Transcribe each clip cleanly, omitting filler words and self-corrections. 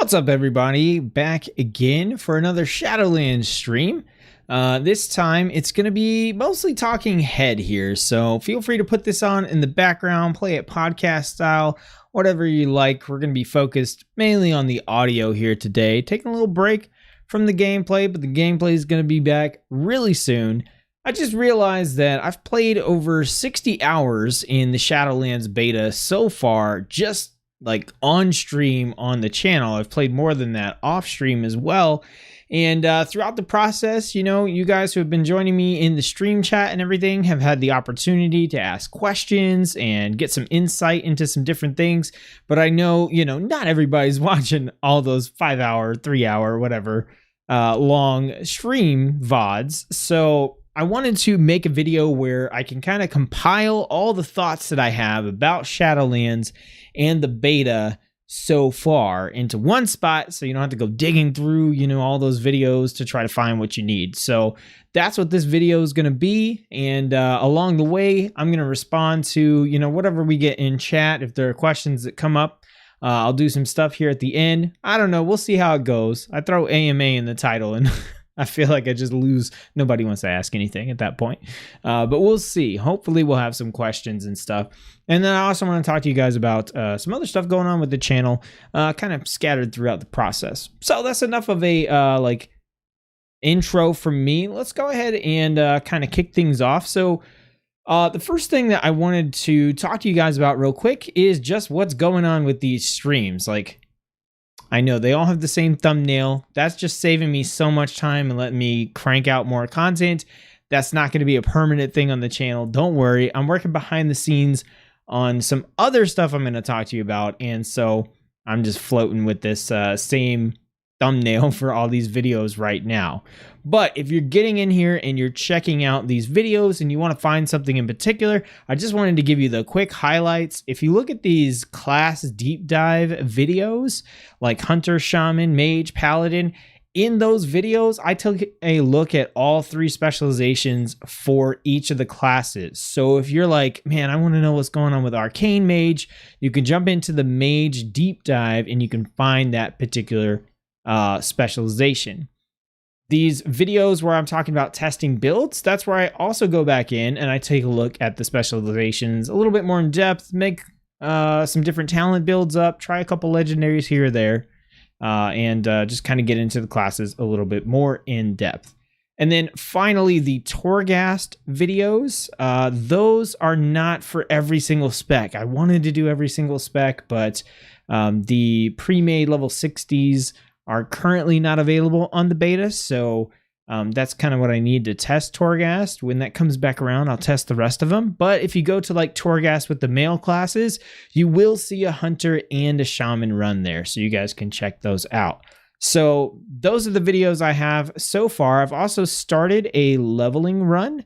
What's up, everybody? Back again for another Shadowlands stream. This time it's going to be mostly talking head here, so feel free to put this on in the background, play it podcast style, whatever you like. We're going to be focused mainly on the audio here today, taking a little break from the gameplay, but the gameplay is going to be back really soon. I just realized that I've played over 60 hours in the Shadowlands beta so far, just like on stream on the channel. I've played more than that off stream as well. And throughout the process, you know, you guys who have been joining me in the stream chat and everything have had the opportunity to ask questions and get some insight into some different things. But I know, you know, not everybody's watching all those 5 hour, 3 hour, whatever long stream VODs. So I wanted to make a video where I can kind of compile all the thoughts that I have about Shadowlands and the beta so far into one spot, so you don't have to go digging through, you know, all those videos to try to find what you need. So that's what this video is going to be. And along the way, I'm going to respond to, you know, whatever we get in chat. If there are questions that come up, I'll do some stuff here at the end. I don't know. We'll see how it goes. I throw AMA in the title and I feel like I just lose. Nobody wants to ask anything at that point. But we'll see. Hopefully we'll have some questions and stuff. And then I also want to talk to you guys about some other stuff going on with the channel, kind of scattered throughout the process. So that's enough of a like intro from me. Let's go ahead and kind of kick things off. So the first thing that I wanted to talk to you guys about real quick is just what's going on with these streams. Like, I know they all have the same thumbnail. That's just saving me so much time and letting me crank out more content. That's not going to be a permanent thing on the channel. Don't worry. I'm working behind the scenes on some other stuff I'm going to talk to you about. And so I'm just floating with this same thumbnail for all these videos right now. But if you're getting in here and you're checking out these videos and you want to find something in particular, I just wanted to give you the quick highlights. If you look at these class deep dive videos like Hunter, Shaman, Mage, Paladin, in those videos, I took a look at all three specializations for each of the classes. So if you're like, man, I want to know what's going on with Arcane Mage, you can jump into the Mage deep dive and you can find that particular specialization. These videos where I'm talking about testing builds, that's where I also go back in and I take a look at the specializations a little bit more in depth, make some different talent builds up, try a couple legendaries here or there, and just kind of get into the classes a little bit more in depth. And then finally, the Torghast videos, those are not for every single spec. I wanted to do every single spec, but the pre-made level 60s are currently not available on the beta, so that's kind of what I need to test Torghast. When that comes back around, I'll test the rest of them. But if you go to like Torghast with the male classes, you will see a Hunter and a Shaman run there, so you guys can check those out. So those are the videos I have so far. I've also started a leveling run.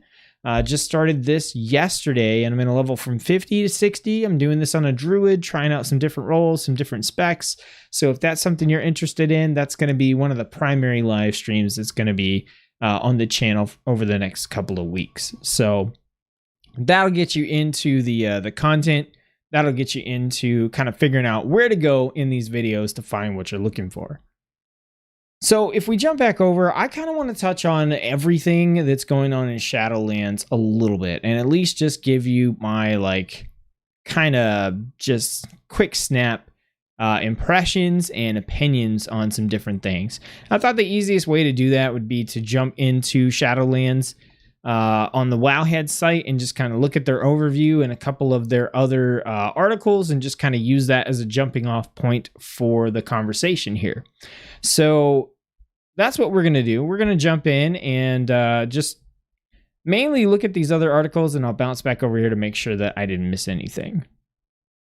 Just started this yesterday, and I'm going to level from 50 to 60. I'm doing this on a Druid, trying out some different roles, some different specs. So if that's something you're interested in, that's going to be one of the primary live streams that's going to be on the channel over the next couple of weeks. So that'll get you into the content. That'll get you into kind of figuring out where to go in these videos to find what you're looking for. So if we jump back over, I kind of want to touch on everything that's going on in Shadowlands a little bit, and at least just give you my like kind of just quick snap impressions and opinions on some different things. I thought the easiest way to do that would be to jump into Shadowlands on the Wowhead site and just kind of look at their overview and a couple of their other articles and just kind of use that as a jumping off point for the conversation here. So that's what we're going to do. We're going to jump in and just mainly look at these other articles, and I'll bounce back over here to make sure that I didn't miss anything.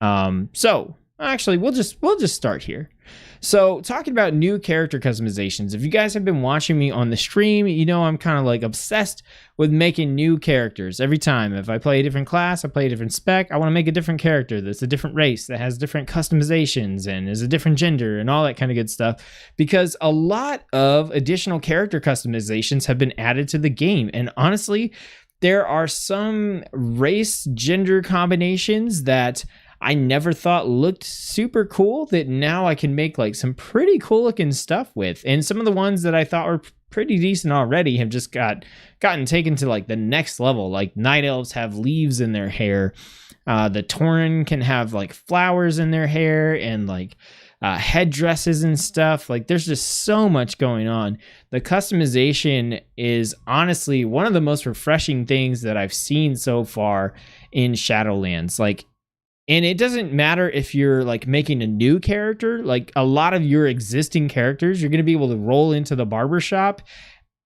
So actually, we'll just start here. So talking about new character customizations, if you guys have been watching me on the stream, you know I'm kind of like obsessed with making new characters every time. If I play a different class, I play a different spec, I want to make a different character that's a different race, that has different customizations and is a different gender and all that kind of good stuff, because a lot of additional character customizations have been added to the game. And honestly, there are some race gender combinations that I never thought looked super cool that now I can make like some pretty cool looking stuff with. And some of the ones that I thought were pretty decent already have just gotten taken to like the next level. Like night elves have leaves in their hair. The Tauren can have like flowers in their hair and like headdresses and stuff. Like there's just so much going on. The customization is honestly one of the most refreshing things that I've seen so far in Shadowlands. Like, and it doesn't matter if you're like making a new character, like a lot of your existing characters, you're going to be able to roll into the barbershop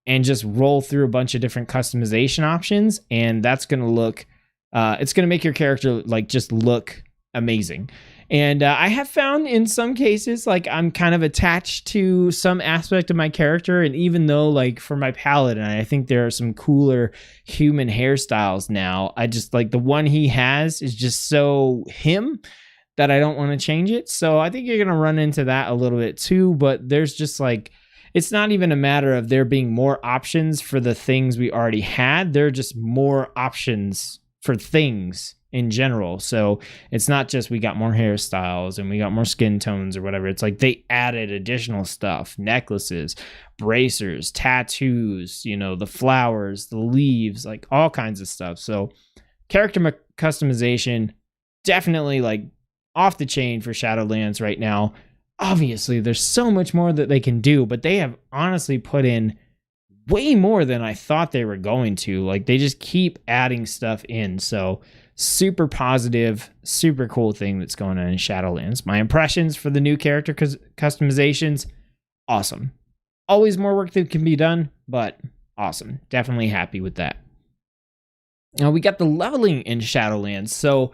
and just roll through a bunch of different customization options. And that's going to look, it's going to make your character like just look amazing. And I have found in some cases, like I'm kind of attached to some aspect of my character. And even though like for my Paladin, I think there are some cooler human hairstyles now. I just like the one he has is just so him that I don't want to change it. So I think you're going to run into that a little bit too. But there's just like, it's not even a matter of there being more options for the things we already had. There are just more options for things in general. So it's not just we got more hairstyles and we got more skin tones or whatever. It's like they added additional stuff, necklaces, bracers, tattoos, you know, the flowers, the leaves, like all kinds of stuff. So character customization, definitely like off the chain for Shadowlands right now. Obviously there's so much more that they can do, but they have honestly put in way more than I thought they were going to. Like they just keep adding stuff in. So super positive, super cool thing that's going on in Shadowlands. My impressions for the new character customizations, awesome. Always more work that can be done, but awesome. Definitely happy with that. Now we got the leveling in Shadowlands. So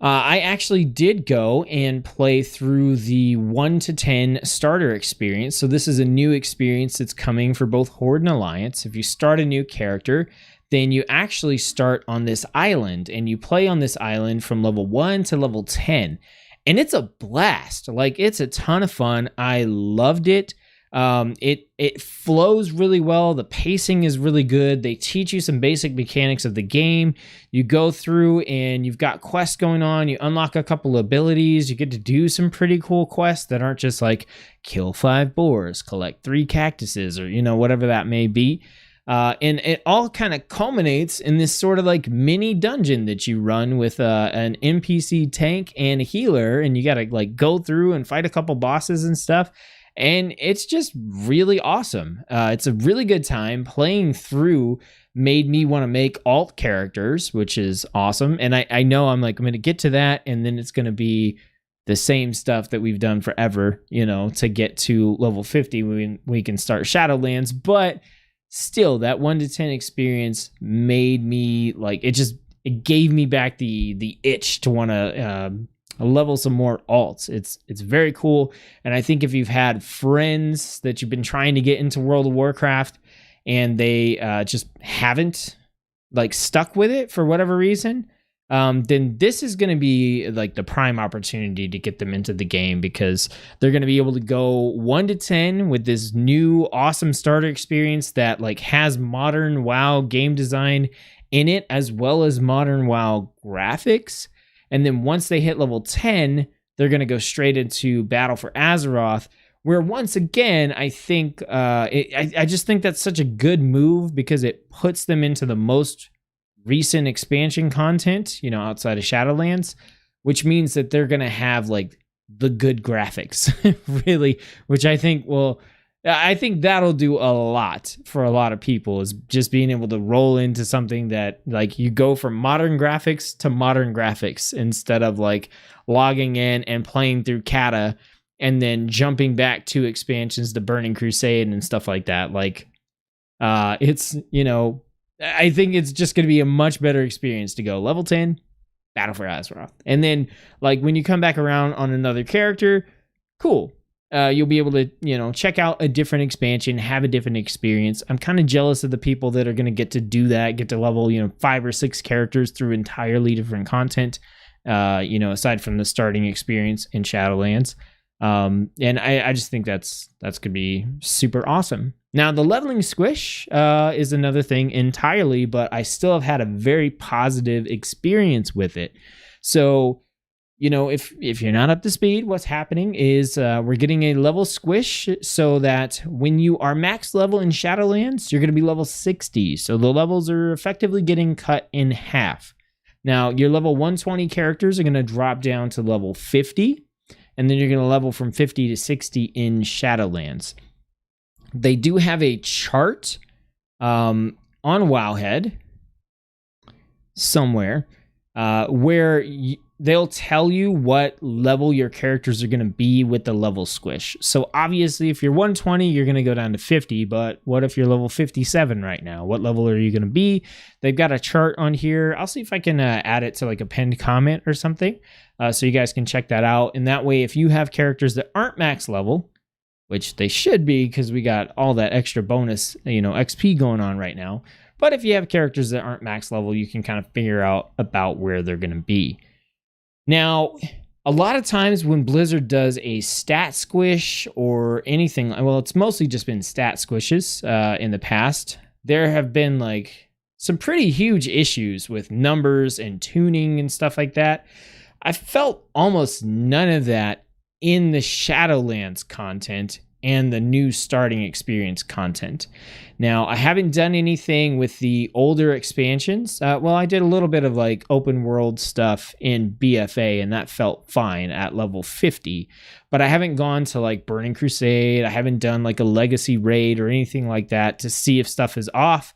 I actually did go and play through the 1 to 10 starter experience. So this is a new experience that's coming for both Horde and Alliance. If you start a new character, then you actually start on this island and you play on this island from level 1 to level 10. And it's a blast. Like it's a ton of fun. I loved it. It flows really well. The pacing is really good. They teach you some basic mechanics of the game. You go through and you've got quests going on. You unlock a couple of abilities. You get to do some pretty cool quests that aren't just like kill 5 boars, collect 3 cactuses, or, you know, whatever that may be. And it all kind of culminates in this sort of like mini dungeon that you run with an NPC tank and a healer, and you got to like go through and fight a couple bosses and stuff. And it's just really awesome. It's a really good time. Playing through made me want to make alt characters, which is awesome. And I know I'm going to get to that, and then it's going to be the same stuff that we've done forever, you know, to get to level 50 when we can start Shadowlands. But still, that 1 to 10 experience made me like, it gave me back the itch to want to level some more alts. It's very cool. And I think if you've had friends that you've been trying to get into World of Warcraft and they just haven't like stuck with it for whatever reason, then this is going to be like the prime opportunity to get them into the game, because they're going to be able to go 1 to 10 with this new awesome starter experience that like has modern WoW game design in it, as well as modern WoW graphics. And then once they hit level 10, they're going to go straight into Battle for Azeroth, where once again, I think I just think that's such a good move, because it puts them into the most recent expansion content, you know, outside of Shadowlands, which means that they're going to have like the good graphics, really, which I think that'll do a lot for a lot of people, is just being able to roll into something that like you go from modern graphics to modern graphics, instead of like logging in and playing through Kata and then jumping back to expansions to Burning Crusade and stuff like that. Like it's, you know, I think it's just going to be a much better experience to go level 10, Battle for Azeroth. And then like when you come back around on another character, cool. You'll be able to, you know, check out a different expansion, have a different experience. I'm kind of jealous of the people that are going to get to do that, get to level, you know, 5 or 6 characters through entirely different content, you know, aside from the starting experience in Shadowlands. And I just think that's going to be super awesome. Now, the leveling squish is another thing entirely, but I still have had a very positive experience with it. So you know, if you're not up to speed, what's happening is we're getting a level squish so that when you are max level in Shadowlands, you're going to be level 60. So the levels are effectively getting cut in half. Now, your level 120 characters are going to drop down to level 50, and then you're going to level from 50 to 60 in Shadowlands. They do have a chart on Wowhead somewhere where they'll tell you what level your characters are going to be with the level squish. So obviously, if you're 120, you're going to go down to 50. But what if you're level 57 right now? What level are you going to be? They've got a chart on here. I'll see if I can add it to like a pinned comment or something, so you guys can check that out. And that way, if you have characters that aren't max level, which they should be because we got all that extra bonus, XP going on right now. But if you have characters that aren't max level, you can kind of figure out about where they're going to be. Now, a lot of times when Blizzard does a stat squish or anything, well, it's mostly just been stat squishes in the past. There have been like some pretty huge issues with numbers and tuning and stuff like that. I felt almost none of that in the Shadowlands content and the new starting experience content. Now, I haven't done anything with the older expansions. Well, I did a little bit of like open world stuff in BFA, and that felt fine at level 50. But I haven't gone to like Burning Crusade. I haven't done like a legacy raid or anything like that to see if stuff is off.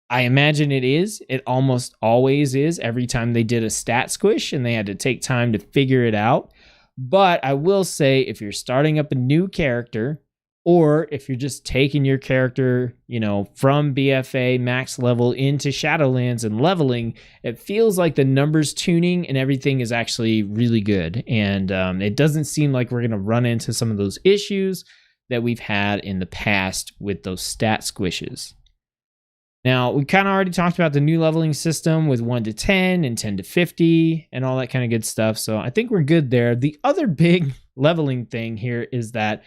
I imagine it is. It almost always is every time they did a stat squish and they had to take time to figure it out. But I will say, if you're starting up a new character, or if you're just taking your character, from BFA max level into Shadowlands and leveling, it feels like the numbers tuning and everything is actually really good. And it doesn't seem like we're going to run into some of those issues that we've had in the past with those stat squishes. Now, we kind of already talked about the new leveling system with 1 to 10 and 10 to 50 and all that kind of good stuff. So I think we're good there. The other big leveling thing here is that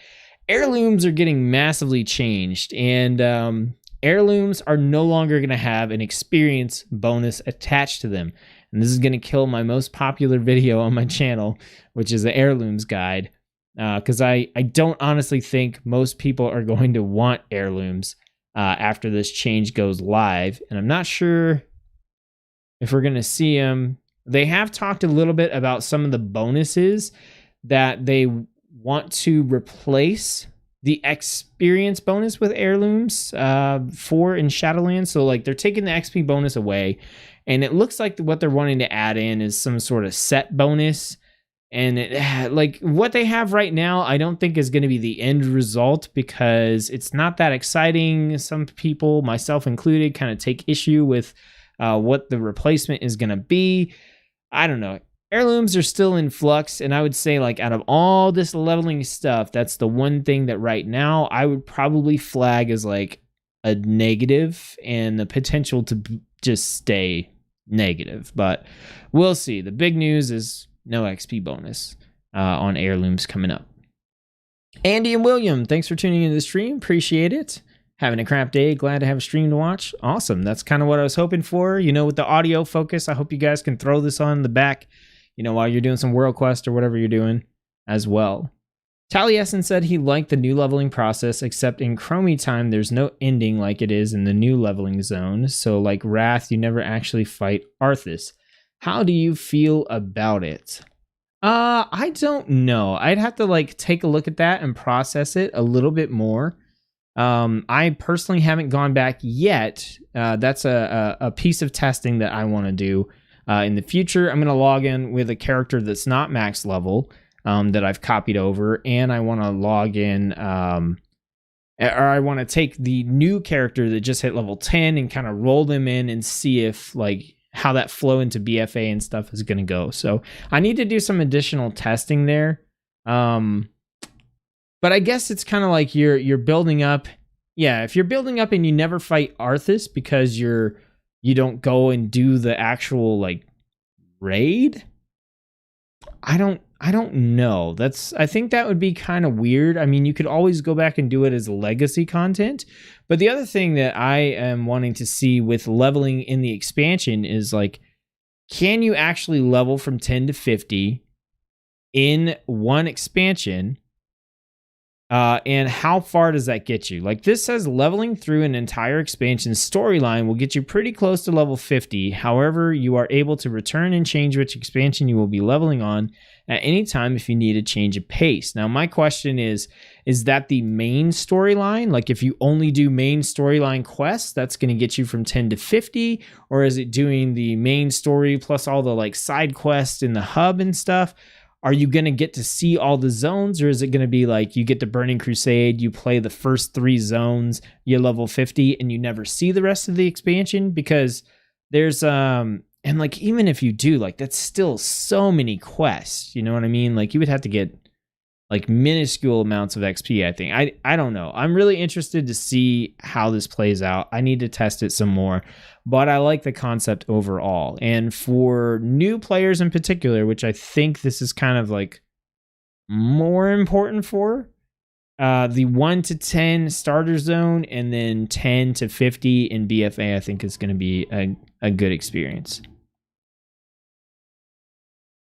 heirlooms are getting massively changed, and heirlooms are no longer going to have an experience bonus attached to them. And this is going to kill my most popular video on my channel, which is the heirlooms guide, because I don't honestly think most people are going to want heirlooms after this change goes live. And I'm not sure if we're going to see them. They have talked a little bit about some of the bonuses that they want to replace the experience bonus with heirlooms for in Shadowlands. So like they're taking the XP bonus away, and it looks like what they're wanting to add in is some sort of set bonus. And like what they have right now, I don't think is going to be the end result because it's not that exciting. Some people, myself included, kind of take issue with what the replacement is going to be. I don't know. Heirlooms are still in flux, and I would say, like, out of all this leveling stuff, that's the one thing that right now I would probably flag as like a negative and the potential to just stay negative. But we'll see. The big news is no XP bonus on heirlooms coming up. Andy and William, thanks for tuning into the stream. Appreciate it. Having a crap day. Glad to have a stream to watch. Awesome. That's kind of what I was hoping for. With the audio focus, I hope you guys can throw this on the back, while you're doing some World Quest or whatever you're doing as well. Taliesin said he liked the new leveling process, except in Chromie time, there's no ending like it is in the new leveling zone. So like Wrath, you never actually fight Arthas. How do you feel about it? I don't know. I'd have to take a look at that and process it a little bit more. I personally haven't gone back yet. That's a piece of testing that I want to do. In the future, I'm going to log in with a character that's not max level that I've copied over, and I want to log in, or I want to take the new character that just hit level 10 and kind of roll them in and see if how that flow into BFA and stuff is going to go. So I need to do some additional testing there. But I guess it's kind of like you're building up. Yeah, if you're building up and you never fight Arthas because you don't go and do the actual raid, I don't know. I think that would be kind of weird. I mean, you could always go back and do it as legacy content. But the other thing that I am wanting to see with leveling in the expansion is can you actually level from 10 to 50 in one expansion. And how far does that get you? Like this says leveling through an entire expansion storyline will get you pretty close to level 50. However, you are able to return and change which expansion you will be leveling on at any time if you need a change of pace. Now, my question is that the main storyline? Like if you only do main storyline quests, that's going to get you from 10 to 50? Or is it doing the main story plus all the like side quests in the hub and stuff? Are you going to get to see all the zones, or is it going to be like you get to Burning Crusade, you play the first 3 zones, you level 50, and you never see the rest of the expansion? Because there's, and like even if you do, like that's still so many quests, you know what I mean? Like you would have to get like minuscule amounts of XP, I think. I don't know. I'm really interested to see how this plays out. I need to test it some more, but I like the concept overall. And for new players in particular, which I think this is kind of like more important for, the 1 to 10 starter zone and then 10 to 50 in BFA, I think is going to be a good experience.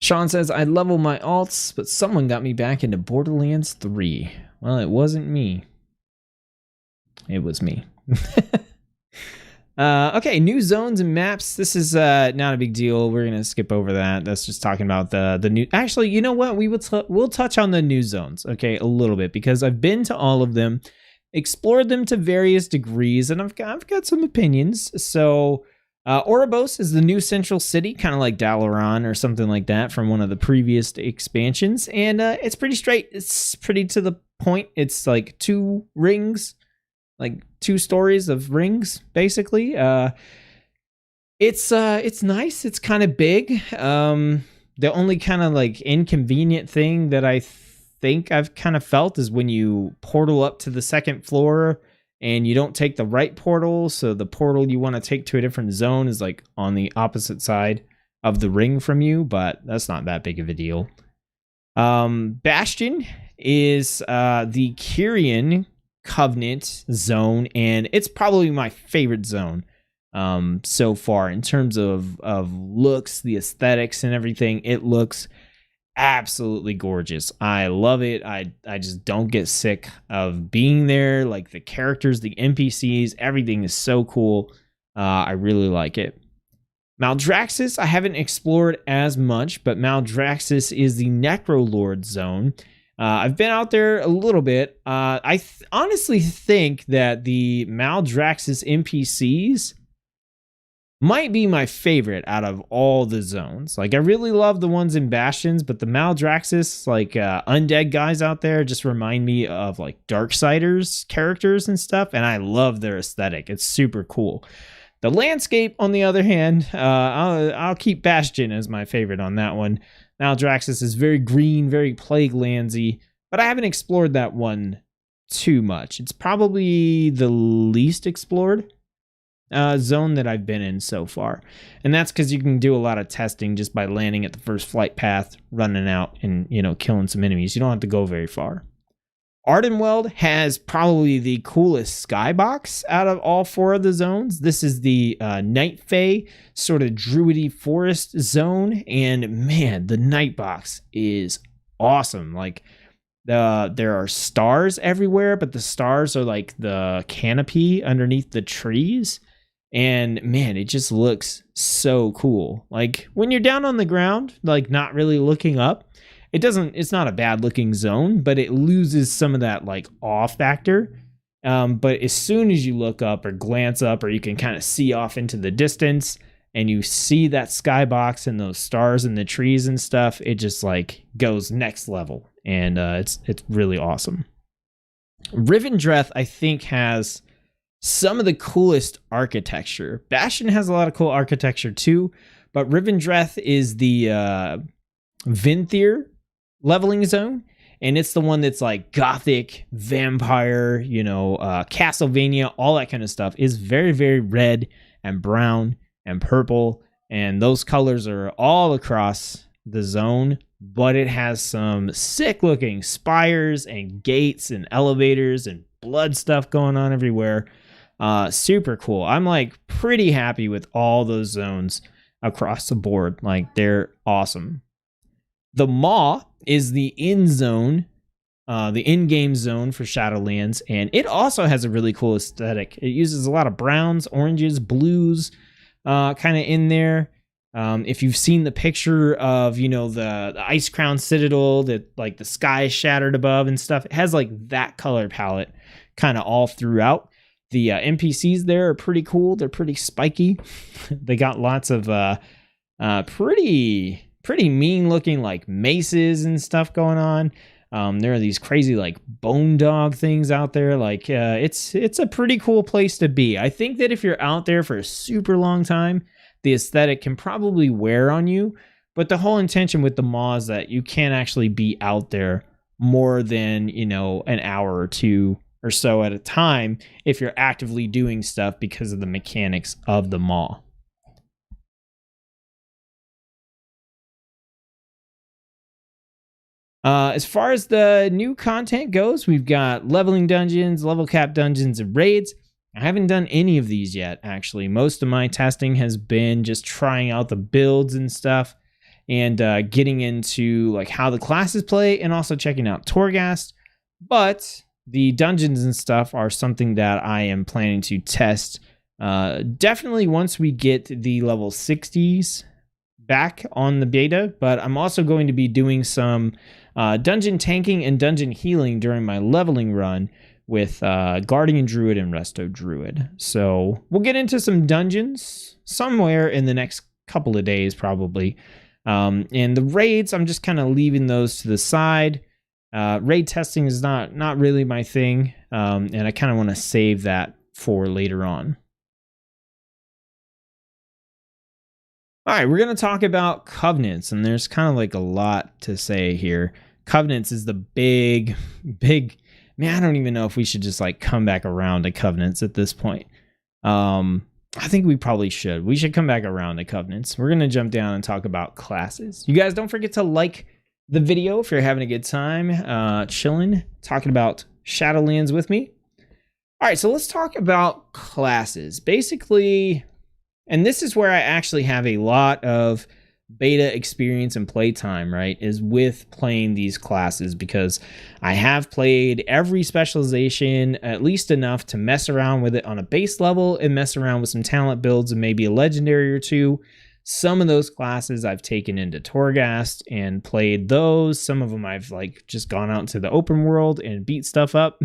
Sean says, I level my alts, but someone got me back into Borderlands 3. Well, it wasn't me. It was me. Okay, new zones and maps. This is not a big deal. We're going to skip over that. That's just talking about the new... Actually, you know what? We'll touch on the new zones, okay, a little bit, because I've been to all of them, explored them to various degrees, and I've got some opinions. So... Oribos is the new central city, kind of like Dalaran or something like that from one of the previous expansions. And it's pretty straight. It's pretty to the point. It's like 2 rings, like 2 stories of rings, basically. It's nice. It's kind of big. The only kind of like inconvenient thing that I think I've kind of felt is when you portal up to the 2nd floor and you don't take the right portal, so the portal you want to take to a different zone is like on the opposite side of the ring from you, but that's not that big of a deal. Bastion is the Kyrian Covenant zone, and it's probably my favorite zone so far in terms of looks, the aesthetics and everything. It looks absolutely gorgeous. I love it. I just don't get sick of being there. Like the characters, the NPCs, everything is so cool. I really like it. Maldraxxus, I haven't explored as much, but Maldraxxus is the Necrolord zone. I've been out there a little bit. I honestly think that the Maldraxxus NPCs might be my favorite out of all the zones. Like I really love the ones in Bastions, but the Maldraxxus, like undead guys out there, just remind me of like Darksiders characters and stuff, and I love their aesthetic. It's super cool. The landscape, on the other hand, I'll keep Bastion as my favorite on that one. Maldraxxus is very green, very Plaguelandsy, but I haven't explored that one too much. It's probably the least explored zone that I've been in so far, and that's because you can do a lot of testing just by landing at the first flight path, running out, and killing some enemies. You don't have to go very far. Ardenweld has probably the coolest skybox out of all 4 of the zones. This is the Night Fae sort of druidy forest zone, and man, the Nightbox is awesome. Like there are stars everywhere, but the stars are like the canopy underneath the trees. And man, it just looks so cool. Like when you're down on the ground, like not really looking up, it's not a bad looking zone, but it loses some of that like awe factor. But as soon as you look up or glance up, or you can kind of see off into the distance and you see that skybox and those stars and the trees and stuff, it just like goes next level. And it's really awesome. Rivendreth, I think, has some of the coolest architecture. Bastion has a lot of cool architecture too, but Rivendreth is the Vinthier leveling zone, and it's the one that's like gothic, vampire, Castlevania, all that kind of stuff. Is very, very red and brown and purple, and those colors are all across the zone, but it has some sick looking spires and gates and elevators and blood stuff going on everywhere. Super cool. I'm like pretty happy with all those zones across the board. Like they're awesome. The Maw is the the in-game zone for Shadowlands, and it also has a really cool aesthetic. It uses a lot of browns, oranges, blues, kind of in there. If you've seen the picture of, the Ice Crown Citadel that like the sky is shattered above and stuff, it has like that color palette kind of all throughout. The NPCs there are pretty cool. They're pretty spiky. They got lots of pretty mean looking like maces and stuff going on. There are these crazy like bone dog things out there. Like it's a pretty cool place to be. I think that if you're out there for a super long time, the aesthetic can probably wear on you. But the whole intention with the Maw is that you can't actually be out there more than, an hour or two or so at a time if you're actively doing stuff because of the mechanics of the Maw. As far as the new content goes, we've got leveling dungeons, level cap dungeons, and raids. I haven't done any of these yet, actually. Most of my testing has been just trying out the builds and stuff and getting into like how the classes play and also checking out Torghast. But the dungeons and stuff are something that I am planning to test definitely once we get the level 60s back on the beta. But I'm also going to be doing some dungeon tanking and dungeon healing during my leveling run with Guardian Druid and Resto Druid. So we'll get into some dungeons somewhere in the next couple of days, probably. And the raids, I'm just kind of leaving those to the side. Raid testing is not really my thing, and I kind of want to save that for later on. All right, we're going to talk about covenants, and there's kind of like a lot to say here. Covenants is the big, man, I don't even know if we should just like come back around to covenants at this point. I think we probably should. We should come back around to covenants. We're going to jump down and talk about classes. You guys don't forget to like the video if you're having a good time chilling, talking about Shadowlands with me. All right, so let's talk about classes. Basically, and this is where I actually have a lot of beta experience and playtime, right, is with playing these classes, because I have played every specialization at least enough to mess around with it on a base level and mess around with some talent builds and maybe a legendary or two. Some of those classes I've taken into Torghast and played those. Some of them I've like just gone out into the open world and beat stuff up.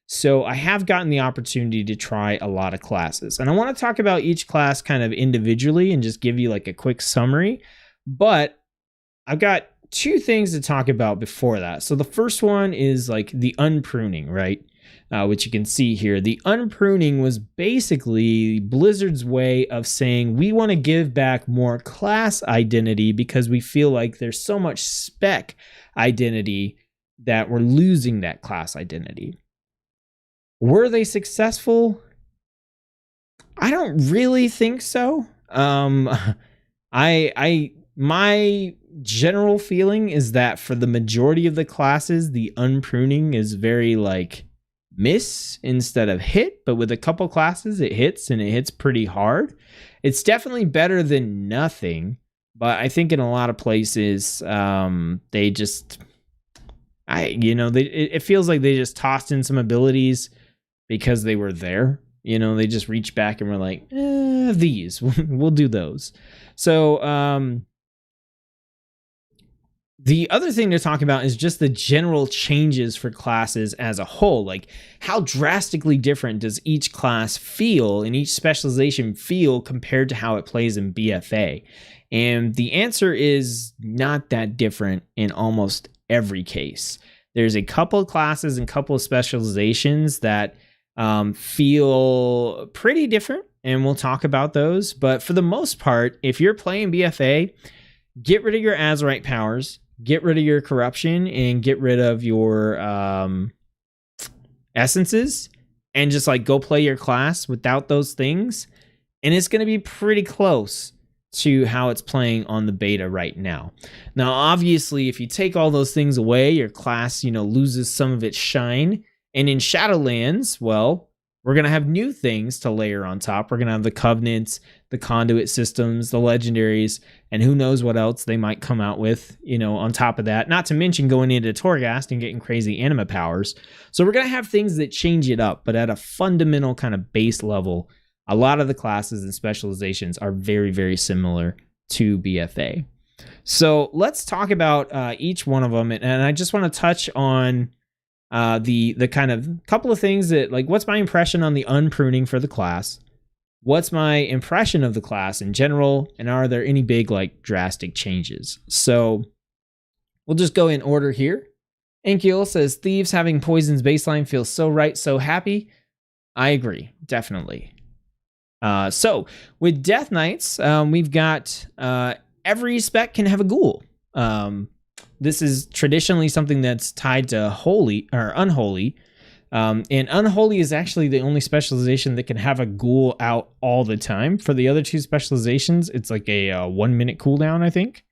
So I have gotten the opportunity to try a lot of classes, and I want to talk about each class kind of individually and just give you like a quick summary. But I've got two things to talk about before that. So the first one is like the unpruning, right? Which you can see here. The unpruning was basically Blizzard's way of saying we want to give back more class identity because we feel like there's so much spec identity that we're losing that class identity. Were they successful? I don't really think so. My general feeling is that for the majority of the classes, the unpruning is very like miss instead of hit, but with a couple classes it hits, and it hits pretty hard. It's definitely better than nothing, but I think in a lot of places they just it feels like they just tossed in some abilities because they were there. They just reached back and were like, these we'll do those. So the other thing to talk about is just the general changes for classes as a whole. Like, how drastically different does each class feel and each specialization feel compared to how it plays in BFA? And the answer is not that different in almost every case. There's a couple of classes and couple of specializations that feel pretty different, and we'll talk about those. But for the most part, if you're playing BFA, get rid of your Azerite powers, get rid of your corruption, and get rid of your essences, and just like go play your class without those things, and it's going to be pretty close to how it's playing on the beta right now. Now, obviously, if you take all those things away, your class, loses some of its shine. And in Shadowlands, well, we're going to have new things to layer on top. We're going to have the covenants, the conduit systems, the legendaries, and who knows what else they might come out with, on top of that. Not to mention going into Torghast and getting crazy anima powers. So we're going to have things that change it up, but at a fundamental kind of base level, a lot of the classes and specializations are very, very similar to BFA. So let's talk about each one of them. And I just want to touch on the kind of couple of things that, like, what's my impression on the unpruning for the class? What's my impression of the class in general? And are there any big, like, drastic changes? So we'll just go in order here. Ankiel says, Thieves having Poison's baseline feels so right, so happy. I agree, definitely. So with Death Knights, we've got every spec can have a ghoul. This is traditionally something that's tied to holy or unholy. And unholy is actually the only specialization that can have a ghoul out all the time. For the other two specializations, it's like a 1 minute cooldown, I think.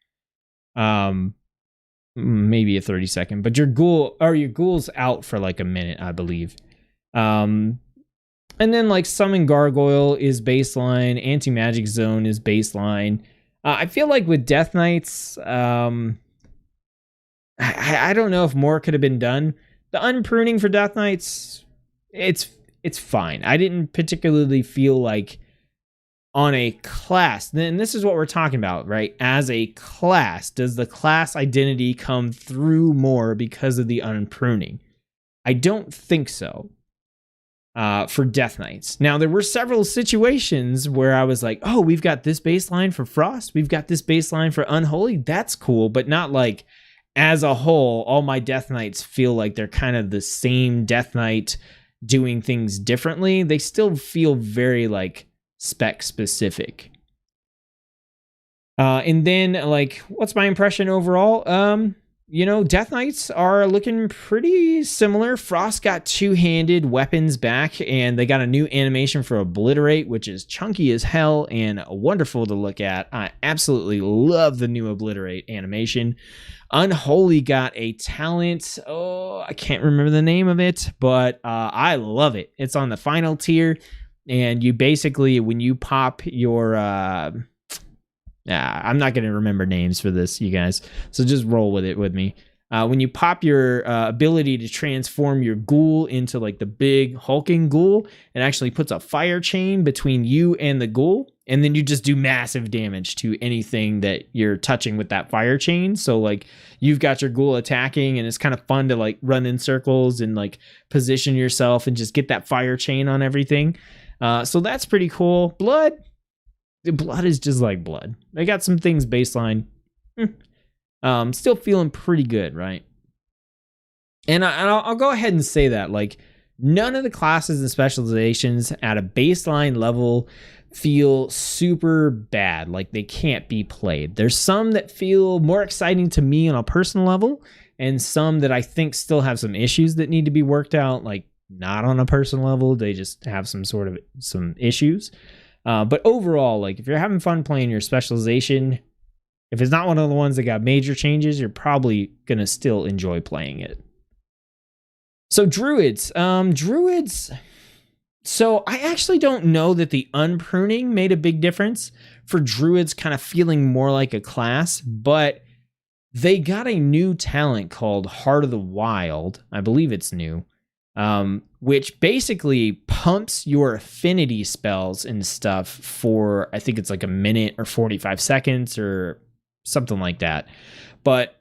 Maybe a 30-second, but your ghoul's out for like a minute, I believe. And then like Summon Gargoyle is baseline, Anti-Magic Zone is baseline. I feel like with Death Knights, I don't know if more could have been done. The unpruning for Death Knights, it's fine. I didn't particularly feel like on a class, then this is what we're talking about, right? As a class, does the class identity come through more because of the unpruning? I don't think so. For Death Knights. Now, there were several situations where I was like, oh, we've got this baseline for Frost. We've got this baseline for Unholy. That's cool, but not like as a whole, all my Death Knights feel like they're kind of the same Death Knight doing things differently. They still feel very like spec specific. And then like, what's my impression overall? Death Knights are looking pretty similar. Frost got two-handed weapons back, and they got a new animation for Obliterate, which is chunky as hell and wonderful to look at. I absolutely love the new Obliterate animation. Unholy got a talent. Oh, I can't remember the name of it, but I love it. It's on the final tier, and you basically, when you pop your... I'm not going to remember names for this, you guys, so just roll with it with me. When you pop your ability to transform your ghoul into like the big hulking ghoul, it actually puts a fire chain between you and the ghoul, and then you just do massive damage to anything that you're touching with that fire chain. So like you've got your ghoul attacking, and it's kind of fun to like run in circles and like position yourself and just get that fire chain on everything. So that's pretty cool. Blood is just like blood. I got some things baseline. Still feeling pretty good, right? And I'll go ahead and say that, like, none of the classes and specializations at a baseline level feel super bad. Like, they can't be played. There's some that feel more exciting to me on a personal level, and some that I think still have some issues that need to be worked out, like, not on a personal level. They just have some issues. But overall, like if you're having fun playing your specialization, if it's not one of the ones that got major changes, you're probably going to still enjoy playing it. So Druids. So I actually don't know that the unpruning made a big difference for Druids kind of feeling more like a class, but they got a new talent called Heart of the Wild. I believe it's new. Which basically pumps your affinity spells and stuff for, I think it's like a minute or 45 seconds or something like that. But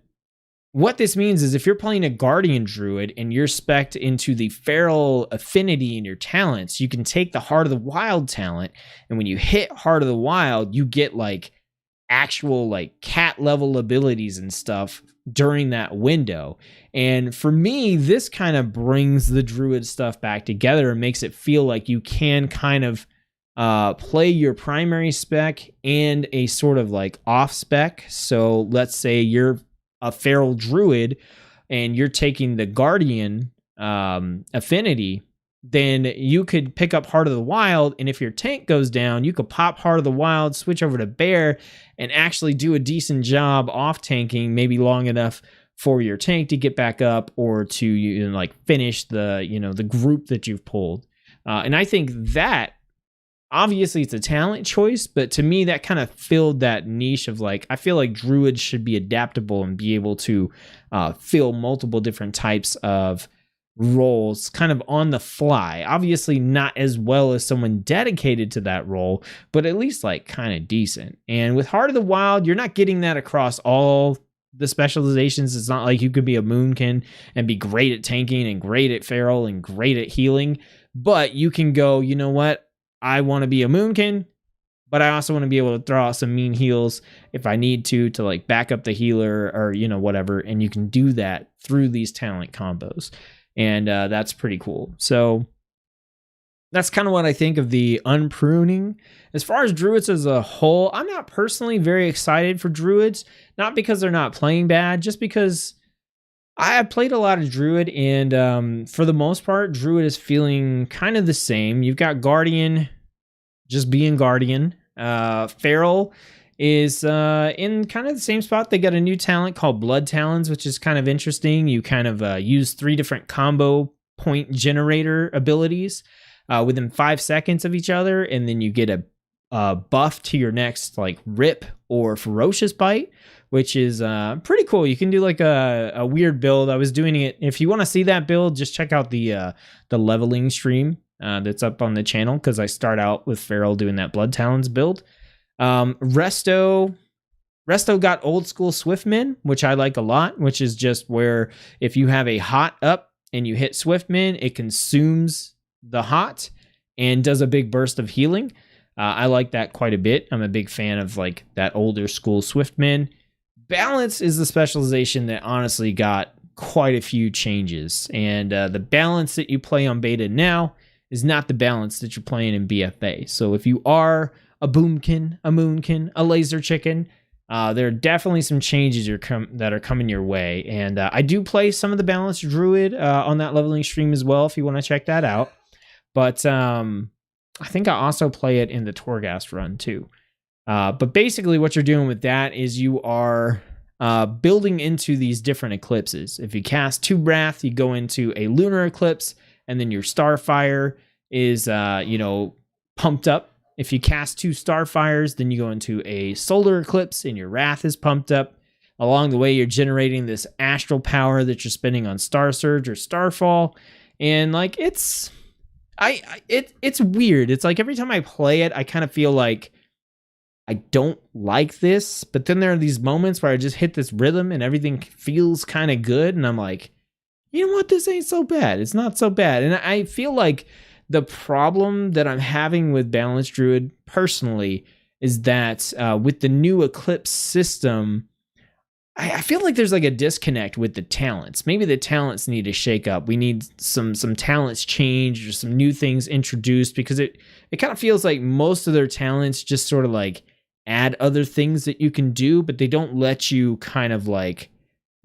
what this means is if you're playing a Guardian Druid and you're spec'd into the Feral affinity in your talents, you can take the Heart of the Wild talent, and when you hit Heart of the Wild, you get like actual like cat level abilities and stuff during that window. And for me, this kind of brings the Druid stuff back together and makes it feel like you can kind of play your primary spec and a sort of like off spec. So let's say you're a Feral Druid and you're taking the Guardian affinity, then you could pick up Heart of the Wild, and if your tank goes down, you could pop Heart of the Wild, switch over to Bear, and actually do a decent job off tanking, maybe long enough for your tank to get back up or to like finish the the group that you've pulled. And I think that Obviously it's a talent choice, but to me that kind of filled that niche of like, I feel like druids should be adaptable and be able to fill multiple different types of roles kind of on the fly. Obviously not as well as someone dedicated to that role, but at least like kind of decent. And with Heart of the Wild, you're not getting that across all the specializations. It's not like you could be a Moonkin and be great at tanking and great at feral and great at healing, but you can go, you know what? I want to be a Moonkin, but I also want to be able to throw out some mean heals if I need to like back up the healer or, you know, whatever. And you can do that through these talent combos. And that's pretty cool. So that's kind of what I think of the unpruning. As far as druids as a whole, I'm not personally very excited for druids, not because they're not playing bad, just because I have played a lot of druid, and for the most part, druid is feeling kind of the same. You've got guardian just being guardian. Feral is in kind of the same spot. They got a new talent called Blood Talons, which is kind of interesting. You kind of use 3 different combo point generator abilities within 5 seconds of each other, and then you get a buff to your next like rip or ferocious bite, which is pretty cool. You can do like a weird build. I was doing it. If you want to see that build, just check out the leveling stream that's up on the channel, because I start out with Feral doing that Blood Talons build. Resto got old school Swiftmin, which I like a lot, which is just where if you have a hot up and you hit Swiftmin, it consumes the hot and does a big burst of healing. I like that quite a bit. I'm a big fan of like that older school Swiftmin. Balance is the specialization that honestly got quite a few changes, and the balance that you play on beta now is not the balance that you're playing in BFA. So if you are a boomkin, a moonkin, a laser chicken, there are definitely some changes that are coming your way. And I do play some of the balanced druid on that leveling stream as well, if you want to check that out. But I think I also play it in the Torghast run too. But basically what you're doing with that is you are building into these different eclipses. If you cast 2 Wrath, you go into a lunar eclipse, and then your Starfire is, pumped up. If you cast 2 Starfires, then you go into a solar eclipse, and your Wrath is pumped up. Along the way, you're generating this astral power that you're spending on Star Surge or Starfall. And like, it's weird. It's like every time I play it, I kind of feel like I don't like this, but then there are these moments where I just hit this rhythm and everything feels kind of good, and I'm like, you know what, this ain't so bad. It's not so bad. And I feel like the problem that I'm having with Balanced Druid personally is that with the new Eclipse system, I feel like there's like a disconnect with the talents. Maybe the talents need to shake up. We need some talents changed or some new things introduced, because it kind of feels like most of their talents just sort of like add other things that you can do, but they don't let you kind of like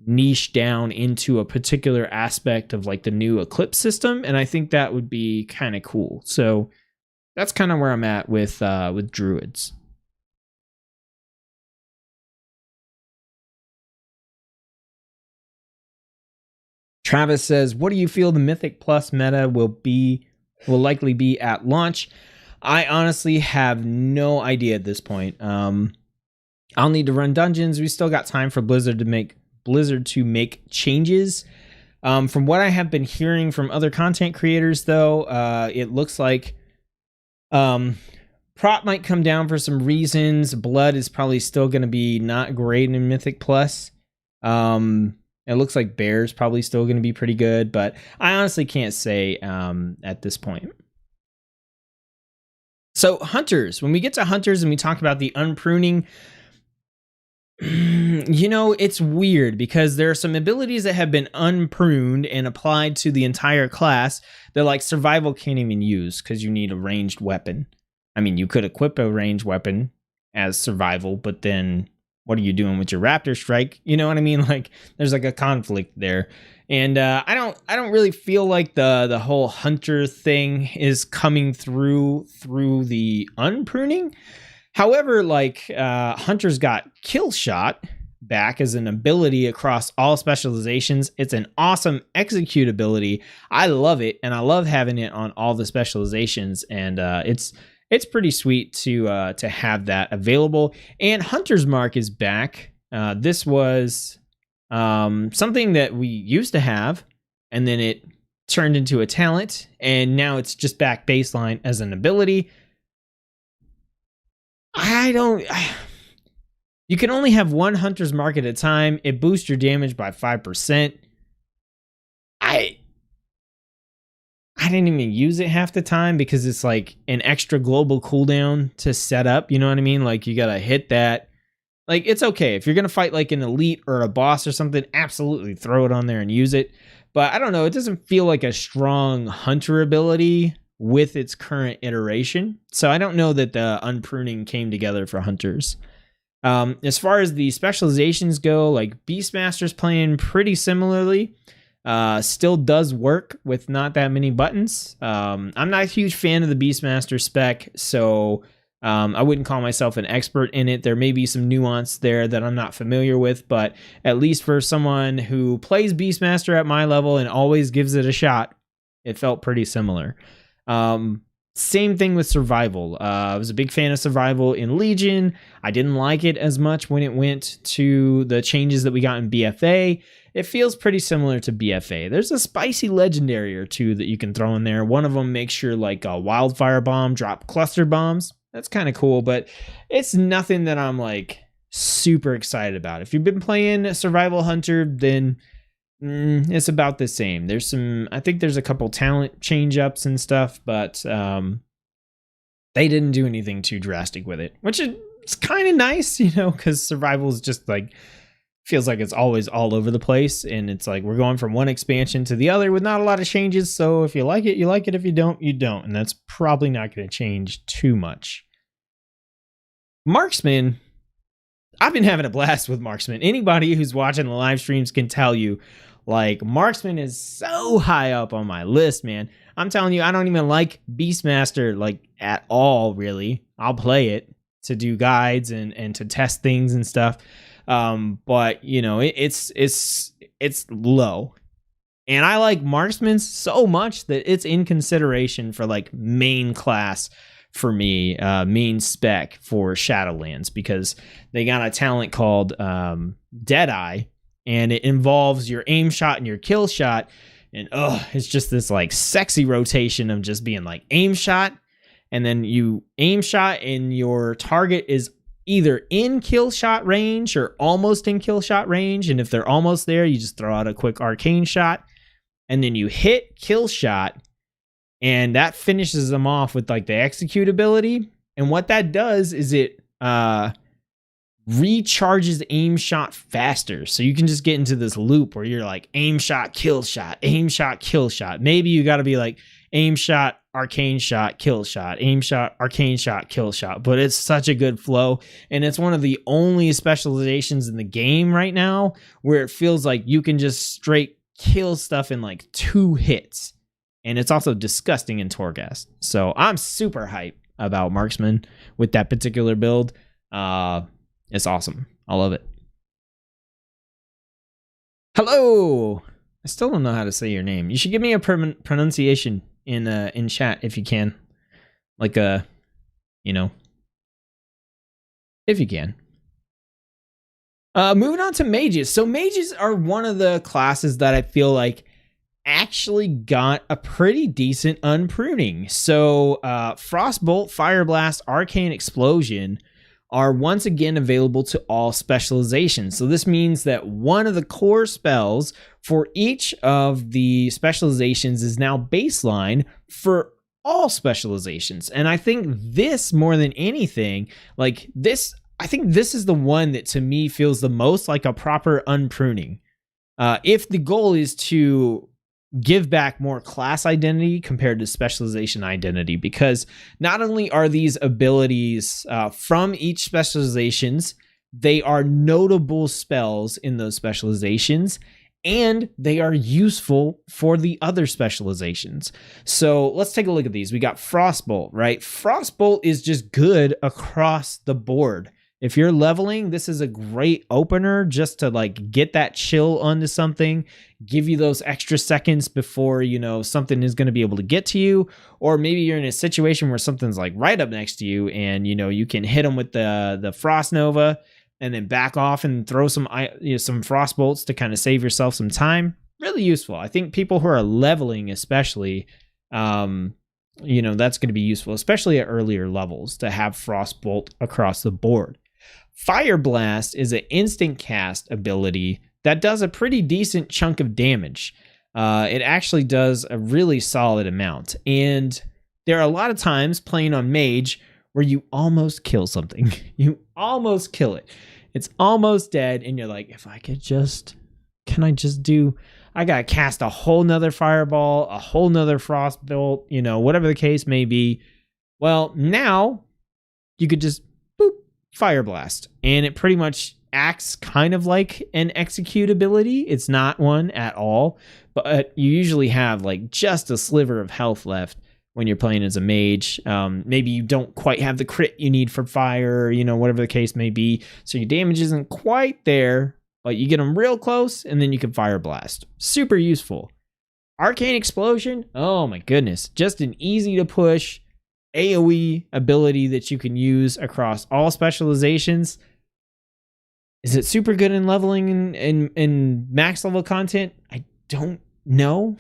niche down into a particular aspect of like the new Eclipse system. And I think that would be kind of cool. So that's kind of where I'm at with Druids. Travis says, what do you feel the Mythic Plus meta will likely be at launch? I honestly have no idea at this point. I'll need to run dungeons. We still got time for Blizzard to make changes. From what I have been hearing from other content creators, though, it looks like prop might come down for some reasons. Blood is probably still going to be not great in Mythic Plus. It looks like Bear's probably still going to be pretty good, but I honestly can't say at this point. So Hunters, when we get to Hunters and we talk about the unpruning, it's weird because there are some abilities that have been unpruned and applied to the entire class that like Survival can't even use because you need a ranged weapon. I mean, you could equip a ranged weapon as Survival, but then what are you doing with your Raptor Strike? You know what I mean? Like there's like a conflict there. And I don't really feel like the whole Hunter thing is coming through the unpruning. However, like Hunter's got Kill Shot back as an ability across all specializations. It's an awesome execute ability. I love it, and I love having it on all the specializations. And it's it's pretty sweet to have that available. And Hunter's Mark is back. This was something that we used to have, and then it turned into a talent, and now it's just back baseline as an ability. You can only have one Hunter's Mark at a time. It boosts your damage by 5%. I didn't even use it half the time because it's like an extra global cooldown to set up. You know what I mean? Like, you gotta hit that. Like, it's okay. If you're gonna fight like an elite or a boss or something, absolutely throw it on there and use it. But I don't know, it doesn't feel like a strong hunter ability with its current iteration. So I don't know that the unpruning came together for hunters. As far as the specializations go, like Beastmaster's playing pretty similarly. Still does work with not that many buttons. I'm not a huge fan of the Beastmaster spec, so I wouldn't call myself an expert in it. There may be some nuance there that I'm not familiar with, but at least for someone who plays Beastmaster at my level and always gives it a shot, it felt pretty similar. Same thing with survival. I was a big fan of survival in Legion. I didn't like it as much when it went to the changes that we got in BFA. It feels pretty similar to BFA. There's a spicy legendary or two that you can throw in there. One of them makes your like a wildfire bomb drop cluster bombs. That's kind of cool, but it's nothing that I'm like super excited about. If you've been playing Survival Hunter, then it's about the same. I think there's a couple talent change ups and stuff, but they didn't do anything too drastic with it, which is kind of nice, you know, because survival is just like, feels like it's always all over the place. And it's like, we're going from one expansion to the other with not a lot of changes. So if you like it, you like it. If you don't, you don't. And that's probably not going to change too much. Marksman. I've been having a blast with Marksman. Anybody who's watching the live streams can tell you, like, Marksman is so high up on my list, man. I'm telling you, I don't even like Beastmaster, like, at all, really. I'll play it to do guides and to test things and stuff. But, you know, it's low. And I like Marksman so much that it's in consideration for, like, main class for me, main spec for Shadowlands, because they got a talent called Deadeye, and it involves your aim shot and your kill shot, and it's just this like sexy rotation of just being like aim shot, and then you aim shot and your target is either in kill shot range or almost in kill shot range, and if they're almost there, you just throw out a quick arcane shot, and then you hit kill shot, and that finishes them off with like the execute ability. And what that does is it recharges aim shot faster. So you can just get into this loop where you're like aim shot, kill shot, aim shot, kill shot. Maybe you got to be like aim shot, arcane shot, kill shot, aim shot, arcane shot, kill shot. But it's such a good flow. And it's one of the only specializations in the game right now where it feels like you can just straight kill stuff in like 2 hits. And it's also disgusting in Torghast. So I'm super hype about Marksman with that particular build. It's awesome. I love it. Hello. I still don't know how to say your name. You should give me a pronunciation in chat if you can. Like you know, if you can. Moving on to mages. So mages are one of the classes that I feel like actually got a pretty decent unpruning. So Frostbolt, Fire Blast, Arcane Explosion are once again available to all specializations. So this means that one of the core spells for each of the specializations is now baseline for all specializations. And I think this, more than anything, like this, I think this is the one that to me feels the most like a proper unpruning. If the goal is to give back more class identity compared to specialization identity, because not only are these abilities from each specializations, they are notable spells in those specializations, and they are useful for the other specializations. So let's take a look at these. We got Frostbolt, right? Frostbolt is just good across the board. If you're leveling, this is a great opener just to like get that chill onto something, give you those extra seconds before, you know, something is going to be able to get to you. Or maybe you're in a situation where something's like right up next to you and, you know, you can hit them with the Frost Nova and then back off and throw some Frost Bolts to kind of save yourself some time. Really useful. I think people who are leveling especially, you know, that's going to be useful, especially at earlier levels, to have Frostbolt across the board. Fire Blast is an instant cast ability that does a pretty decent chunk of damage. It actually does a really solid amount. And there are a lot of times playing on Mage where you almost kill something. You almost kill it. It's almost dead. And you're like, if I could just, I got to cast a whole nother fireball, a whole nother frostbolt, you know, whatever the case may be. Well, now you could just boop, fire blast. And it pretty much acts kind of like an execute ability. It's not one at all, but you usually have like just a sliver of health left when you're playing as a mage. Maybe you don't quite have the crit you need for fire, you know, whatever the case may be. So your damage isn't quite there, but you get them real close and then you can fire blast. Super useful. Arcane Explosion. Oh my goodness. Just an easy to push AoE ability that you can use across all specializations. Is it super good in leveling in max level content? I don't know.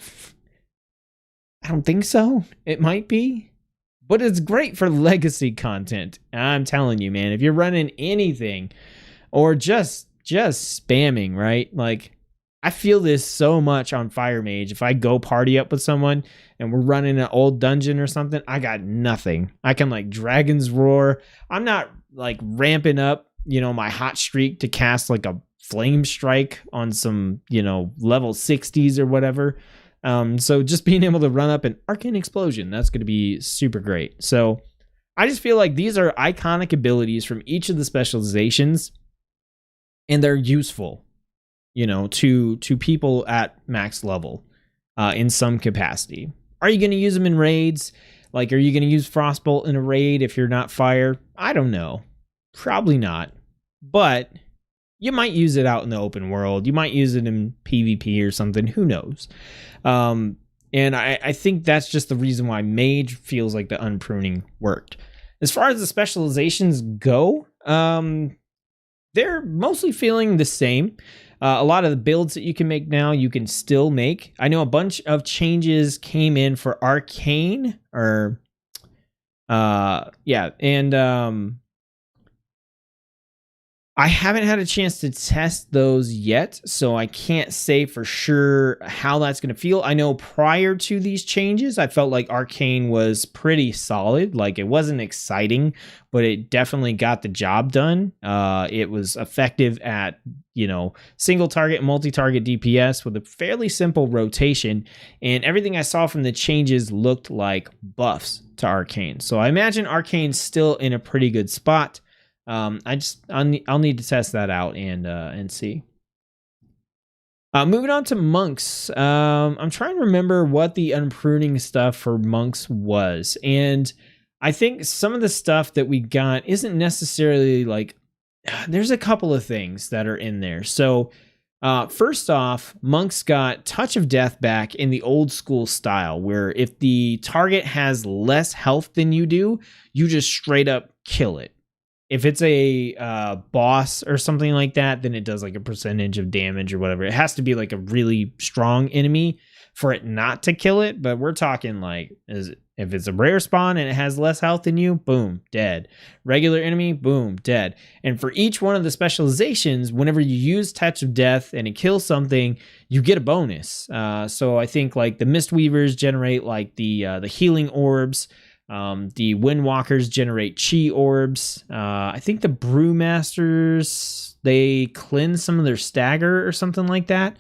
I don't think so. It might be, but it's great for legacy content. I'm telling you, man, if you're running anything or just spamming, right? Like, I feel this so much on Fire Mage. If I go party up with someone and we're running an old dungeon or something, I got nothing. I can like Dragon's Roar. I'm not like ramping up, you know, my hot streak to cast like a Flame Strike on some, you know, level 60s or whatever. So just being able to run up an Arcane Explosion, that's going to be super great. So I just feel like these are iconic abilities from each of the specializations, and they're useful, you know, to people at max level in some capacity. Are you going to use them in raids? Like, are you going to use Frostbolt in a raid if you're not fire? I don't know. Probably not. But you might use it out in the open world. You might use it in PvP or something. Who knows? And I think that's just the reason why Mage feels like the unpruning worked. As far as the specializations go, they're mostly feeling the same. A lot of the builds that you can make now, you can still make. I know a bunch of changes came in for Arcane, or I haven't had a chance to test those yet, so I can't say for sure how that's going to feel. I know prior to these changes, I felt like Arcane was pretty solid. Like, it wasn't exciting, but it definitely got the job done. It was effective at, you know, single target, multi-target DPS with a fairly simple rotation, and everything I saw from the changes looked like buffs to Arcane. So I imagine Arcane's still in a pretty good spot. I'll need to test that out and see. Moving on to monks. I'm trying to remember what the unpruning stuff for monks was, and I think some of the stuff that we got isn't necessarily like. There's a couple of things that are in there. So, first off, monks got Touch of Death back in the old school style, where if the target has less health than you do, you just straight up kill it. If it's a boss or something like that, then it does like a percentage of damage or whatever. It has to be like a really strong enemy for it not to kill it. But we're talking like, if it's a rare spawn and it has less health than you, boom, dead. Regular enemy, boom, dead. And for each one of the specializations, whenever you use Touch of Death and it kills something, you get a bonus. So I think like the Mistweavers generate like the healing orbs. The Windwalkers generate chi orbs. I think the Brewmasters, they cleanse some of their stagger or something like that.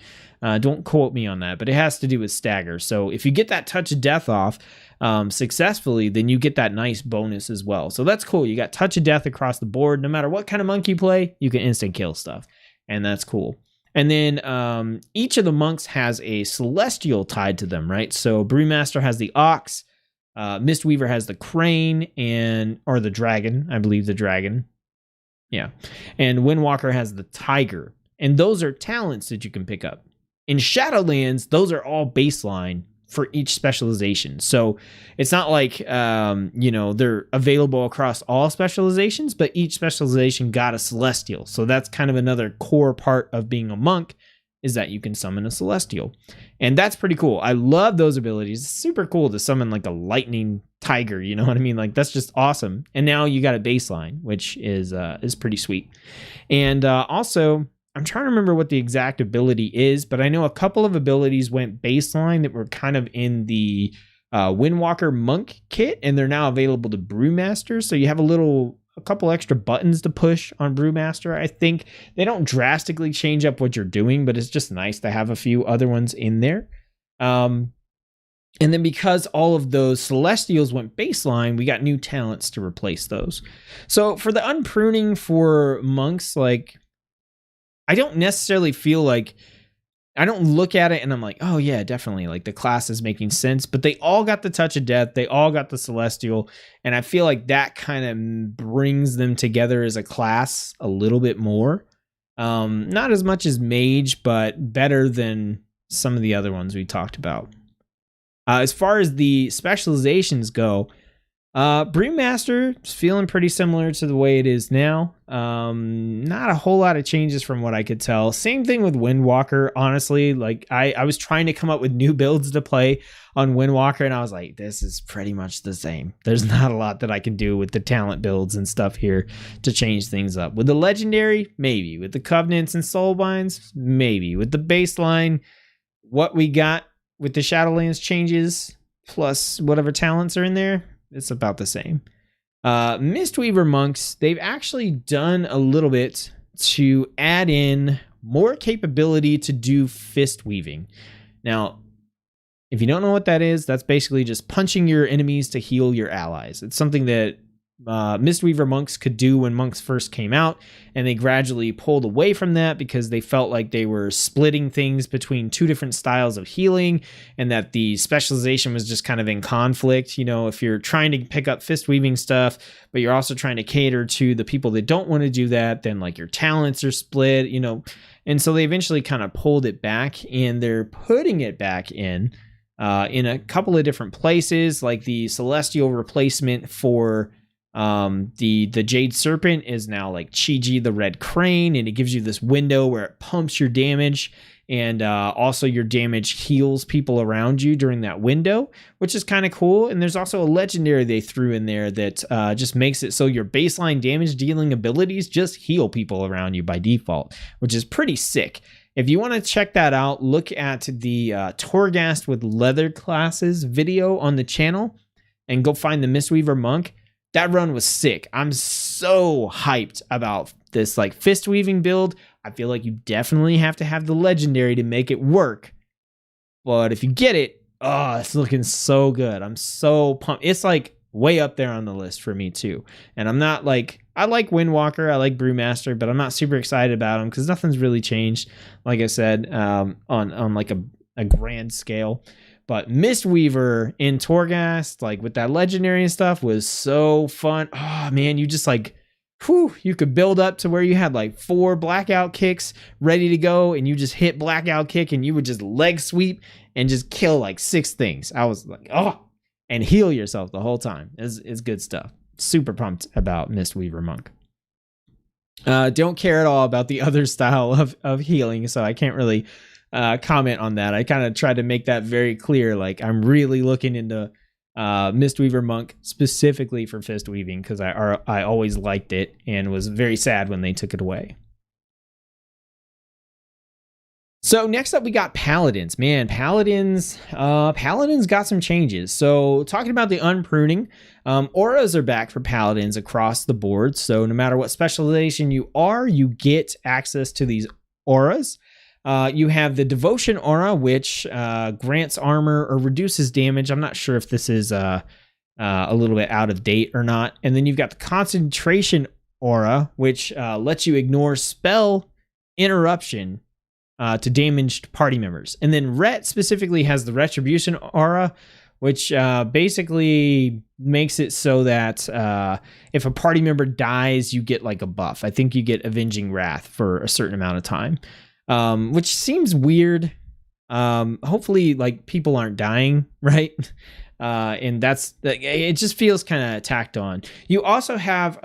Don't quote me on that, but it has to do with stagger. So if you get that Touch of Death off successfully, then you get that nice bonus as well. So that's cool. You got Touch of Death across the board. No matter what kind of monk you play, you can instant kill stuff, and that's cool. And then each of the monks has a celestial tied to them, right? So Brewmaster has the ox. Mistweaver has the crane or the dragon, I believe the dragon. Yeah. And Windwalker has the Tiger. And those are talents that you can pick up. In Shadowlands, those are all baseline for each specialization. So it's not like, they're available across all specializations, but each specialization got a Celestial. So that's kind of another core part of being a monk, is that you can summon a Celestial. And that's pretty cool. I love those abilities. It's super cool to summon like a lightning tiger, you know what I mean? Like, that's just awesome. And now you got a baseline, which is pretty sweet. And also, I'm trying to remember what the exact ability is, but I know a couple of abilities went baseline that were kind of in the Windwalker Monk kit, and they're now available to Brewmaster. So you have a couple extra buttons to push on Brewmaster. I think they don't drastically change up what you're doing, but it's just nice to have a few other ones in there. And then because all of those Celestials went baseline, we got new talents to replace those. So for the unpruning for monks, like, I don't necessarily feel like, I don't look at it and I'm like, oh yeah, definitely, like the class is making sense, but they all got the Touch of Death, they all got the Celestial, and I feel like that kind of brings them together as a class a little bit more. Not as much as Mage, but better than some of the other ones we talked about. As far as the specializations go, Brewmaster is feeling pretty similar to the way it is now. Not a whole lot of changes from what I could tell. Same thing with Windwalker, honestly. Like, I was trying to come up with new builds to play on Windwalker, and I was like, this is pretty much the same. There's not a lot that I can do with the talent builds and stuff here to change things up. With the Legendary, maybe. With the Covenants and Soulbinds, maybe. With the baseline, what we got with the Shadowlands changes, plus whatever talents are in there, it's about the same. Mistweaver monks, they've actually done a little bit to add in more capability to do fist weaving. Now, if you don't know what that is, that's basically just punching your enemies to heal your allies. It's something that Mistweaver monks could do when monks first came out, and they gradually pulled away from that because they felt like they were splitting things between two different styles of healing, and that the specialization was just kind of in conflict. You know, if you're trying to pick up fist weaving stuff, but you're also trying to cater to the people that don't want to do that, then like your talents are split, you know. And so they eventually kind of pulled it back, and they're putting it back in a couple of different places, like the Celestial replacement for the Jade Serpent is now like Chi-Ji the Red Crane, and it gives you this window where it pumps your damage, and also your damage heals people around you during that window, which is kind of cool. And there's also a legendary they threw in there that just makes it so your baseline damage dealing abilities just heal people around you by default, which is pretty sick. If you want to check that out, look at the Torghast with Leather classes video on the channel and go find the Mistweaver Monk. That run was sick. I'm so hyped about this like fist weaving build. I feel like you definitely have to have the legendary to make it work. But if you get it, oh, it's looking so good. I'm so pumped. It's like way up there on the list for me too. And I'm not like, I like Windwalker, I like Brewmaster, but I'm not super excited about them because nothing's really changed, like I said, on like a grand scale. But Mistweaver in Torghast, like with that legendary and stuff, was so fun. Oh man, you just like, whew, you could build up to where you had like 4 blackout kicks ready to go, and you just hit blackout kick and you would just leg sweep and just kill like 6 things. I was like, oh, and heal yourself the whole time. It's good stuff. Super pumped about Mistweaver Monk. Don't care at all about the other style of healing, so I can't really comment on that. I kind of tried to make that very clear. Like, I'm really looking into Mistweaver Monk specifically for fist weaving because I always liked it and was very sad when they took it away. So next up, we got Paladins. Man, Paladins got some changes. So talking about the unpruning, auras are back for Paladins across the board. So no matter what specialization you are, you get access to these auras. You have the Devotion aura, which grants armor or reduces damage. I'm not sure if this is a little bit out of date or not. And then you've got the Concentration aura, which lets you ignore spell interruption to damaged party members. And then Ret specifically has the Retribution aura, which basically makes it so that if a party member dies, you get like a buff. I think you get Avenging Wrath for a certain amount of time, which seems weird. Hopefully, like, people aren't dying, right? And that's, it just feels kind of tacked on. You also have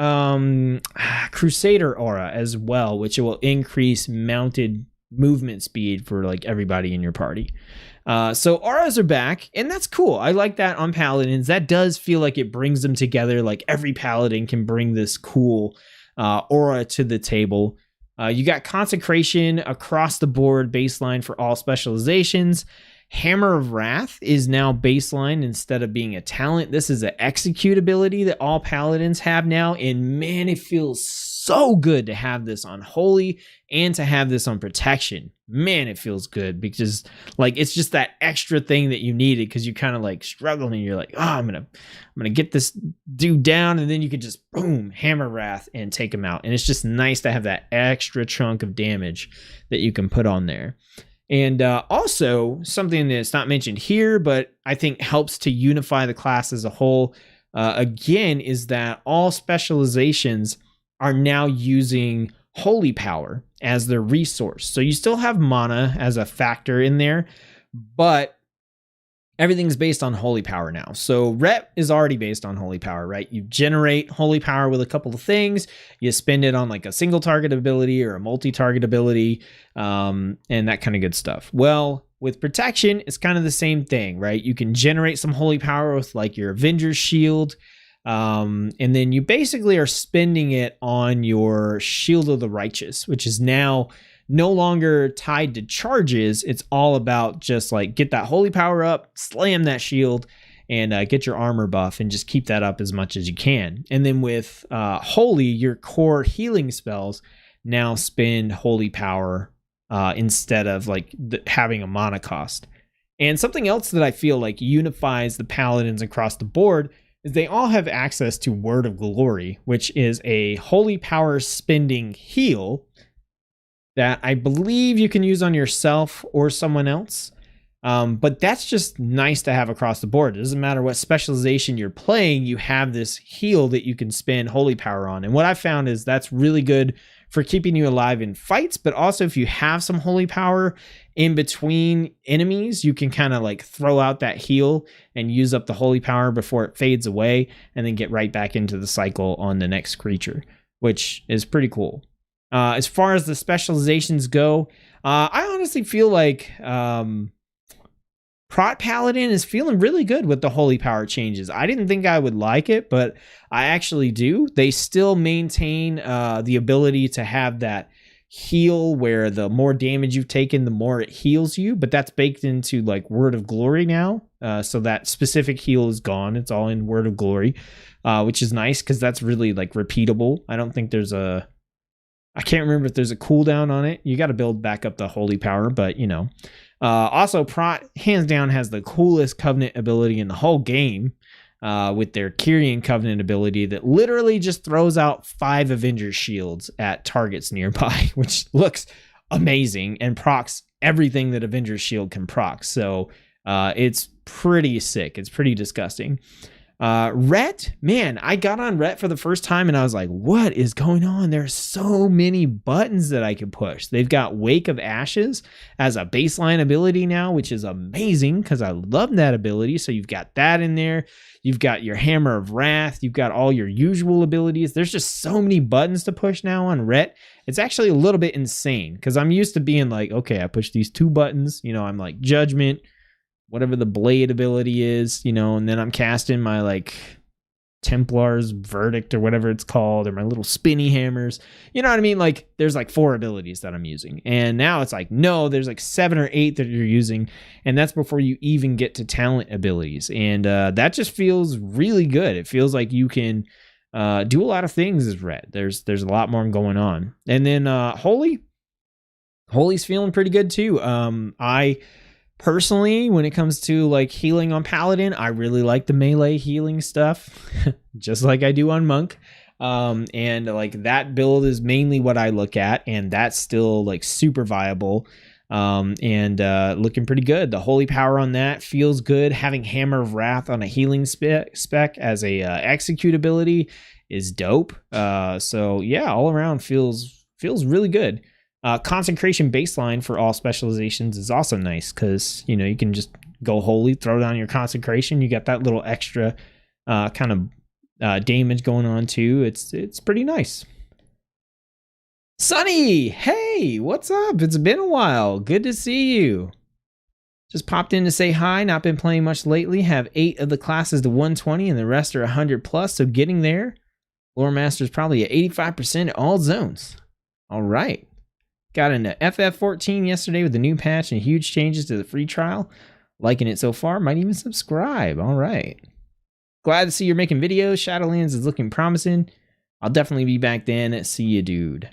Crusader Aura as well, which will increase mounted movement speed for like everybody in your party. So auras are back, and that's cool. I like that on paladins. That does feel like it brings them together. Like every paladin can bring this cool aura to the table. You got consecration across the board, baseline for all specializations. Hammer of Wrath is now baseline instead of being a talent. This is an execute ability that all paladins have now, and man, it feels so good to have this on Holy and to have this on Protection. Man, it feels good because like it's just that extra thing that you needed, because you kind of like struggling and you're like, oh, I'm gonna get this dude down, and then you could just boom, Hammer Wrath and take him out. And it's just nice to have that extra chunk of damage that you can put on there. And also something that's not mentioned here, but I think helps to unify the class as a whole, again, is that all specializations are now using Holy Power as their resource. So you still have mana as a factor in there, but everything's based on Holy Power now. So Rep is already based on Holy Power, right? You generate Holy Power with a couple of things. You spend it on like a single target ability or a multi-target ability, and that kind of good stuff. Well, with Protection, it's kind of the same thing, right? You can generate some Holy Power with like your Avenger's Shield, and then you basically are spending it on your Shield of the Righteous, which is now no longer tied to charges. It's all about just like get that Holy Power up, slam that shield, and get your armor buff, and just keep that up as much as you can. And then with Holy, your core healing spells now spend Holy Power instead of like having a mana cost. And something else that I feel like unifies the paladins across the board is they all have access to Word of Glory, which is a Holy Power spending heal that I believe you can use on yourself or someone else. But that's just nice to have across the board. It doesn't matter what specialization you're playing, you have this heal that you can spend Holy Power on. And what I found is that's really good for keeping you alive in fights, but also if you have some Holy Power in between enemies, you can kind of like throw out that heal and use up the Holy Power before it fades away, and then get right back into the cycle on the next creature, which is pretty cool. As far as the specializations go, I honestly feel like Prot Paladin is feeling really good with the Holy Power changes. I didn't think I would like it, but I actually do. They still maintain the ability to have that heal where the more damage you've taken, the more it heals you, but that's baked into like Word of Glory now. So that specific heal is gone. It's all in Word of Glory, which is nice because that's really like repeatable. I don't think there's I can't remember if there's a cooldown on it. You got to build back up the Holy Power, but you know. Also, Prot hands down has the coolest Covenant ability in the whole game, with their Kyrian Covenant ability that literally just throws out 5 Avengers shields at targets nearby, which looks amazing and procs everything that Avengers Shield can proc. So it's pretty sick. It's pretty disgusting. Ret, man, I got on Ret for the first time and I was like, what is going on? There's so many buttons that I can push. They've got Wake of Ashes as a baseline ability now, which is amazing because I love that ability. So you've got that in there. You've got your Hammer of Wrath. You've got all your usual abilities. There's just so many buttons to push now on Ret. It's actually a little bit insane because I'm used to being like, okay, I push these 2 buttons. You know, I'm like Judgment, whatever the blade ability is, you know, and then I'm casting my like Templar's Verdict or whatever it's called, or my little spinny hammers. You know what I mean? Like there's like 4 abilities that I'm using. And now it's like, no, there's like 7 or 8 that you're using. And that's before you even get to talent abilities. And that just feels really good. It feels like you can do a lot of things as Ret. There's a lot more going on. And then Holy's feeling pretty good too. I personally, when it comes to like healing on Paladin, I really like the melee healing stuff, just like I do on Monk. And like that build is mainly what I look at, and that's still like super viable. and looking pretty good. The holy power on that feels good. Having Hammer of Wrath on a healing spec as a execute ability is dope. So yeah, all around feels really good. Consecration baseline for all specializations is also nice because you can just go holy, throw down your consecration. You got that little extra kind of damage going on too. It's pretty nice. Sunny, hey, what's up? It's been a while. Good to see you. Just popped in to say hi. Not been playing much lately. Have 8 of the classes to 120 and the rest are 100 plus. So getting there. Lore Master's probably at 85% at all zones. All right. Got into FF14 yesterday with the new patch and huge changes to the free trial. Liking it so far. Might even subscribe. All right. Glad to see you're making videos. Shadowlands is looking promising. I'll definitely be back then. See you, dude.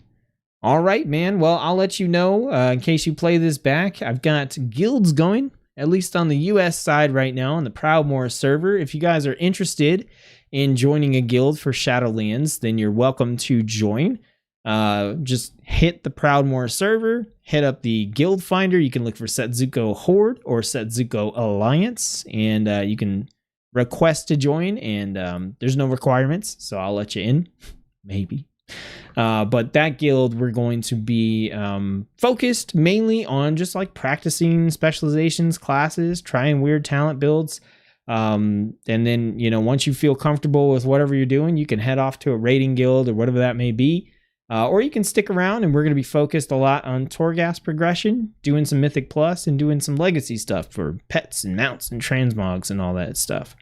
All right, man. Well, I'll let you know in case you play this back. I've got guilds going, at least on the US side right now on the Proudmoore server. If you guys are interested in joining a guild for Shadowlands, then you're welcome to join. Just hit the Proudmoore server, hit up the guild finder. You can look for Tsetzuko Horde or Tsetzuko Alliance, and you can request to join, and there's no requirements, so I'll let you in. Maybe. But that guild, we're going to be focused mainly on just like practicing specializations, classes, trying weird talent builds. And then, once you feel comfortable with whatever you're doing, you can head off to a raiding guild or whatever that may be. Or you can stick around, and we're going to be focused a lot on Torghast progression, doing some Mythic Plus, and doing some legacy stuff for pets and mounts and transmogs and all that stuff.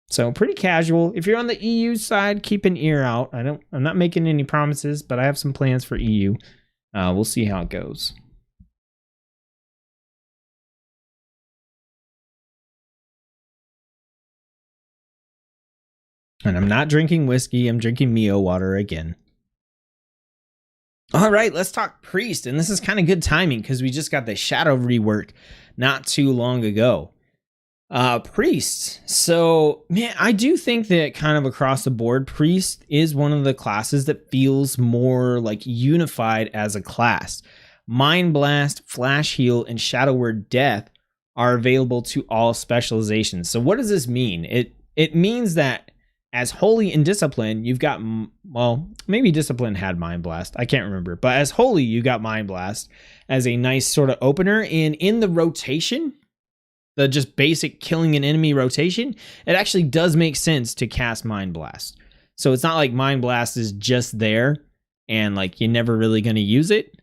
So pretty casual. If you're on the EU side, keep an ear out. I'm not making any promises, but I have some plans for EU. We'll see how it goes. And I'm not drinking whiskey. I'm drinking Mio water again. All right, let's talk Priest. And this is kind of good timing because we just got the Shadow rework not too long ago. Priest. So, man, I do think that kind of across the board, Priest is one of the classes that feels more like unified as a class. Mind Blast, Flash Heal, and Shadow Word Death are available to all specializations. So what does this mean? It means that as Holy and Discipline, you've got, well, maybe Discipline had Mind Blast. I can't remember. But as Holy, you got Mind Blast as a nice sort of opener. And in the rotation, the just basic killing an enemy rotation, it actually does make sense to cast Mind Blast. So it's not like Mind Blast is just there and like you're never really going to use it.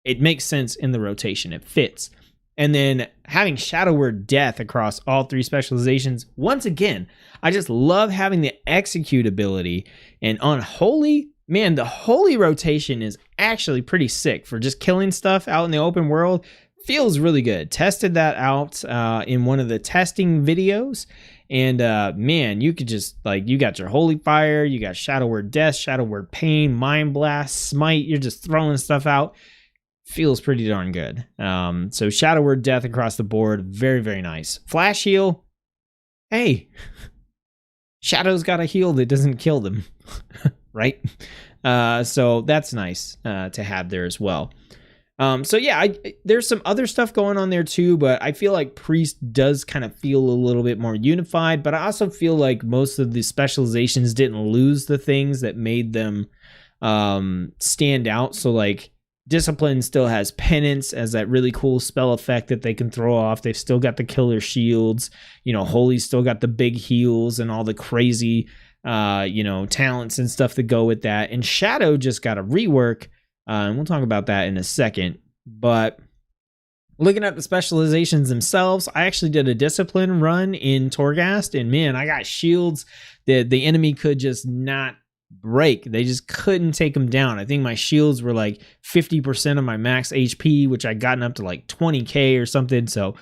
It makes sense in the rotation. It fits. And then having Shadow Word Death across all 3 specializations, once again, I just love having the execute ability. And on Holy, man, the Holy rotation is actually pretty sick for just killing stuff out in the open world. Feels really good. Tested that out in one of the testing videos. And man, you could just, like, you got your Holy Fire, you got Shadow Word Death, Shadow Word Pain, Mind Blast, Smite. You're just throwing stuff out. Feels pretty darn good. So Shadow Word Death across the board. Very, very nice. Flash Heal. Hey, Shadow's got a heal that doesn't kill them. Right? So that's nice to have there as well. So yeah, there's some other stuff going on there too, but I feel like Priest does kind of feel a little bit more unified, but I also feel like most of the specializations didn't lose the things that made them stand out. So like Discipline still has Penance as that really cool spell effect that they can throw off. They've still got the killer shields. Holy's still got the big heals and all the crazy, talents and stuff that go with that. And Shadow just got a rework. And we'll talk about that in a second. But looking at the specializations themselves, I actually did a Discipline run in Torghast. And man, I got shields that the enemy could just not break. They just couldn't take them down. I think my shields were like 50% of my max HP, which I gotten up to like 20k or something. So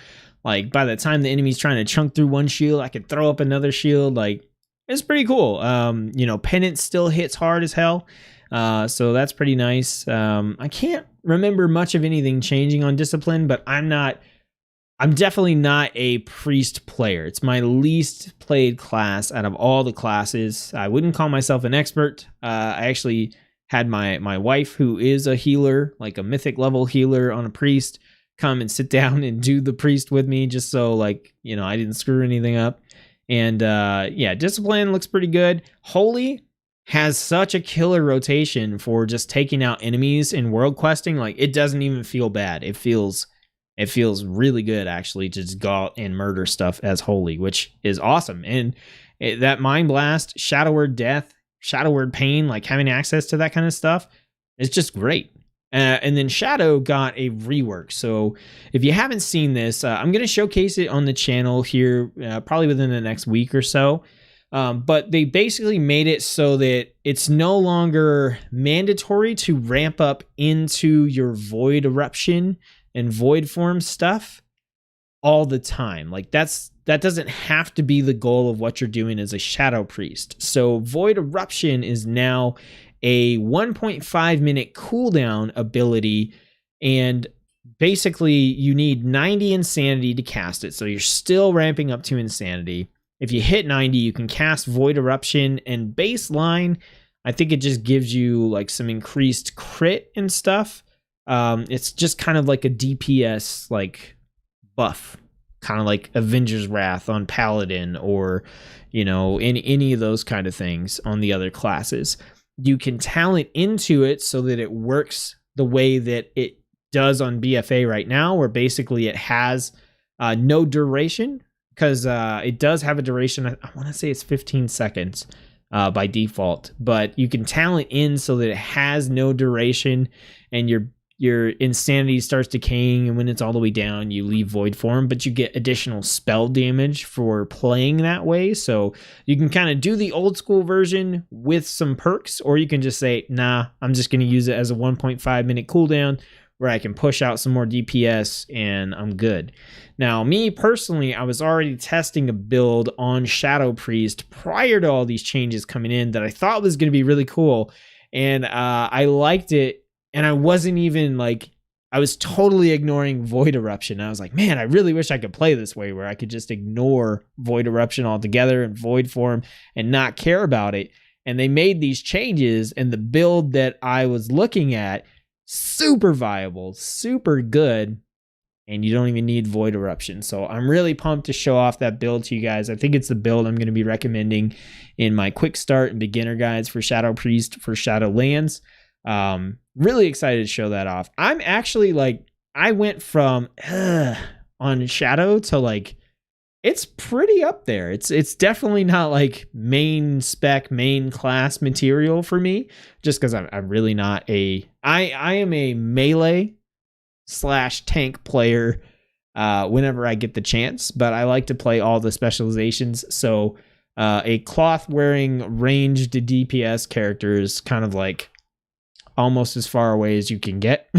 like by the time the enemy's trying to chunk through one shield, I could throw up another shield. Like it's pretty cool. Penance still hits hard as hell. So that's pretty nice. I can't remember much of anything changing on Discipline, but I'm definitely not a Priest player. It's my least played class out of all the classes. I wouldn't call myself an expert. I actually had my wife, who is a healer, like a mythic level healer on a Priest, come and sit down and do the priest with me, just so like, you know, I didn't screw anything up. And yeah, discipline looks pretty good. Holy has such a killer rotation for just taking out enemies in world questing. Like, it doesn't even feel bad. It feels really good, actually, to just go out and murder stuff as Holy, which is awesome. And that Mind Blast, Shadow Word Death, Shadow Word Pain, like having access to that kind of stuff is just great. And then Shadow got a rework. So if you haven't seen this, I'm going to showcase it on the channel here probably within the next week or so. But they basically made it so that it's no longer mandatory to ramp up into your Void Eruption and Void Form stuff all the time. Like that doesn't have to be the goal of what you're doing as a Shadow Priest. So Void Eruption is now a 1.5 minute cooldown ability, and basically you need 90 insanity to cast it. So you're still ramping up to insanity. If you hit 90, you can cast Void Eruption, and baseline, I think it just gives you like some increased crit and stuff. It's just kind of like a DPS like buff, kind of like Avenger's Wrath on Paladin, or, you know, any of those kind of things on the other classes. You can talent into it so that it works the way that it does on BFA right now, where basically it has no duration, because it does have a duration. I want to say it's 15 seconds by default, but you can talent in so that it has no duration, and your insanity starts decaying, and when it's all the way down, you leave void form, but you get additional spell damage for playing that way. So you can kind of do the old school version with some perks, or you can just say, nah, I'm just going to use it as a 1.5 minute cooldown where I can push out some more DPS and I'm good. Now, me personally, I was already testing a build on Shadow Priest prior to all these changes coming in that I thought was going to be really cool, and I liked it. And I wasn't even like, I was totally ignoring Void Eruption. I was like, man, I really wish I could play this way, where I could just ignore Void Eruption altogether and Void Form and not care about it. And they made these changes, and the build that I was looking at, super viable, super good, and you don't even need Void Eruption. So I'm really pumped to show off that build to you guys. I think it's the build I'm going to be recommending in my quick start and beginner guides for Shadow Priest for Shadowlands. Really excited to show that off. I'm actually like, I went from on Shadow to like, it's pretty up there. It's definitely not like main spec, main class material for me, just because I'm really not I am a melee / tank player whenever I get the chance, but I like to play all the specializations. So a cloth wearing ranged DPS character is kind of like almost as far away as you can get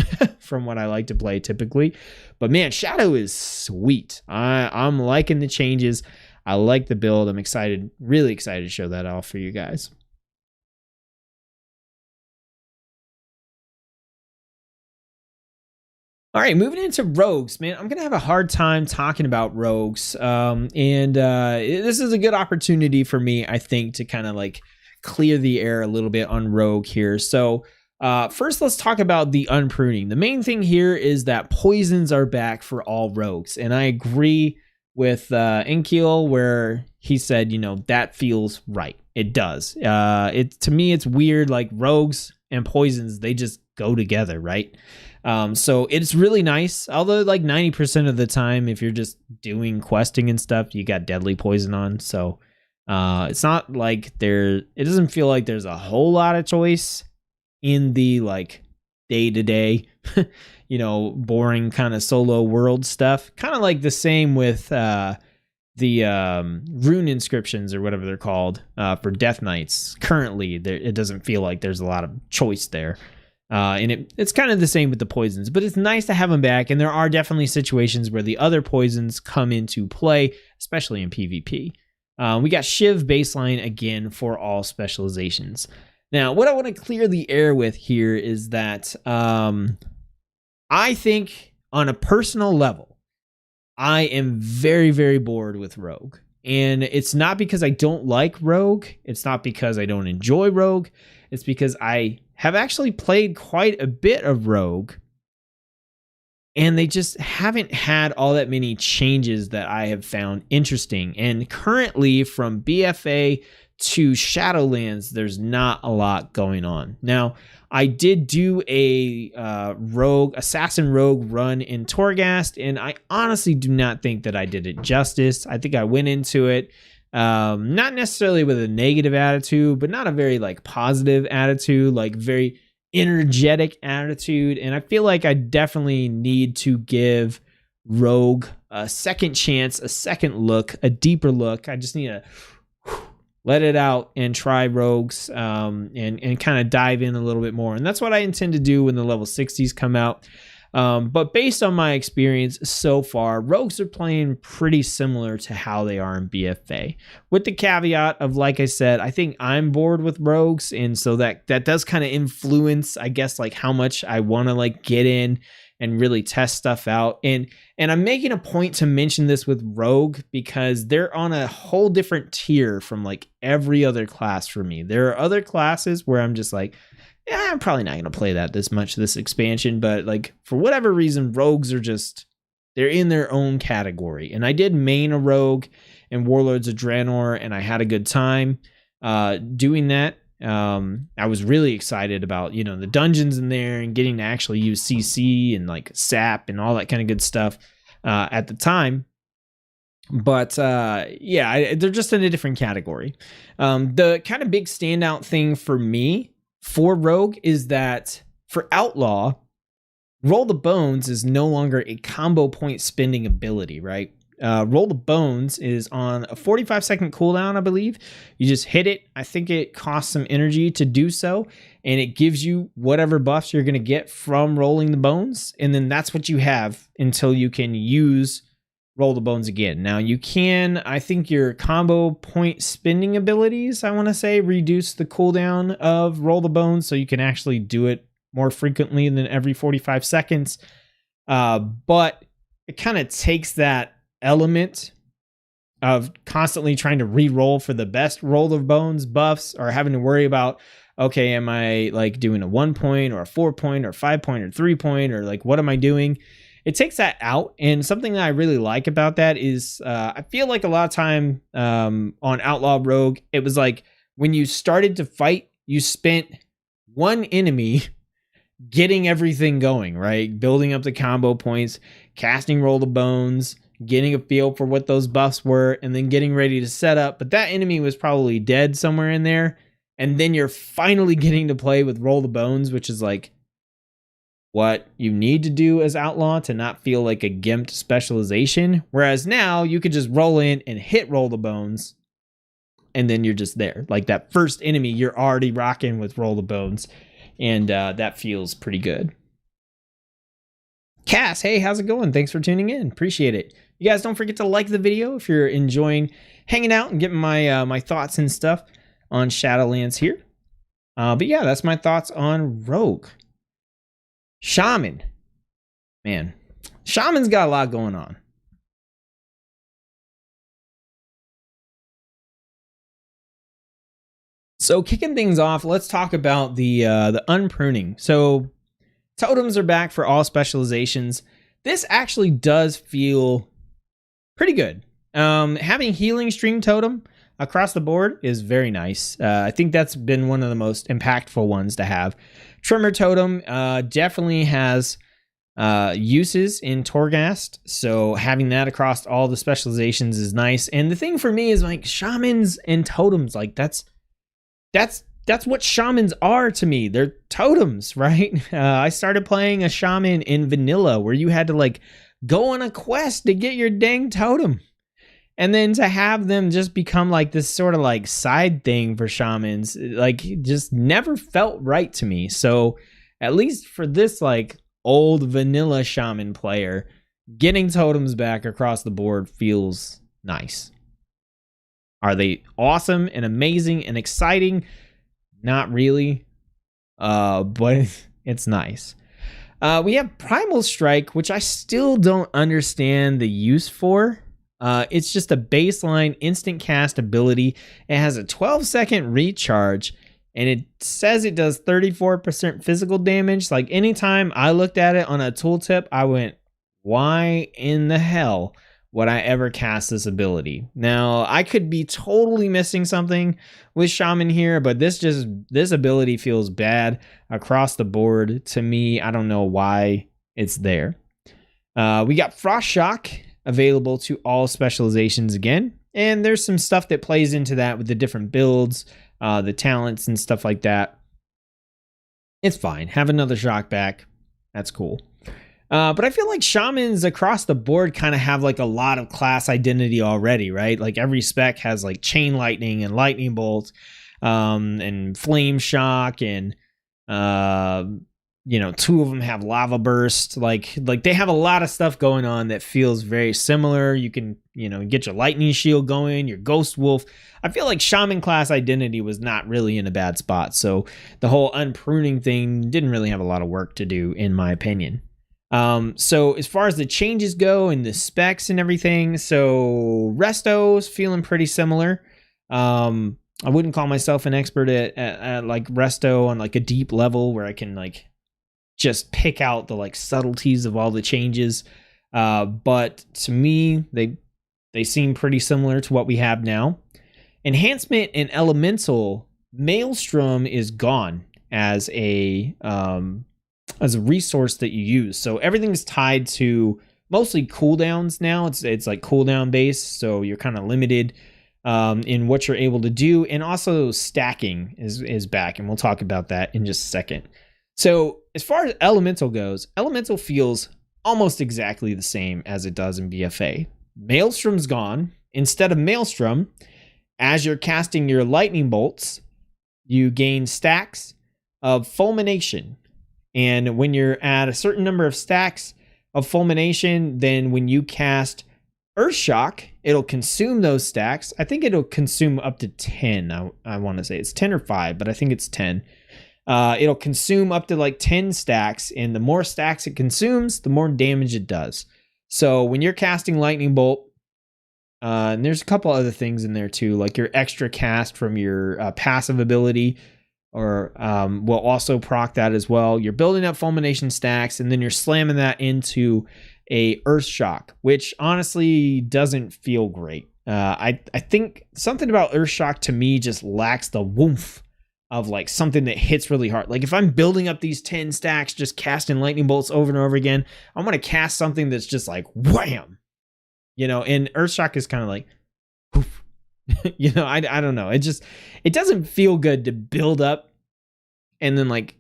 from what I like to play typically. But man, Shadow is sweet. I'm liking the changes. I like the build. I'm excited, really excited to show that off for you guys. All right, moving into rogues, man. I'm gonna have a hard time talking about rogues, and this is a good opportunity for me, I think, to kind of like clear the air a little bit on rogue here. So first, let's talk about the unpruning. The main thing here is that poisons are back for all rogues, and I agree with Inkiel, where he said, you know, that feels right. It does. To me, it's weird. Like, rogues and poisons, they just go together, right? So it's really nice. Although, like 90% of the time, if you're just doing questing and stuff, you got deadly poison on. So it's not like it doesn't feel like there's a whole lot of choice in the like day-to-day you know, boring kind of solo world stuff. Kind of like the same with the rune inscriptions or whatever they're called for Death Knights. Currently it doesn't feel like there's a lot of choice there, and it's kind of the same with the poisons, but it's nice to have them back. And there are definitely situations where the other poisons come into play, especially in PvP. We got Shiv baseline again for all specializations. Now, what I want to clear the air with here is that I think on a personal level, I am very, very bored with Rogue. And it's not because I don't like Rogue. It's not because I don't enjoy Rogue. It's because I have actually played quite a bit of Rogue. and they just haven't had all that many changes that I have found interesting. And currently, from BFA to Shadowlands, there's not a lot going on. Now, I did do a assassin rogue run in Torghast, and I honestly do not think that I did it justice. I think I went into it not necessarily with a negative attitude, but not a very like positive attitude, like very energetic attitude. And I feel like I definitely need to give rogue a second chance, a second look, a deeper look. I just need to let it out and try rogues and kind of dive in a little bit more. And that's what I intend to do when the level 60s come out. But based on my experience so far, rogues are playing pretty similar to how they are in BFA, with the caveat of, like I said, I think I'm bored with rogues, and so that does kind of influence, I guess, like how much I want to like get in and really test stuff out. And I'm making a point to mention this with rogue because they're on a whole different tier from like every other class for me. There are other classes where I'm just like, yeah, I'm probably not going to play that this much this expansion, but like for whatever reason, rogues are just, they're in their own category. And I did main a rogue in Warlords of Draenor, and I had a good time doing that. I was really excited about, you know, the dungeons in there and getting to actually use CC and like SAP and all that kind of good stuff at the time. But yeah, they're just in a different category. The kind of big standout thing for me for Rogue is that for Outlaw, Roll the Bones is no longer a combo point spending ability, right? Roll the Bones is on a 45-second cooldown, I believe. You just hit it. I think it costs some energy to do so, and it gives you whatever buffs you're going to get from rolling the bones, and then that's what you have until you can use Roll the Bones again. Now, you can, I think your combo point spending abilities, I want to say, reduce the cooldown of Roll the Bones, so you can actually do it more frequently than every 45 seconds. But it kind of takes that element of constantly trying to re-roll for the best Roll of Bones buffs, or having to worry about, okay, am I like doing a 1 point or a 4 point or 5 point or 3 point, or like what am I doing? It takes that out. And something that I really like about that is I feel like a lot of time on Outlaw Rogue, it was like when you started to fight, you spent one enemy getting everything going, right? Building up the combo points, casting Roll the Bones, getting a feel for what those buffs were, and then getting ready to set up. But that enemy was probably dead somewhere in there. And then you're finally getting to play with Roll the Bones, which is like what you need to do as Outlaw to not feel like a gimped specialization. Whereas now you could just roll in and hit Roll the Bones, and then you're just there. Like that first enemy, you're already rocking with Roll the Bones. And that feels pretty good. Cass, hey, how's it going? Thanks for tuning in. Appreciate it. You guys don't forget to like the video if you're enjoying hanging out and getting my my thoughts and stuff on Shadowlands here. But yeah, that's my thoughts on Rogue. Shaman. Man, Shaman's got a lot going on. So kicking things off, let's talk about the unpruning. So totems are back for all specializations. This actually does feel pretty good. Having healing stream totem across the board is very nice. I think that's been one of the most impactful ones to have. Tremor totem definitely has uses in Torghast, so having that across all the specializations is nice. And the thing for me is like shamans and totems, like that's what shamans are to me. They're totems, right? I started playing a shaman in vanilla where you had to like go on a quest to get your dang totem. And then to have them just become like this sort of like side thing for shamans, like just never felt right to me. So at least for this like old vanilla shaman player, getting totems back across the board feels nice. Are they awesome and amazing and exciting? Not really, but it's nice. We have Primal Strike, which I still don't understand the use for. It's just a baseline instant cast ability. It has a 12-second recharge, and it says it does 34% physical damage. Like anytime I looked at it on a tooltip, I went, why in the hell would I ever cast this ability? Now, I could be totally missing something with Shaman here, but this ability feels bad across the board to me. I don't know why it's there. We got Frost Shock available to all specializations again, and there's some stuff that plays into that with the different builds, the talents and stuff like that. It's fine. Have another shock back. That's cool. But I feel like shamans across the board kind of have like a lot of class identity already, right? Like every spec has like chain lightning and lightning bolt, and flame shock, and you know, 2 of them have lava burst. Like they have a lot of stuff going on that feels very similar. You can, you know, get your lightning shield going, your ghost wolf. I feel like shaman class identity was not really in a bad spot. So the whole unpruning thing didn't really have a lot of work to do, in my opinion. So as far as the changes go and the specs and everything, so Resto's feeling pretty similar. I wouldn't call myself an expert at like Resto on like a deep level where I can like just pick out the like subtleties of all the changes. But to me, they seem pretty similar to what we have now. Enhancement and Elemental, Maelstrom is gone as a resource that you use. So everything's tied to mostly cooldowns now. It's like cooldown based, so you're kind of limited in what you're able to do. And also stacking is back, and we'll talk about that in just a second. So as far as Elemental goes, Elemental feels almost exactly the same as it does in BFA. Maelstrom's gone. Instead of Maelstrom, as you're casting your lightning bolts, you gain stacks of fulmination. And when you're at a certain number of stacks of fulmination, then when you cast Earth Shock, it'll consume those stacks. I think it'll consume up to 10. I want to say it's 10 or 5, but I think it's 10. It'll consume up to like 10 stacks, and the more stacks it consumes, the more damage it does. So when you're casting Lightning Bolt, and there's a couple other things in there too, like your extra cast from your passive ability, or will also proc that as well. You're building up fulmination stacks, and then you're slamming that into a Earth Shock, which honestly doesn't feel great. I think something about Earth Shock to me just lacks the woomph of like something that hits really hard. Like if I'm building up these 10 stacks, just casting lightning bolts over and over again, I want to cast something that's just like wham, you know. And Earth Shock is kind of like, poof. You know, I don't know. It doesn't feel good to build up and then like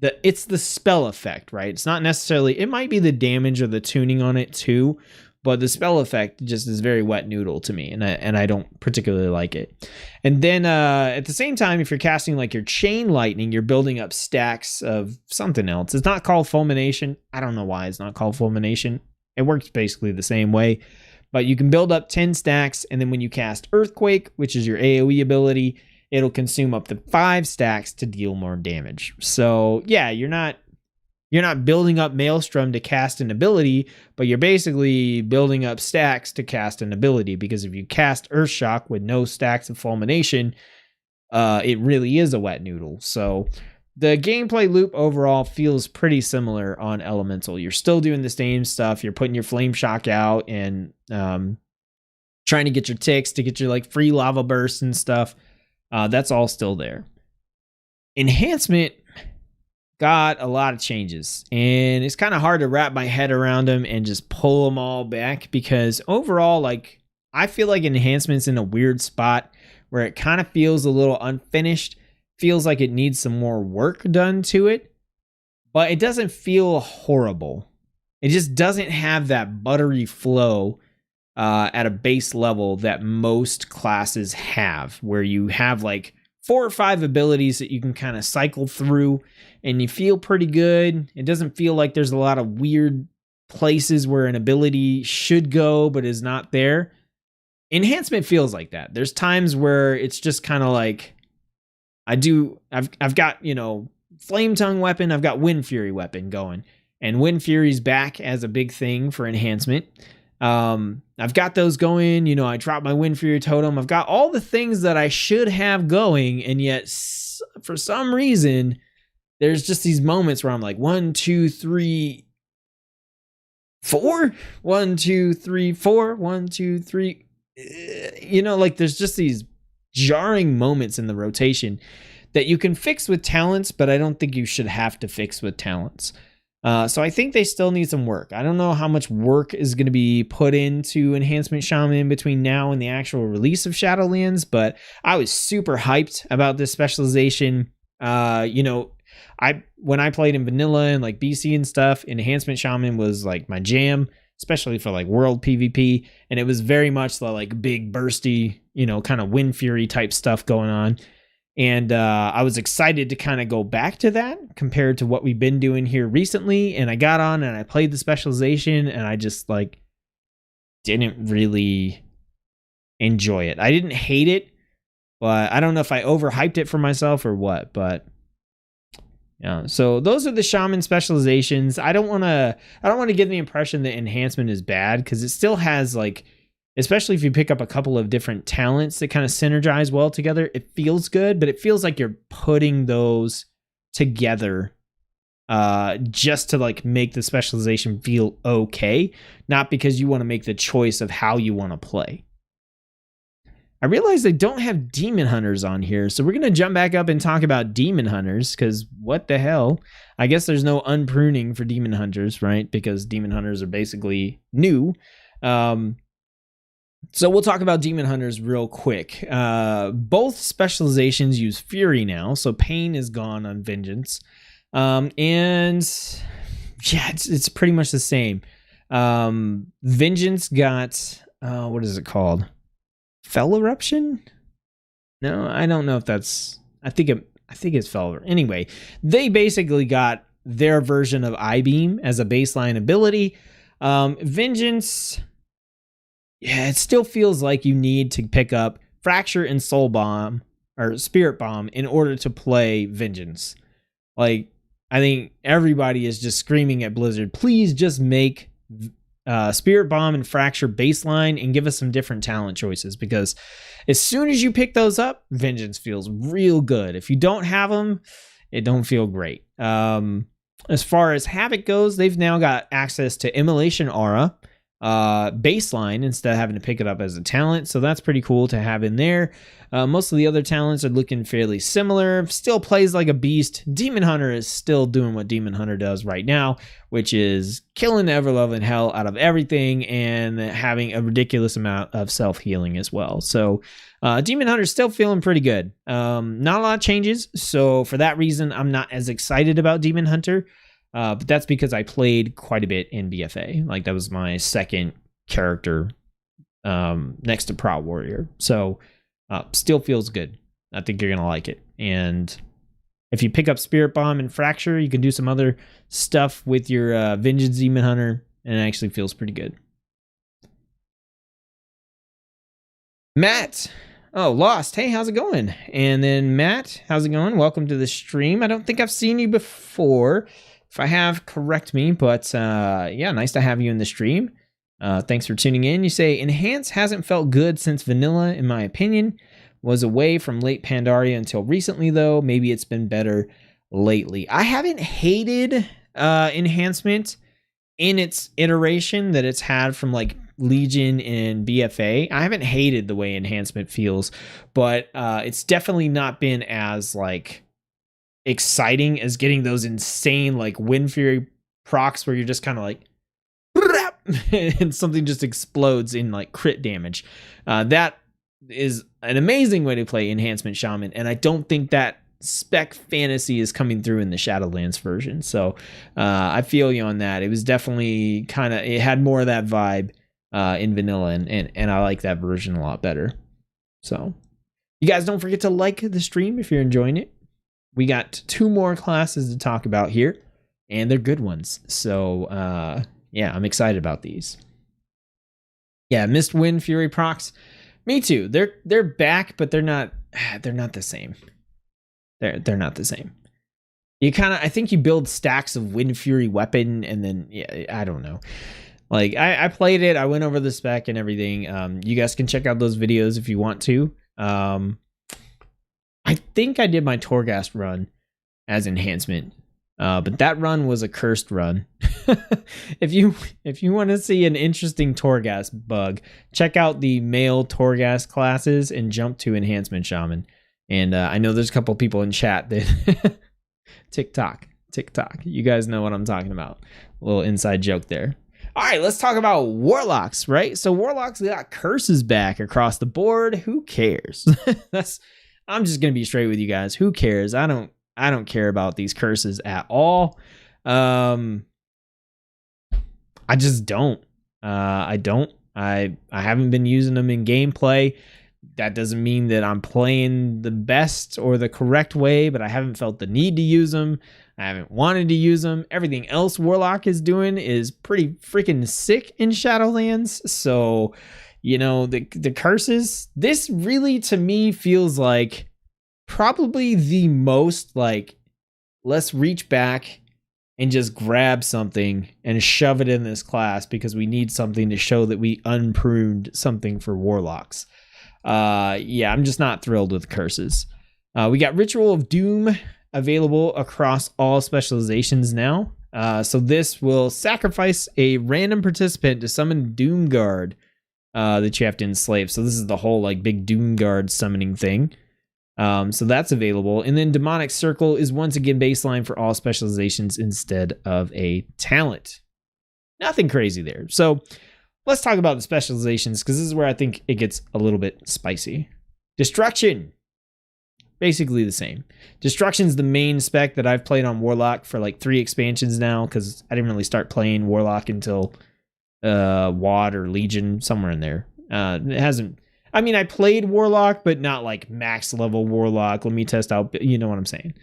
it's the spell effect, right? It's not necessarily, it might be the damage or the tuning on it too, but the spell effect just is very wet noodle to me, and I don't particularly like it. And then at the same time, if you're casting like your chain lightning, you're building up stacks of something else. It's not called fulmination. I don't know why it's not called fulmination. It works basically the same way, but you can build up 10 stacks, and then when you cast Earthquake, which is your AoE ability, it'll consume up to 5 stacks to deal more damage. So yeah, you're not building up Maelstrom to cast an ability, but you're basically building up stacks to cast an ability, because if you cast Earth Shock with no stacks of fulmination, it really is a wet noodle. So the gameplay loop overall feels pretty similar on Elemental. You're still doing the same stuff. You're putting your Flame Shock out and trying to get your ticks to get your like free lava bursts and stuff. That's all still there. Enhancement got a lot of changes, and it's kind of hard to wrap my head around them and just pull them all back, because overall, like, I feel like Enhancement's in a weird spot where it kind of feels a little unfinished, feels like it needs some more work done to it, but it doesn't feel horrible. It just doesn't have that buttery flow at a base level that most classes have, where you have like 4 or 5 abilities that you can kind of cycle through and you feel pretty good. It doesn't feel like there's a lot of weird places where an ability should go but is not there. Enhancement feels like that. There's times where it's just kind of like, I've got, you know, Flame Tongue weapon, I've got Wind Fury weapon going, and Wind Fury's back as a big thing for enhancement. I've got those going, you know, I dropped my Wind Fury totem. I've got all the things that I should have going, and yet for some reason, there's just these moments where I'm like, 1, 2, 3, 4, 1, 2, 3, 4, 1, 2, 3. You know, like there's just these jarring moments in the rotation that you can fix with talents, but I don't think you should have to fix with talents. So I think they still need some work. I don't know how much work is going to be put into Enhancement Shaman between now and the actual release of Shadowlands, but I was super hyped about this specialization. You know, when I played in vanilla and like BC and stuff, Enhancement Shaman was like my jam, especially for like world PvP, and it was very much the like big bursty, you know, kind of Wind Fury type stuff going on. And I was excited to kind of go back to that compared to what we've been doing here recently. And I got on and I played the specialization and I just like didn't really enjoy it. I didn't hate it, but I don't know if I overhyped it for myself or what, but yeah. So those are the shaman specializations. I don't want to give the impression that enhancement is bad, because it still has like, especially if you pick up a couple of different talents that kind of synergize well together, it feels good, but it feels like you're putting those together just to like make the specialization feel okay, not because you want to make the choice of how you want to play. I realize they don't have demon hunters on here, so we're going to jump back up and talk about demon hunters, because what the hell? I guess there's no unpruning for demon hunters, right? Because demon hunters are basically new. So we'll talk about demon hunters real quick. Both specializations use fury now, so pain is gone on vengeance. And yeah, it's pretty much the same. Vengeance got, what is it called? Fell eruption? No, I don't know if that's, I think it's fell. Anyway, they basically got their version of I-beam as a baseline ability. Vengeance, yeah, it still feels like you need to pick up Fracture and Soul Bomb or Spirit Bomb in order to play Vengeance. Like, I think everybody is just screaming at Blizzard, please just make Spirit Bomb and Fracture baseline and give us some different talent choices, because as soon as you pick those up, Vengeance feels real good. If you don't have them, it don't feel great. As far as Havoc goes, they've now got access to Immolation Aura baseline instead of having to pick it up as a talent, so that's pretty cool to have in there. Most of the other talents are looking fairly similar. Still plays like a beast. Demon Hunter is still doing what Demon Hunter does right now, which is killing the ever-loving hell out of everything and having a ridiculous amount of self-healing as well. So Demon Hunter's still feeling pretty good. Not a lot of changes, so for that reason, I'm not as excited about Demon Hunter. But that's because I played quite a bit in BFA. Like, that was my second character next to Proud Warrior. So still feels good. I think you're going to like it. And if you pick up Spirit Bomb and Fracture, you can do some other stuff with your Vengeance Demon Hunter, and it actually feels pretty good. Matt. Oh, Lost. Hey, how's it going? And then Matt, how's it going? Welcome to the stream. I don't think I've seen you before. If I have, correct me, but yeah, nice to have you in the stream. Thanks for tuning in. You say, Enhance hasn't felt good since Vanilla, in my opinion. Was away from late Pandaria until recently, though. Maybe it's been better lately. I haven't hated Enhancement in its iteration that it's had from like Legion and BFA. I haven't hated the way Enhancement feels, but it's definitely not been as like exciting as getting those insane like Wind Fury procs where you're just kind of like and something just explodes in like crit damage. That is an amazing way to play Enhancement Shaman, and I don't think that spec fantasy is coming through in the Shadowlands version. So I feel you on that. It was definitely kind of, it had more of that vibe in vanilla, and I like that version a lot better. So you guys don't forget to like the stream if you're enjoying it. We got 2 more classes to talk about here, and they're good ones. So yeah, I'm excited about these. Yeah, missed Wind Fury procs. Me too. They're back, but they're not the same. They're not the same. You kind of, I think you build stacks of Wind Fury weapon, and then yeah, I don't know. Like I played it, I went over the spec and everything. You guys can check out those videos if you want to. I think I did my Torghast run as Enhancement But that run was a cursed run. If you want to see an interesting Torghast bug, check out the male Torghast classes and jump to Enhancement Shaman. And I know there's a couple people in chat that TikTok. You guys know what I'm talking about. A little inside joke there. All right, let's talk about Warlocks, right? So Warlocks got curses back across the board. Who cares? I'm just gonna be straight with you guys. Who cares? I don't care about these curses at all. I just don't. I haven't been using them in gameplay. That doesn't mean that I'm playing the best or the correct way, but I haven't felt the need to use them. I haven't wanted to use them. Everything else Warlock is doing is pretty freaking sick in Shadowlands. So, you know, the curses, this really to me feels like probably the most like, let's reach back and just grab something and shove it in this class because we need something to show that we unpruned something for Warlocks. Yeah, I'm just not thrilled with curses. We got Ritual of Doom available across all specializations now. So this will sacrifice a random participant to summon Doomguard that you have to enslave. So this is the whole like big Doomguard summoning thing. So that's available. And then Demonic Circle is once again baseline for all specializations instead of a talent. Nothing crazy there. So let's talk about the specializations because this is where I think it gets a little bit spicy. Destruction. Basically the same. Destruction's the main spec that I've played on Warlock for like 3 expansions now because I didn't really start playing Warlock until WoD or Legion, somewhere in there. It hasn't... I mean, I played Warlock, but not like max level Warlock. Let me test out, you know what I'm saying.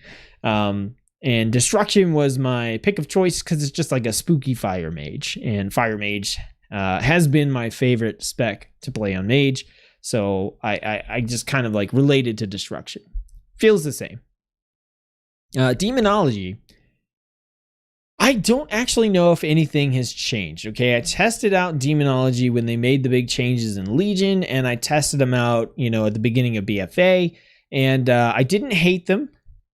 And Destruction was my pick of choice because it's just like a spooky Fire Mage. And Fire Mage has been my favorite spec to play on Mage. So I just kind of like related to Destruction. Feels the same. Demonology. I don't actually know if anything has changed. Okay, I tested out Demonology when they made the big changes in Legion, and I tested them out, you know, at the beginning of BFA, and I didn't hate them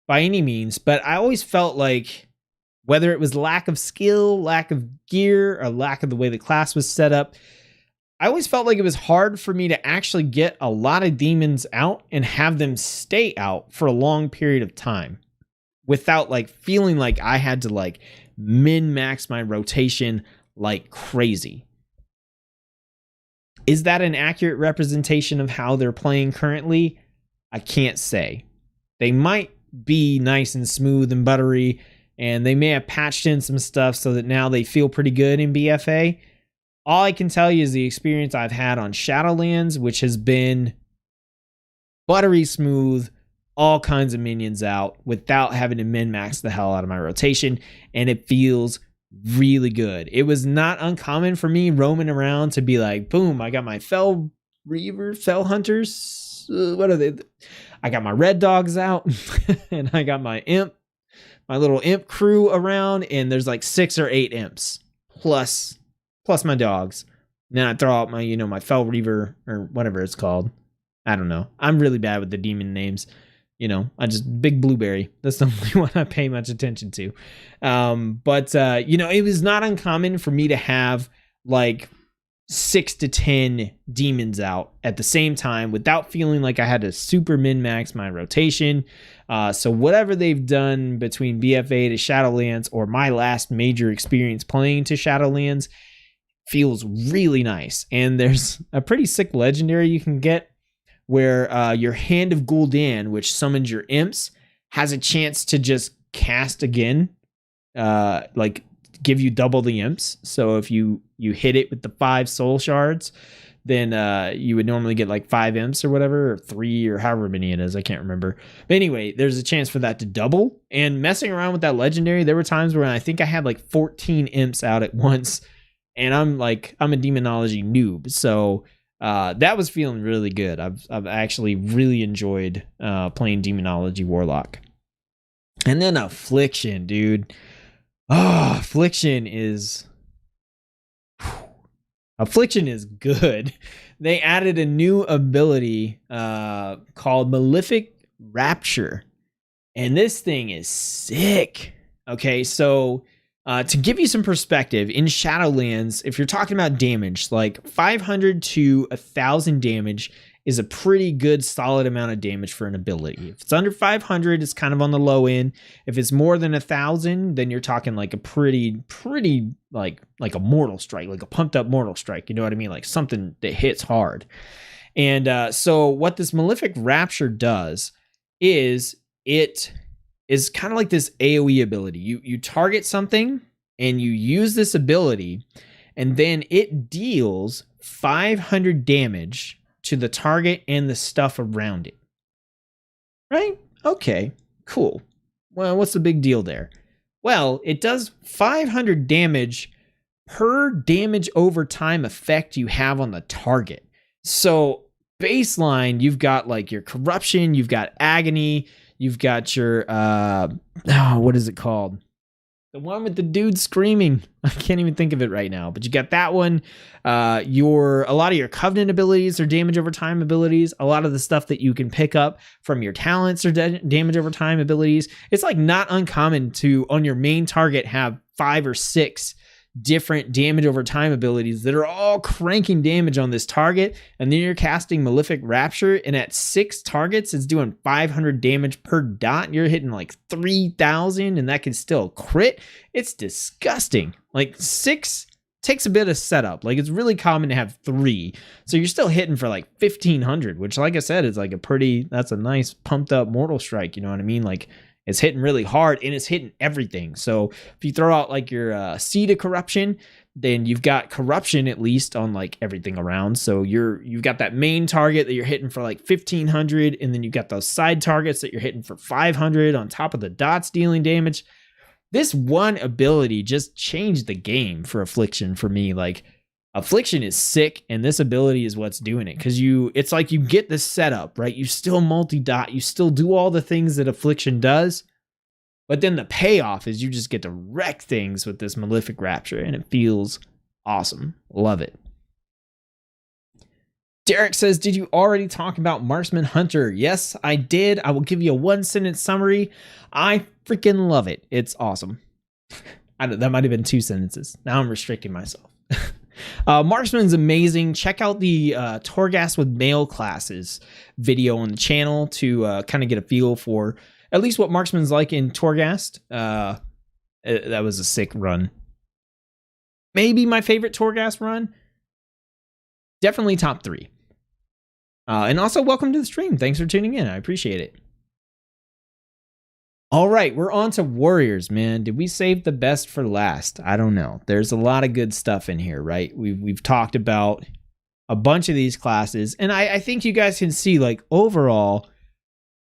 by any means, but I always felt like whether it was lack of skill, lack of gear, or lack of the way the class was set up, I always felt like it was hard for me to actually get a lot of demons out and have them stay out for a long period of time without like feeling like I had to like min-max my rotation like crazy. Is that an accurate representation of how they're playing currently? I can't say. They might be nice and smooth and buttery, and they may have patched in some stuff so that now they feel pretty good in BFA. All I can tell you is the experience I've had on Shadowlands, which has been buttery smooth, all kinds of minions out without having to min-max the hell out of my rotation, and it feels really good. It was not uncommon for me roaming around to be like, boom, I got my Fell Hunters. What are they? I got my Red Dogs out, and I got my little imp crew around, and there's like 6 or 8 imps plus my dogs. And then I throw out my, you know, my Fell Reaver or whatever it's called. I don't know. I'm really bad with the demon names. You know, I just Big Blueberry. That's the only one I pay much attention to. But you know, it was not uncommon for me to have like 6 to 10 demons out at the same time without feeling like I had to super min-max my rotation. So whatever they've done between BFA to Shadowlands or my last major experience playing to Shadowlands feels really nice. And there's a pretty sick legendary you can get where your Hand of Gul'dan, which summons your imps, has a chance to just cast again, like give you double the imps. So if you hit it with the 5 soul shards, then you would normally get like 5 imps or whatever, or 3 or however many it is. I can't remember. But anyway, there's a chance for that to double. And messing around with that legendary, there were times where I think I had like 14 imps out at once. And I'm a demonology noob. So that was feeling really good. I've actually really enjoyed playing Demonology Warlock. And then Affliction, dude. Oh, Affliction is good. They added a new ability called Malefic Rapture. And this thing is sick. Okay, so to give you some perspective, in Shadowlands, if you're talking about damage, like 500 to 1,000 damage is a pretty good solid amount of damage for an ability. If it's under 500, it's kind of on the low end. If it's more than 1,000, then you're talking like a pretty like a mortal strike, like a pumped up mortal strike. You know what I mean? Like something that hits hard. And so what this Malefic Rapture does is it is kind of like this AoE ability. You target something and you use this ability, and then it deals 500 damage to the target and the stuff around it. Right? Okay, cool. Well, what's the big deal there? Well, it does 500 damage per damage over time effect you have on the target. So baseline, you've got like your corruption, you've got agony, you've got your what is it called? The one with the dude screaming. I can't even think of it right now, but you got that one. A lot of your covenant abilities are damage over time abilities. A lot of the stuff that you can pick up from your talents are damage over time abilities. It's like not uncommon to, on your main target, have 5 or 6 different damage over time abilities that are all cranking damage on this target, and then you're casting Malefic Rapture, and at 6 targets it's doing 500 damage per dot. You're hitting like 3,000, and that can still crit. It's disgusting. Like 6 takes a bit of setup. Like it's really common to have 3, so you're still hitting for like 1,500, which, like I said, is like that's a nice pumped up mortal strike. You know what I mean? Like it's hitting really hard, and it's hitting everything. So if you throw out like your Seed of Corruption, then you've got corruption at least on like everything around. So you've got that main target that you're hitting for like 1,500, and then you've got those side targets that you're hitting for 500 on top of the dots dealing damage. This one ability just changed the game for Affliction for me. Like Affliction is sick, and this ability is what's doing it, because it's like you get the setup, right? You still multi-dot, you still do all the things that Affliction does, but then the payoff is you just get to wreck things with this Malefic Rapture, and it feels awesome. Love it. Derek says, did you already talk about Marksman Hunter? Yes, I did. I will give you a 1-sentence summary. I freaking love it. It's awesome. That might have been 2 sentences. Now I'm restricting myself. Marksman's amazing. Check out the Torghast with male classes video on the channel to kind of get a feel for at least what Marksman's like in Torghast. That was a sick run. Maybe my favorite Torghast run. Definitely top 3. And also, welcome to the stream. Thanks for tuning in. I appreciate it. All right, we're on to warriors, man. Did we save the best for last? I don't know. There's a lot of good stuff in here, right? We've talked about a bunch of these classes, and I think you guys can see, like, overall,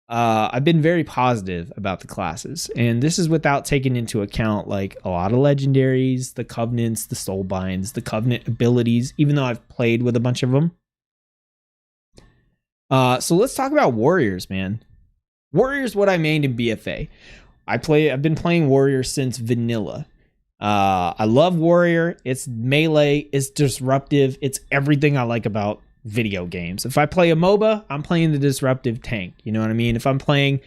I've been very positive about the classes, and this is without taking into account like a lot of legendaries, the covenants, the soulbinds, the covenant abilities, even though I've played with a bunch of them. So let's talk about warriors, man. Warrior's what I mained in BFA. I've been playing warrior since vanilla. I love warrior. It's melee, it's disruptive, it's everything I like about video games. If I play a MOBA, I'm playing the disruptive tank. You know what I mean? If I'm playing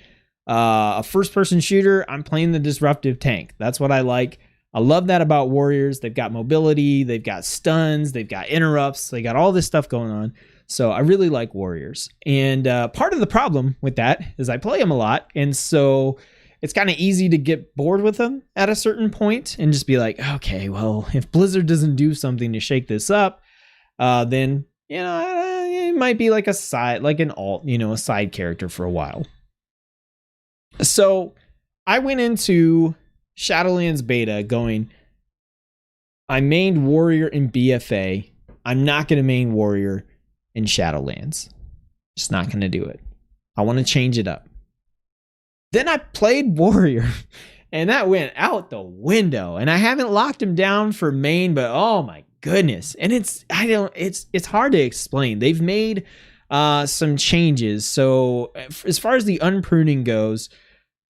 a first-person shooter, I'm playing the disruptive tank. That's what I like. I love that about warriors. They've got mobility, they've got stuns, they've got interrupts, they got all this stuff going on. So I really like warriors. And part of the problem with that is I play them a lot. And so it's kind of easy to get bored with them at a certain point and just be like, okay, well, if Blizzard doesn't do something to shake this up, then, you know, it might be like a side, like an alt, you know, a side character for a while. So I went into Shadowlands beta going, I mained warrior in BFA. I'm not going to main warrior in Shadowlands. Just not going to do it. I want to change it up. Then I played warrior and that went out the window, and I haven't locked him down for main, but oh my goodness. And it's hard to explain. They've made some changes. So as far as the unpruning goes,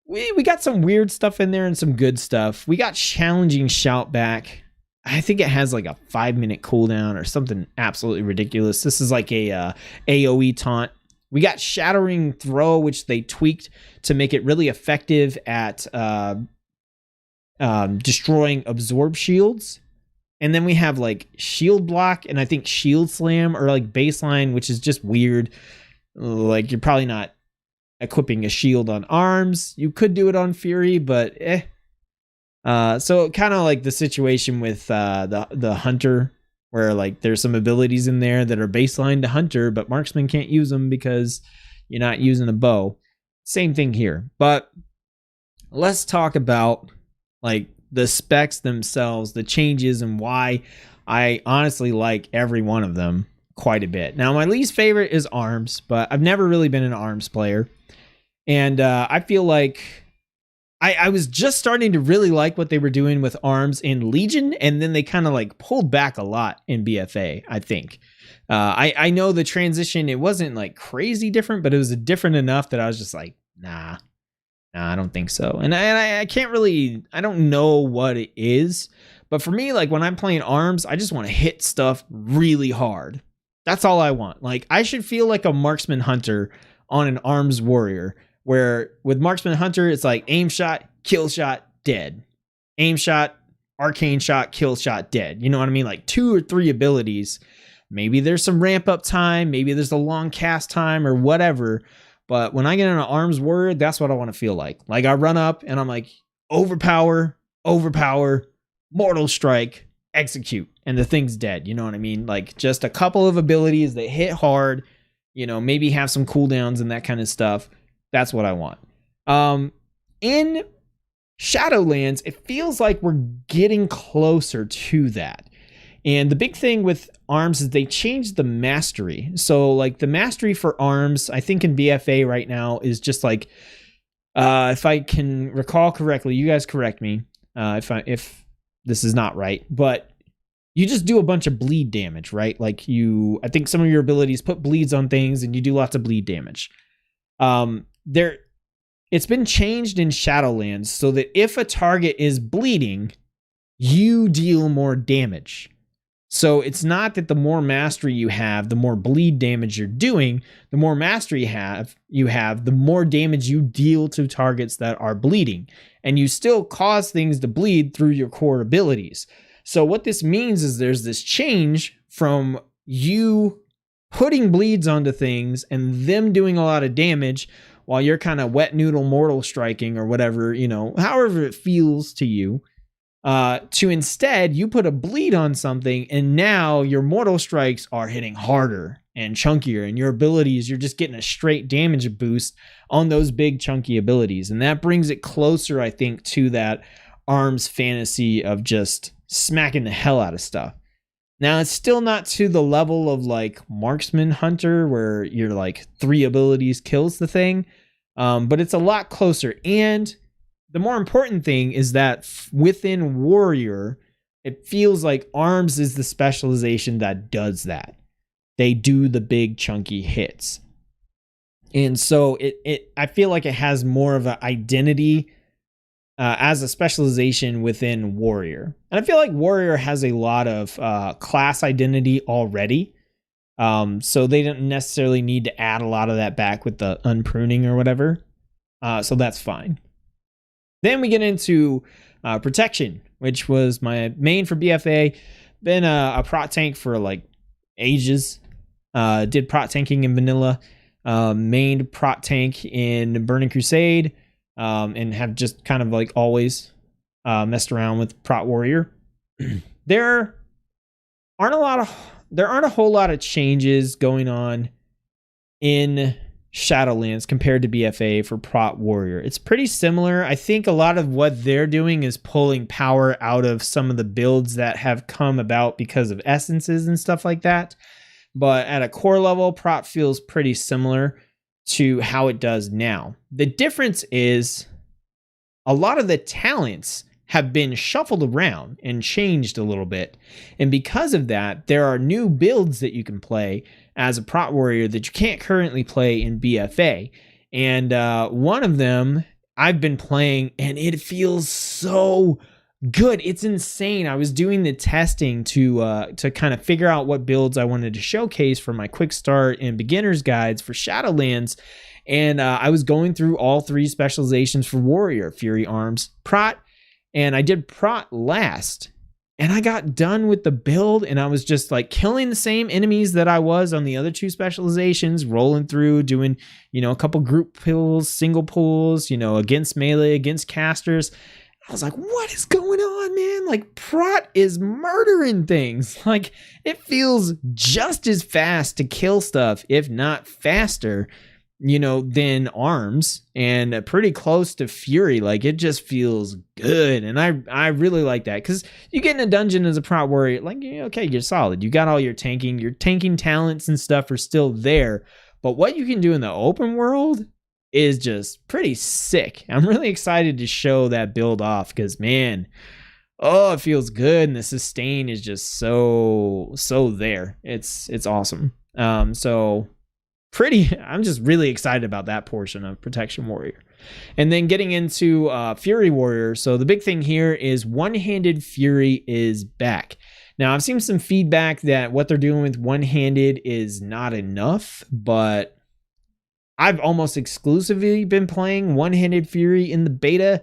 we got some weird stuff in there and some good stuff. We got challenging shout back. I think it has like a 5-minute cooldown or something absolutely ridiculous. This is like a AoE taunt. We got shattering throw, which they tweaked to make it really effective at destroying absorb shields. And then we have like shield block and I think shield slam or like baseline, which is just weird. Like you're probably not equipping a shield on arms. You could do it on Fury, but so kind of like the situation with the Hunter, where like there's some abilities in there that are baseline to Hunter, but Marksman can't use them because you're not using a bow. Same thing here. But let's talk about like the specs themselves, the changes, and why I honestly like every one of them quite a bit. Now, my least favorite is arms, but I've never really been an arms player. And I feel like I was just starting to really like what they were doing with arms in Legion, and then they kind of like pulled back a lot in BFA, I think. I know the transition, it wasn't like crazy different, but it was different enough that I was just like, nah, I don't think so. And I can't really, I don't know what it is. But for me, like when I'm playing arms, I just want to hit stuff really hard. That's all I want. Like I should feel like a marksman hunter on an arms warrior, where with marksman hunter, it's like aim shot, kill shot, dead. Aim shot, arcane shot, kill shot, dead. You know what I mean? Like 2 or 3 abilities. Maybe there's some ramp up time. Maybe there's a long cast time or whatever. But when I get in an arms warrior, that's what I want to feel like. Like I run up and I'm like, overpower, mortal strike, execute. And the thing's dead. You know what I mean? Like just a couple of abilities that hit hard, you know, maybe have some cooldowns and that kind of stuff. That's what I want. In Shadowlands, it feels like we're getting closer to that. And the big thing with arms is they changed the mastery. So like the mastery for arms, I think in BFA right now is just like, if I can recall correctly, you guys correct me if this is not right, but you just do a bunch of bleed damage, right? Like I think some of your abilities put bleeds on things and you do lots of bleed damage. It's been changed in Shadowlands so that if a target is bleeding, you deal more damage. So it's not that the more mastery you have, the more bleed damage you're doing. The more mastery you have, the more damage you deal to targets that are bleeding. And you still cause things to bleed through your core abilities. So what this means is there's this change from you putting bleeds onto things and them doing a lot of damage while you're kind of wet noodle mortal striking or whatever, you know, however it feels to you. To instead you put a bleed on something and now your mortal strikes are hitting harder and chunkier, and your abilities, you're just getting a straight damage boost on those big chunky abilities. And that brings it closer, I think, to that arms fantasy of just smacking the hell out of stuff. Now it's still not to the level of like marksman hunter where you're like 3 abilities kills the thing. But it's a lot closer. And the more important thing is that within warrior, it feels like arms is the specialization that does that. They do the big chunky hits. And so I feel like it has more of an identity as a specialization within warrior. And I feel like warrior has a lot of class identity already. So they don't necessarily need to add a lot of that back with the unpruning or whatever. So that's fine. Then we get into protection, which was my main for BFA. Been a prot tank for like ages. Did prot tanking in vanilla. Mained prot tank in Burning Crusade. And have just kind of like always messed around with prot warrior. There aren't a whole lot of changes going on in Shadowlands compared to BFA for prot warrior. It's pretty similar. I think a lot of what they're doing is pulling power out of some of the builds that have come about because of essences and stuff like that. But at a core level, prot feels pretty similar to how it does now. The difference is a lot of the talents have been shuffled around and changed a little bit. And because of that, there are new builds that you can play as a prot warrior that you can't currently play in BFA. And one of them I've been playing and it feels so good. It's insane. I was doing the testing to kind of figure out what builds I wanted to showcase for my quick start and beginner's guides for Shadowlands. And I was going through all 3 specializations for warrior: Fury, Arms, Prot. and I did prot last. And I got done with the build, and I was just like killing the same enemies that I was on the other 2 specializations, rolling through, doing, a couple group pulls, single pulls, against melee, against casters. I was like, what is going on, man? Like, prot is murdering things. Like, it feels just as fast to kill stuff, if not faster, than arms, and pretty close to fury. Like, it just feels good. And I really like that, because you get in a dungeon as a prot warrior, like, okay, you're solid. You got all your tanking talents and stuff are still there. But what you can do in the open world is just pretty sick. I'm really excited to show that build off, because man, it feels good, and the sustain is just so there. It's awesome. I'm just really excited about that portion of Protection Warrior. And then getting into Fury Warrior. So the big thing here is one-handed Fury is back. Now, I've seen some feedback that what they're doing with one-handed is not enough, but I've almost exclusively been playing one-handed Fury in the beta,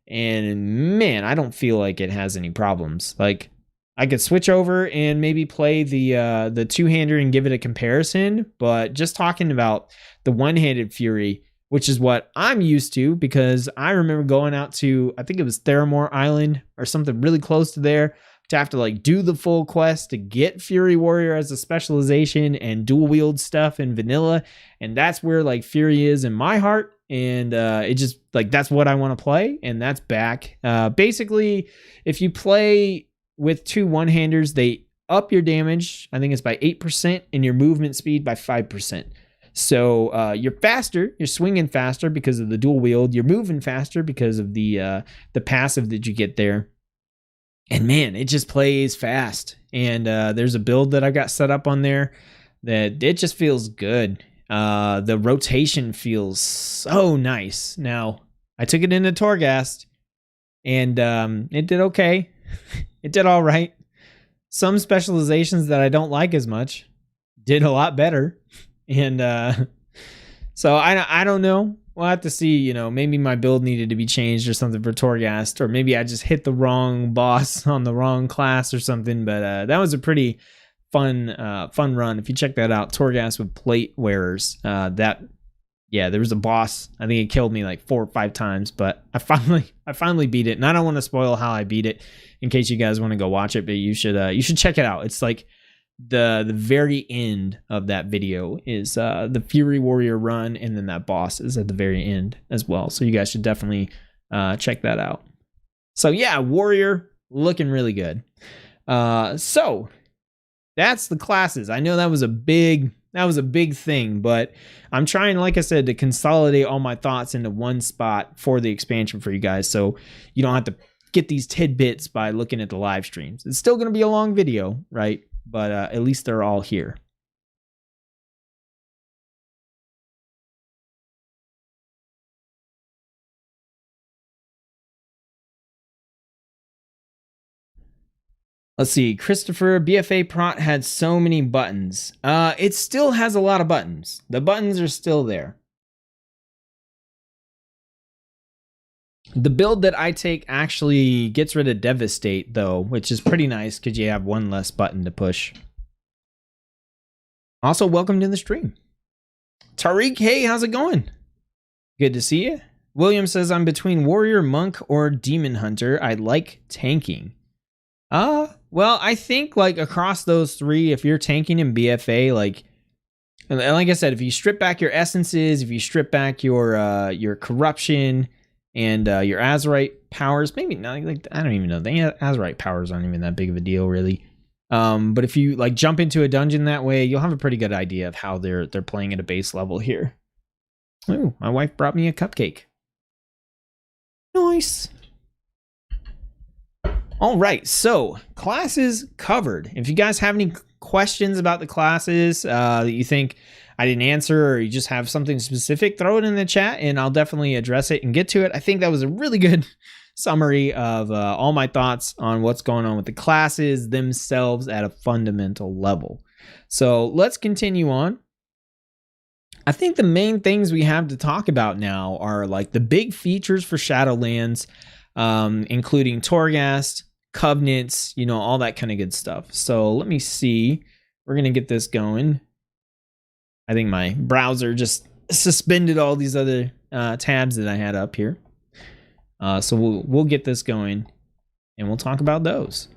and man, I don't feel like it has any problems. Like, I could switch over and maybe play the two-hander and give it a comparison, but just talking about the one-handed Fury, which is what I'm used to, because I remember going out to, I think it was Theramore Island or something really close to there, to have to like do the full quest to get Fury Warrior as a specialization and dual wield stuff in vanilla, and that's where like Fury is in my heart, and it just like, that's what I want to play, and that's back. Basically, if you play with 2 one-handers, they up your damage, I think it's by 8%, and your movement speed by 5%. So you're faster, you're swinging faster because of the dual wield, you're moving faster because of the passive that you get there. And man, it just plays fast. And there's a build that I got set up on there that it just feels good. The rotation feels so nice. Now, I took it into Torghast, and it did okay. It did all right. Some specializations that I don't like as much did a lot better. And so I don't know. We'll have to see, maybe my build needed to be changed or something for Torghast, or maybe I just hit the wrong boss on the wrong class or something. But that was a pretty fun run. If you check that out, Torghast with plate wearers, there was a boss. I think it killed me like 4 or 5 times, but I finally beat it. And I don't want to spoil how I beat it in case you guys want to go watch it, but you should check it out. It's like the very end of that video is the Fury Warrior run, and then that boss is at the very end as well. So you guys should definitely check that out. So yeah, Warrior looking really good. So that's the classes. I know that was a big thing, but I'm trying, like I said, to consolidate all my thoughts into one spot for the expansion for you guys, so you don't have to get these tidbits by looking at the live streams. It's still going to be a long video, right? But at least they're all here. Let's see. Christopher, BFA Prot had so many buttons. It still has a lot of buttons. The buttons are still there. The build that I take actually gets rid of Devastate, though, which is pretty nice because you have one less button to push. Also, welcome to the stream. Tariq, hey, how's it going? Good to see you. William says, I'm between Warrior, Monk, or Demon Hunter. I like tanking. Well, I think like across those 3, if you're tanking in BFA, like I said, if you strip back your essences, if you strip back your corruption and your Azerite powers, maybe not, like, I don't even know. The Azerite powers aren't even that big of a deal, really. But if you like jump into a dungeon that way, you'll have a pretty good idea of how they're playing at a base level here. Ooh, my wife brought me a cupcake. Nice. All right, so classes covered. If you guys have any questions about the classes that you think I didn't answer, or you just have something specific, throw it in the chat and I'll definitely address it and get to it. I think that was a really good summary of all my thoughts on what's going on with the classes themselves at a fundamental level. So let's continue on. I think the main things we have to talk about now are like the big features for Shadowlands. including Torghast, Covenants, you know, all that kind of good stuff. So let me see. We're going to get this going. I think my browser just suspended all these other tabs that I had up here. So we'll get this going and we'll talk about those.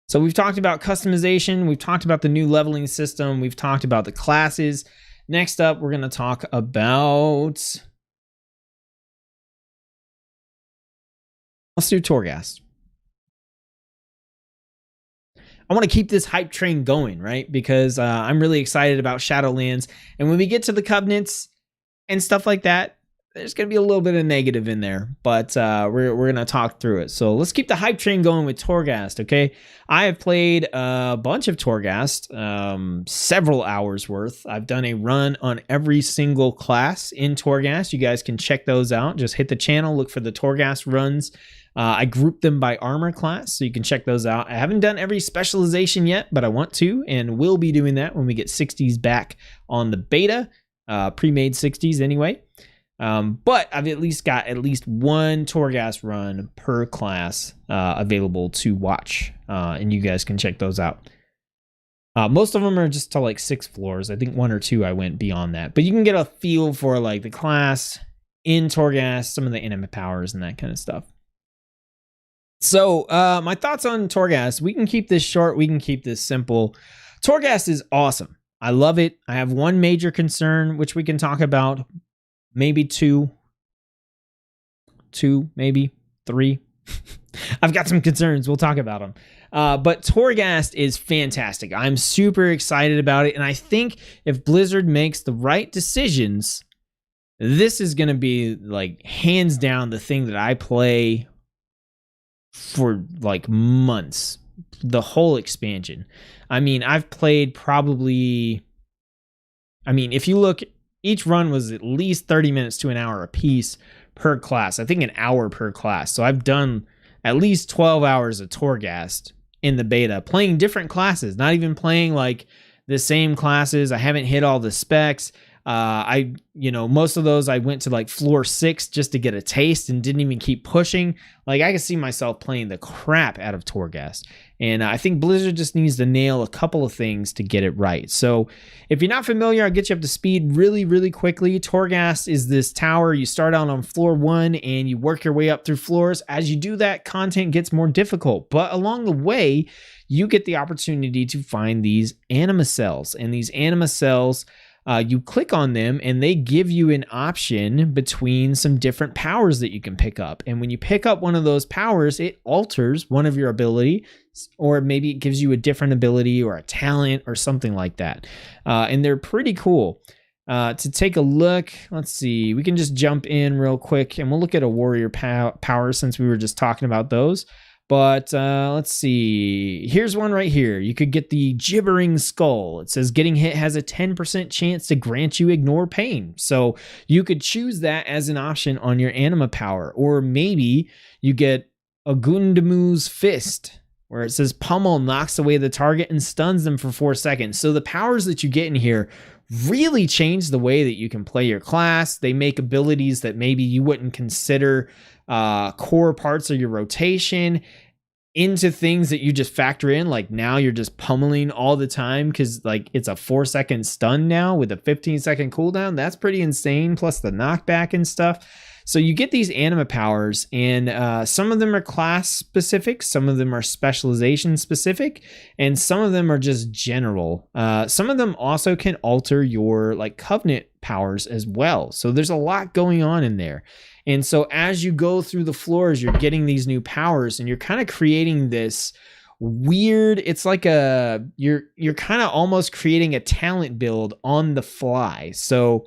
So we've talked about customization. We've talked about the new leveling system. We've talked about the classes. Next up, we're going to talk about... Let's do Torghast. I want to keep this hype train going, right? Because I'm really excited about Shadowlands. And when we get to the Covenants and stuff like that, there's going to be a little bit of negative in there. But we're going to talk through it. So let's keep the hype train going with Torghast, okay? I have played a bunch of Torghast, several hours worth. I've done a run on every single class in Torghast. You guys can check those out. Just hit the channel, look for the Torghast runs. I grouped them by armor class, so you can check those out. I haven't done every specialization yet, but I want to, and will be doing that when we get 60s back on the beta, pre-made 60s anyway. But I've at least got one Torghast run per class available to watch, and you guys can check those out. Most of them are just to like 6 floors. I think 1 or 2 I went beyond that, but you can get a feel for like the class in Torghast, some of the enemy powers and that kind of stuff. So my thoughts on Torghast, we can keep this short, we can keep this simple. Torghast is awesome. I love it. I have one major concern, which we can talk about, maybe two, maybe 3. I've got some concerns. We'll talk about them. But Torghast is fantastic. I'm super excited about it. And I think if Blizzard makes the right decisions, this is going to be like hands down the thing that I play for like months, the whole expansion. I mean, I've played probably, I mean, if you look, each run was at least 30 minutes to an hour a piece per class. I think an hour per class. So I've done at least 12 hours of Torghast in the beta, playing different classes, not even playing like the same classes. I haven't hit all the specs. Most of those I went to like floor 6 just to get a taste and didn't even keep pushing. Like I could see myself playing the crap out of Torghast. And I think Blizzard just needs to nail a couple of things to get it right. So if you're not familiar, I'll get you up to speed really, really quickly. Torghast is this tower. You start out on floor 1 and you work your way up through floors. As you do that, content gets more difficult. But along the way, you get the opportunity to find these anima cells. And these anima cells, you click on them and they give you an option between some different powers that you can pick up. And when you pick up one of those powers, it alters one of your ability, or maybe it gives you a different ability or a talent or something like that. And they're pretty cool. To take a look, let's see, we can just jump in real quick and we'll look at a warrior power since we were just talking about those. But let's see. Here's one right here. You could get the Gibbering Skull. It says getting hit has a 10% chance to grant you ignore pain. So you could choose that as an option on your anima power. Or maybe you get a Gundamu's Fist, where it says pummel knocks away the target and stuns them for 4 seconds. So the powers that you get in here really change the way that you can play your class. They make abilities that maybe you wouldn't consider core parts of your rotation into things that you just factor in. Like now you're just pummeling all the time because like it's a 4-second stun now with a 15-second cooldown. That's pretty insane. Plus the knockback and stuff. So you get these anima powers, and some of them are class specific, some of them are specialization specific, and some of them are just general. Some of them also can alter your like covenant powers as well. So there's a lot going on in there. And so as you go through the floors, you're getting these new powers, and you're kind of creating this weird, it's like you're kind of almost creating a talent build on the fly. So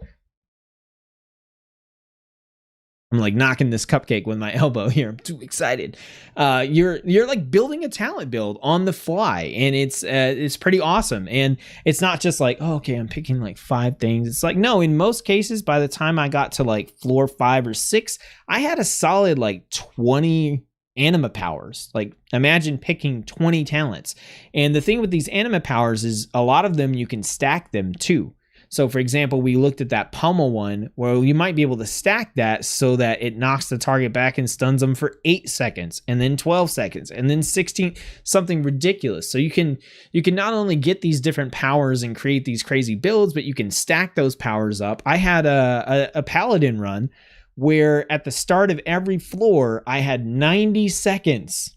I'm like knocking this cupcake with my elbow here. I'm too excited. You're like building a talent build on the fly, and it's pretty awesome. And it's not just like, oh, okay, I'm picking like 5 things. It's like, no, in most cases, by the time I got to like floor 5 or 6, I had a solid like 20 anima powers. Like imagine picking 20 talents. And the thing with these anima powers is a lot of them you can stack them too. So for example, we looked at that pummel one where you might be able to stack that so that it knocks the target back and stuns them for 8 seconds and then 12 seconds and then 16, something ridiculous. So you can not only get these different powers and create these crazy builds, but you can stack those powers up. I had a Paladin run where at the start of every floor, I had 90 seconds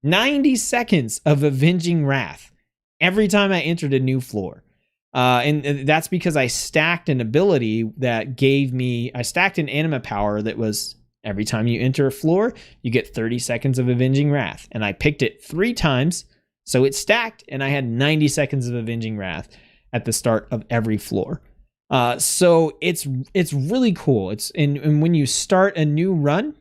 of Avenging Wrath every time I entered a new floor. And that's because I stacked an ability that I stacked an anima power that was every time you enter a floor, you get 30 seconds of Avenging Wrath. And I picked it 3 times, so it stacked, and I had 90 seconds of Avenging Wrath at the start of every floor. So it's really cool. And when you start a new run,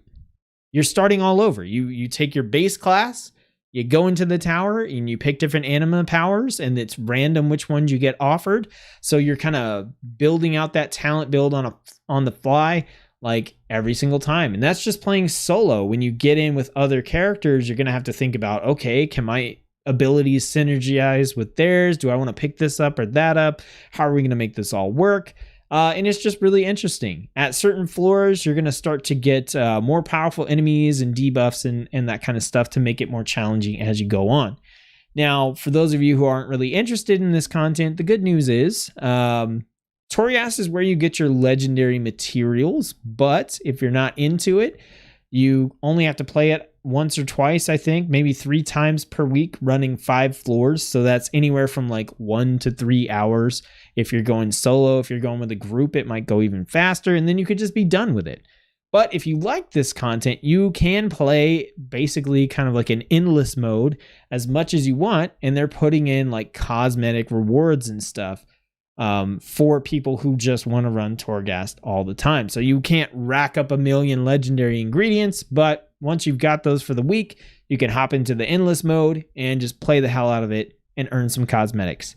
you're starting all over. You take your base class, you go into the tower and you pick different anima powers, and it's random which ones you get offered. So you're kind of building out that talent build on the fly like every single time. And that's just playing solo. When you get in with other characters, you're going to have to think about, okay, can my abilities synergize with theirs? Do I want to pick this up or that up? How are we going to make this all work? And it's just really interesting. At certain floors, you're going to start to get more powerful enemies and debuffs and that kind of stuff to make it more challenging as you go on. Now, for those of you who aren't really interested in this content, the good news is Torghast is where you get your legendary materials, but if you're not into it, you only have to play it once or twice, I think, maybe 3 times per week, running 5 floors. So that's anywhere from like 1 to 3 hours. If you're going solo, if you're going with a group, it might go even faster, and then you could just be done with it. But if you like this content, you can play basically kind of like an endless mode as much as you want, and they're putting in like cosmetic rewards and stuff for people who just want to run Torghast all the time. So you can't rack up a million legendary ingredients, but once you've got those for the week, you can hop into the endless mode and just play the hell out of it and earn some cosmetics.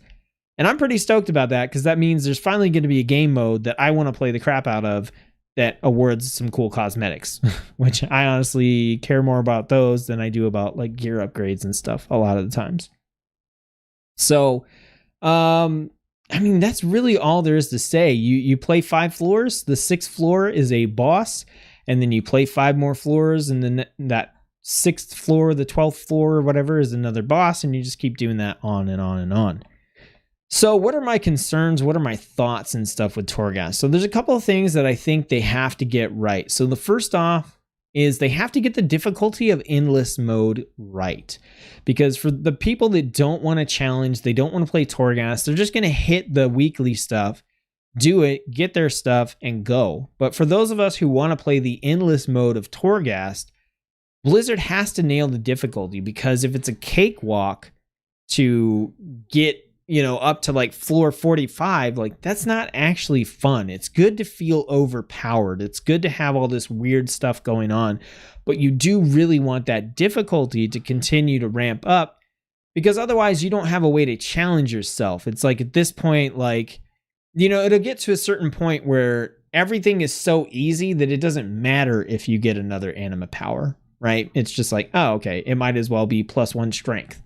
And I'm pretty stoked about that, because that means there's finally going to be a game mode that I want to play the crap out of that awards some cool cosmetics, which I honestly care more about those than I do about like gear upgrades and stuff a lot of the times. So, I mean, that's really all there is to say. You play 5 floors. The 6th floor is a boss, and then you play 5 more floors, and then that 6th floor, the 12th floor or whatever is another boss, and you just keep doing that on and on and on. So what are my concerns? What are my thoughts and stuff with Torghast? So there's a couple of things that I think they have to get right. So the first off is they have to get the difficulty of endless mode right. Because for the people that don't want to challenge, they don't want to play Torghast, they're just going to hit the weekly stuff, do it, get their stuff, and go. But for those of us who want to play the endless mode of Torghast, Blizzard has to nail the difficulty, because if it's a cakewalk to get up to like floor 45, like that's not actually fun. It's good to feel overpowered. It's good to have all this weird stuff going on, but you do really want that difficulty to continue to ramp up, because otherwise you don't have a way to challenge yourself. It's like at this point, like, it'll get to a certain point where everything is so easy that it doesn't matter if you get another anima power, right? It's just like, oh, okay, it might as well be +1 strength,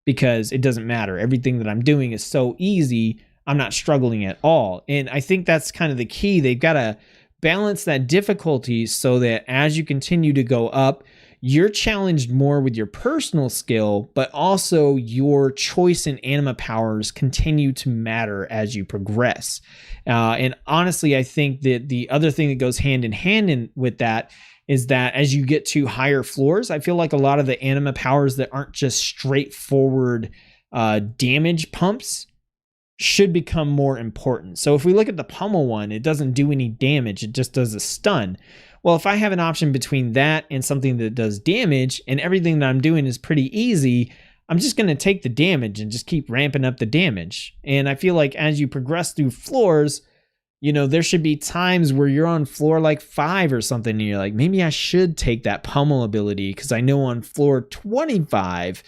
because it doesn't matter. Everything that I'm doing is so easy, I'm not struggling at all. And I think that's kind of the key. They've got to balance that difficulty so that as you continue to go up, you're challenged more with your personal skill, but also your choice in anima powers continue to matter as you progress. And honestly, I think that the other thing that goes hand in hand with that is that as you get to higher floors, I feel like a lot of the anima powers that aren't just straightforward damage pumps should become more important. So if we look at the pummel one, it doesn't do any damage, it just does a stun. Well, if I have an option between that and something that does damage, and everything that I'm doing is pretty easy, I'm just going to take the damage and just keep ramping up the damage. And I feel like as you progress through floors, there should be times where you're on floor like 5 or something, and you're like, maybe I should take that pummel ability, because I know on floor 25,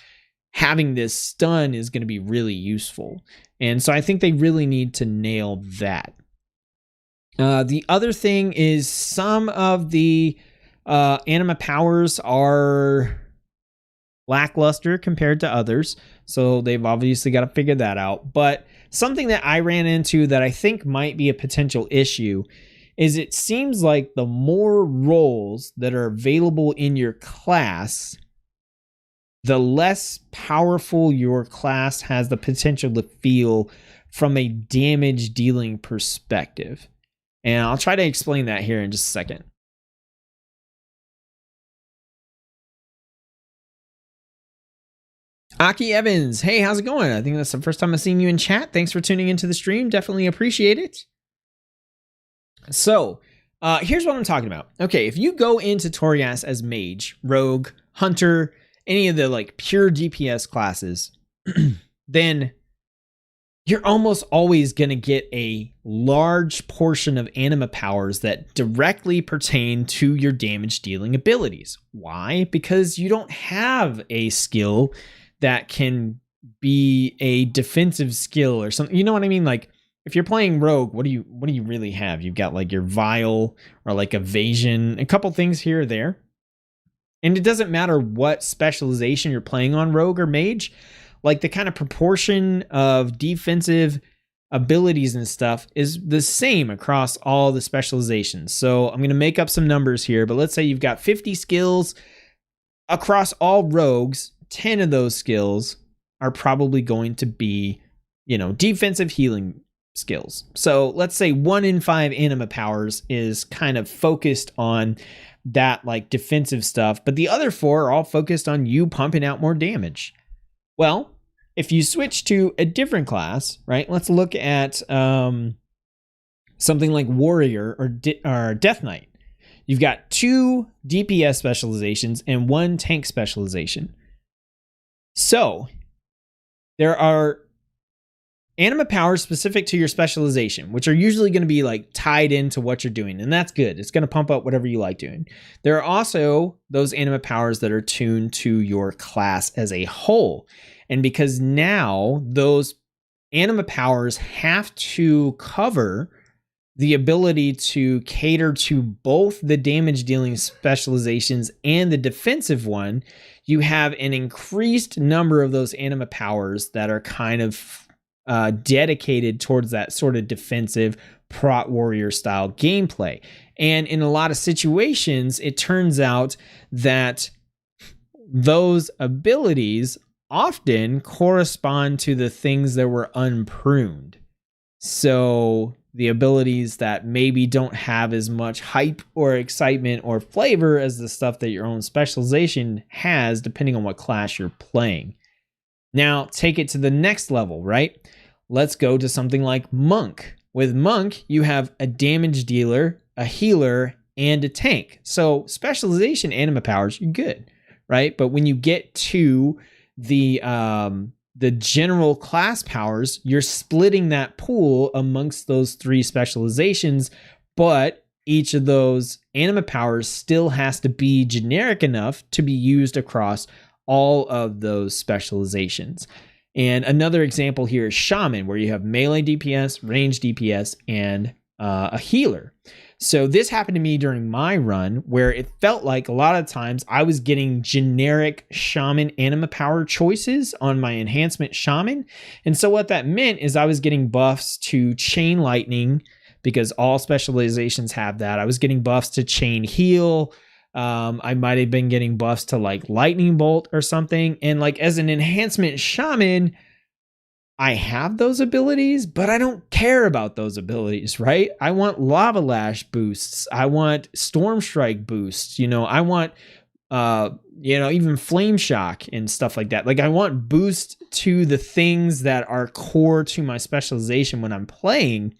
having this stun is going to be really useful. And so I think they really need to nail that. The other thing is some of the anima powers are, lackluster compared to others. So they've obviously got to figure that out. But something that I ran into that I think might be a potential issue is it seems like the more roles that are available in your class, the less powerful your class has the potential to feel from a damage dealing perspective. And I'll try to explain that here in just a second. Aki Evans, hey, how's it going? I think that's the first time I've seen you in chat. Thanks for tuning into the stream. Definitely appreciate it. So, here's what I'm talking about. Okay, if you go into Torias as Mage, Rogue, Hunter, any of the like pure DPS classes, then you're almost always going to get a large portion of anima powers that directly pertain to your damage dealing abilities. Why? Because you don't have a skill that can be a defensive skill or something. You know what I mean? Like if you're playing Rogue, what do you really have? You've got like your Vile or like Evasion, a couple things here or there. And it doesn't matter what specialization you're playing on, Rogue or Mage, like the kind of proportion of defensive abilities and stuff is the same across all the specializations. So I'm going to make up some numbers here, but let's say you've got 50 skills across all rogues. 10 of those skills are probably going to be, defensive healing skills. So let's say 1 in 5 anima powers is kind of focused on that like defensive stuff, but the other 4 are all focused on you pumping out more damage. Well, if you switch to a different class, right? Let's look at something like Warrior or Death Knight. You've got 2 DPS specializations and 1 tank specialization. So there are anima powers specific to your specialization, which are usually going to be like tied into what you're doing. And that's good. It's going to pump up whatever you like doing. There are also those anima powers that are tuned to your class as a whole. And because now those anima powers have to cover the ability to cater to both the damage dealing specializations and the defensive one, you have an increased number of those anima powers that are kind of dedicated towards that sort of defensive prot warrior style gameplay. And in a lot of situations, it turns out that those abilities often correspond to the things that were unpruned. So the abilities that maybe don't have as much hype or excitement or flavor as the stuff that your own specialization has, depending on what class you're playing. Now, take it to the next level, right? Let's go to something like Monk. With Monk, you have a damage dealer, a healer, and a tank. So specialization anima powers, you're good, right? But when you get to the general class powers, you're splitting that pool amongst those 3 specializations, but each of those anima powers still has to be generic enough to be used across all of those specializations. And another example here is Shaman, where you have melee DPS, range DPS, and a healer. So this happened to me during my run, where it felt like a lot of times I was getting generic Shaman anima power choices on my enhancement Shaman. And so what that meant is I was getting buffs to Chain Lightning, because all specializations have that. I was getting buffs to Chain Heal. I might have been getting buffs to like Lightning Bolt or something. And like as an enhancement Shaman, I have those abilities, but I don't care about those abilities, right? I want Lava Lash boosts. I want Storm Strike boosts. I want, even Flame Shock and stuff like that. Like I want boost to the things that are core to my specialization when I'm playing.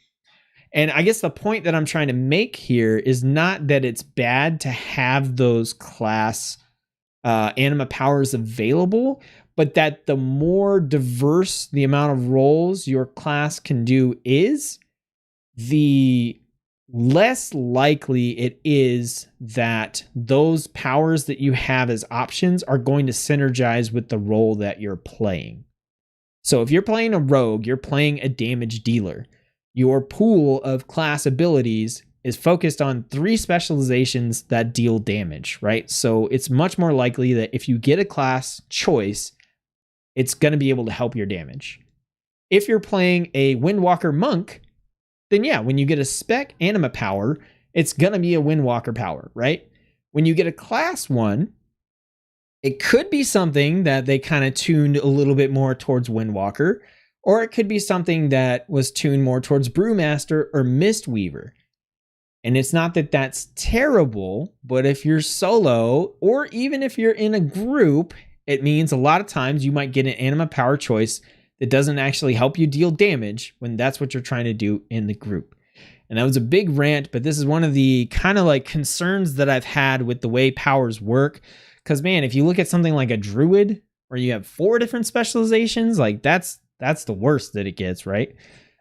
And I guess the point that I'm trying to make here is not that it's bad to have those class anima powers available, but that the more diverse the amount of roles your class can do is, the less likely it is that those powers that you have as options are going to synergize with the role that you're playing. So if you're playing a rogue, you're playing a damage dealer. Your pool of class abilities is focused on 3 specializations that deal damage, right? So it's much more likely that if you get a class choice, it's going to be able to help your damage. If you're playing a Windwalker Monk, then yeah, when you get a spec anima power, it's going to be a Windwalker power, right? When you get a class one, it could be something that they kind of tuned a little bit more towards Windwalker, or it could be something that was tuned more towards Brewmaster or Mistweaver. And it's not that that's terrible, but if you're solo, or even if you're in a group, it means a lot of times you might get an anima power choice that doesn't actually help you deal damage when that's what you're trying to do in the group. And that was a big rant, but this is one of the kind of like concerns that I've had with the way powers work. Because man, if you look at something like a Druid, where you have 4 different specializations, like that's the worst that it gets, right?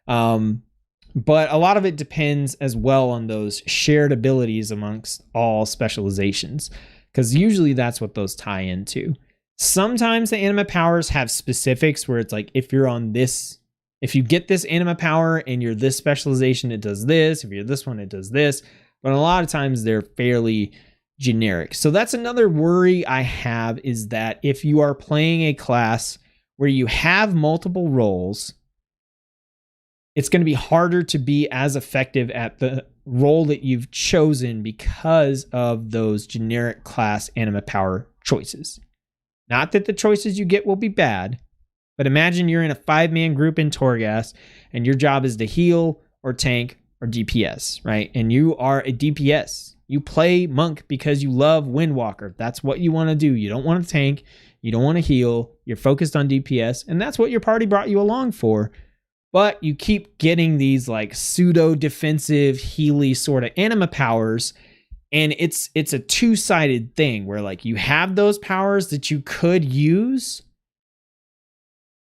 But a lot of it depends as well on those shared abilities amongst all specializations, because usually that's what those tie into. Sometimes the anima powers have specifics where it's like, if you're on this, if you get this anima power and you're this specialization, it does this. If you're this one, it does this. But a lot of times they're fairly generic. So that's another worry I have, is that if you are playing a class where you have multiple roles, it's going to be harder to be as effective at the role that you've chosen because of those generic class anima power choices. Not that the choices you get will be bad, but imagine you're in a 5-man group in Torghast and your job is to heal or tank or DPS, right? And you are a DPS. You play Monk because you love Windwalker. That's what you want to do. You don't want to tank. You don't want to heal. You're focused on DPS, and that's what your party brought you along for. But you keep getting these like pseudo defensive healy sort of anima powers, and it's a two-sided thing where like you have those powers that you could use,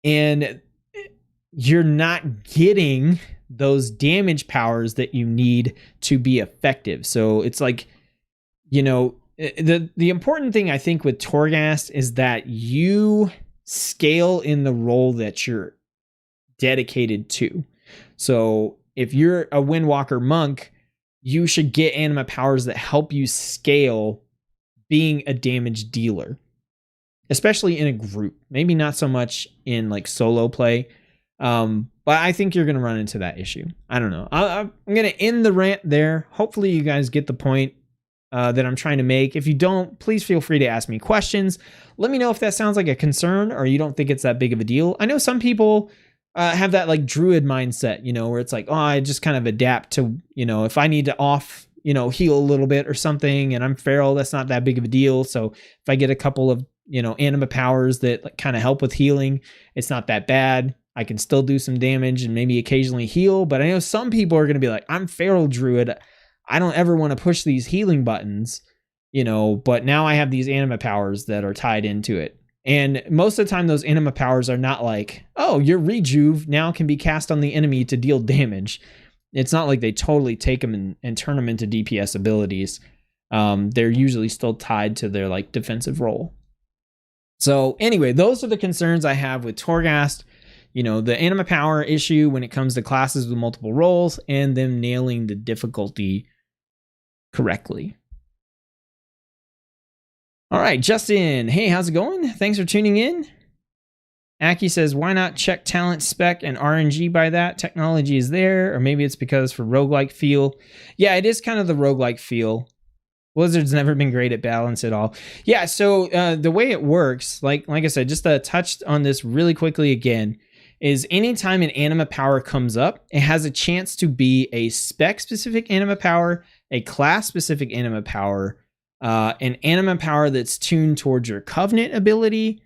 and you're not getting those damage powers that you need to be effective. So it's like, you know, the important thing I think with Torghast is that you scale in the role that you're dedicated to. So if you're a Windwalker Monk, you should get anima powers that help you scale being a damage dealer, especially in a group. Maybe not so much in like solo play, but I think you're going to run into that issue. I don't know. I'm going to end the rant there. Hopefully you guys get the point that I'm trying to make. If you don't, please feel free to ask me questions. Let me know if that sounds like a concern or you don't think it's that big of a deal. I know some people have that like Druid mindset, you know, where it's like, oh, I just kind of adapt to, you know, if I need to heal a little bit or something and I'm feral, that's not that big of a deal. So if I get a couple of, anima powers that like, kind of help with healing, it's not that bad. I can still do some damage and maybe occasionally heal. But I know some people are going to be like, I'm feral Druid. I don't ever want to push these healing buttons, but now I have these anima powers that are tied into it. And most of the time, those anima powers are not like, oh, your rejuve now can be cast on the enemy to deal damage. It's not like they totally take them and turn them into DPS abilities. They're usually still tied to their like defensive role. So anyway, those are the concerns I have with Torghast. The anima power issue when it comes to classes with multiple roles and them nailing the difficulty correctly. All right, Justin. Hey, how's it going? Thanks for tuning in. Aki says, why not check talent spec and RNG by that? Technology is there, or maybe it's because for roguelike feel. Yeah, it is kind of the roguelike feel. Blizzard's never been great at balance at all. Yeah, so the way it works, like I said, just touched on this really quickly again, is anytime an anima power comes up, it has a chance to be a spec-specific anima power, a class-specific anima power, an anima power that's tuned towards your Covenant ability,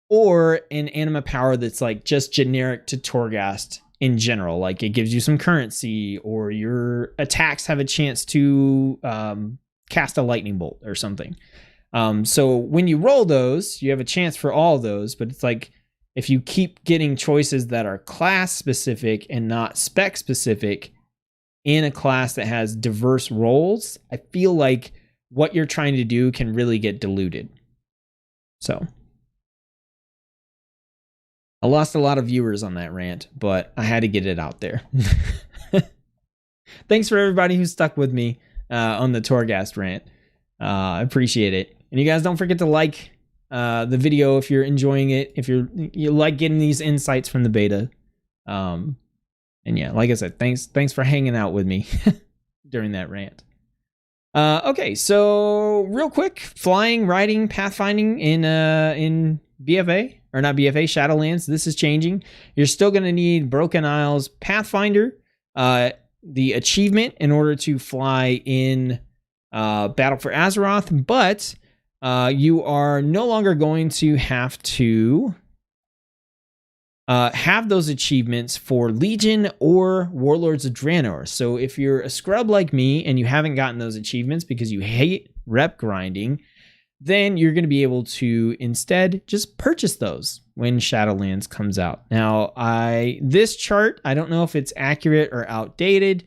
or an anima power that's like just generic to Torghast in general. Like it gives you some currency, or your attacks have a chance to cast a lightning bolt or something. So when you roll those, you have a chance for all those, but it's like if you keep getting choices that are class specific and not spec specific in a class that has diverse roles, I feel like what you're trying to do can really get diluted. So I lost a lot of viewers on that rant, but I had to get it out there. Thanks for everybody who stuck with me on the Torghast rant. I appreciate it. And you guys don't forget to like the video if you're enjoying it, if you like getting these insights from the beta. And yeah, like I said, thanks for hanging out with me during that rant. Okay, so real quick, flying, riding, pathfinding in BFA, or not BFA, Shadowlands. This is changing. You're still going to need Broken Isles Pathfinder, the achievement in order to fly in Battle for Azeroth, but you are no longer going to have to have those achievements for Legion or Warlords of Draenor. So if you're a scrub like me and you haven't gotten those achievements because you hate rep grinding, then you're going to be able to instead just purchase those when Shadowlands comes out. Now, this chart, I don't know if it's accurate or outdated,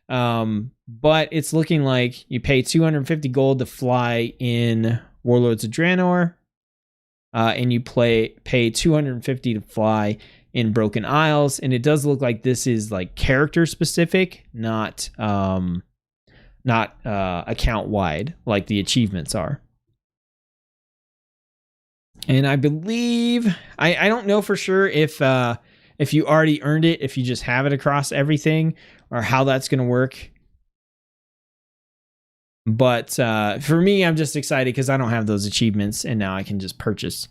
but it's looking like you pay 250 gold to fly in Warlords of Draenor, and you pay 250 to fly in Broken Isles, and it does look like this is like character specific, not account wide like the achievements are. And I believe I don't know for sure if you already earned it, if you just have it across everything, or how that's going to work. But for me, I'm just excited because I don't have those achievements, and now I can just purchase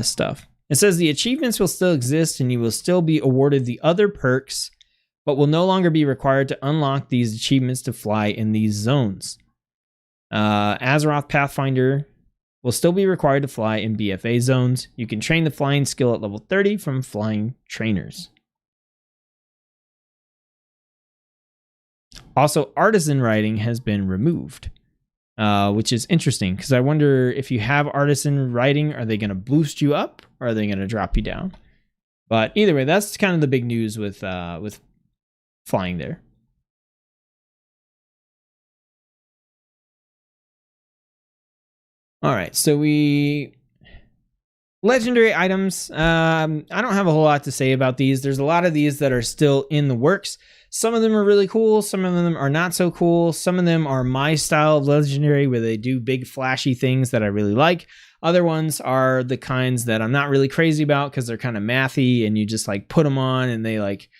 stuff. It says the achievements will still exist, and you will still be awarded the other perks, but will no longer be required to unlock these achievements to fly in these zones. Azeroth Pathfinder will still be required to fly in BFA zones. You can train the flying skill at level 30 from flying trainers. Also, artisan riding has been removed, which is interesting because I wonder if you have artisan riding, are they going to boost you up or are they going to drop you down? But either way, that's kind of the big news with flying there. All right, so legendary items. I don't have a whole lot to say about these. There's a lot of these that are still in the works. Some of them are really cool. Some of them are not so cool. Some of them are my style of legendary where they do big flashy things that I really like. Other ones are the kinds that I'm not really crazy about because they're kind of mathy and you just like put them on and they like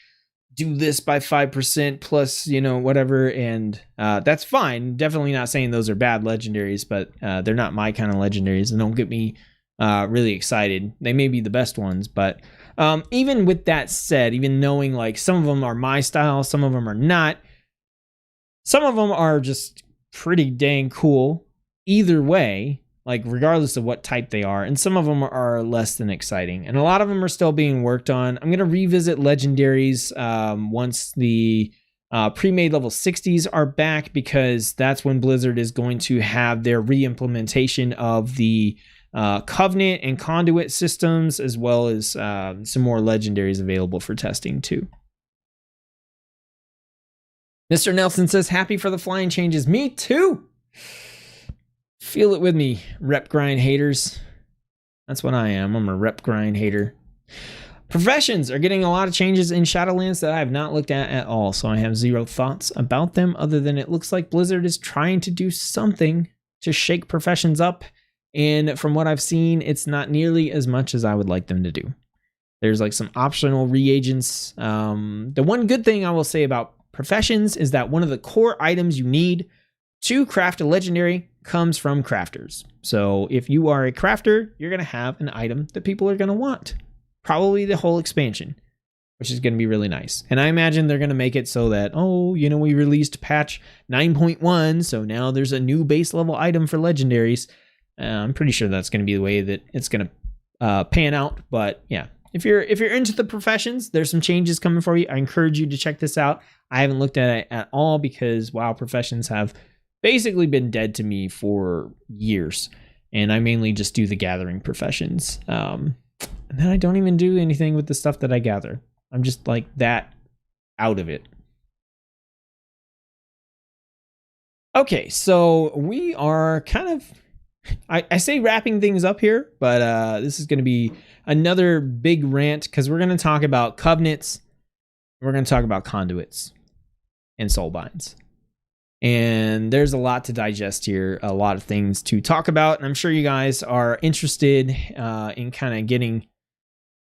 do this by 5% plus, you know, whatever. And that's fine. Definitely not saying those are bad legendaries, but they're not my kind of legendaries and don't get me really excited. They may be the best ones, but even with that said, even knowing like some of them are my style, some of them are not, some of them are just pretty dang cool either way, like regardless of what type they are, and some of them are less than exciting, and a lot of them are still being worked on. I'm going to revisit legendaries once the pre-made level 60s are back, because that's when Blizzard is going to have their re-implementation of the Covenant and Conduit systems, as well as some more legendaries available for testing too. Mr. Nelson says, happy for the flying changes. Me too. Feel it with me, rep grind haters. That's what I am. I'm a rep grind hater. Professions are getting a lot of changes in Shadowlands that I have not looked at all, so I have zero thoughts about them other than it looks like Blizzard is trying to do something to shake professions up. And from what I've seen, it's not nearly as much as I would like them to do. There's like some optional reagents. The one good thing I will say about professions is that one of the core items you need to craft a legendary comes from crafters. So if you are a crafter, you're going to have an item that people are going to want. Probably the whole expansion, which is going to be really nice. And I imagine they're going to make it so that, oh, you know, we released patch 9.1, so now there's a new base level item for legendaries. I'm pretty sure that's going to be the way that it's going to pan out. But yeah, if you're into the professions, there's some changes coming for you. I encourage you to check this out. I haven't looked at it at all because WoW professions have basically been dead to me for years, and I mainly just do the gathering professions. And then I don't even do anything with the stuff that I gather. I'm just like that out of it. Okay, so we are kind of, I say wrapping things up here, but this is going to be another big rant because we're going to talk about covenants. We're going to talk about conduits. and soulbinds. And there's a lot to digest here, a lot of things to talk about, and I'm sure you guys are interested in kind of getting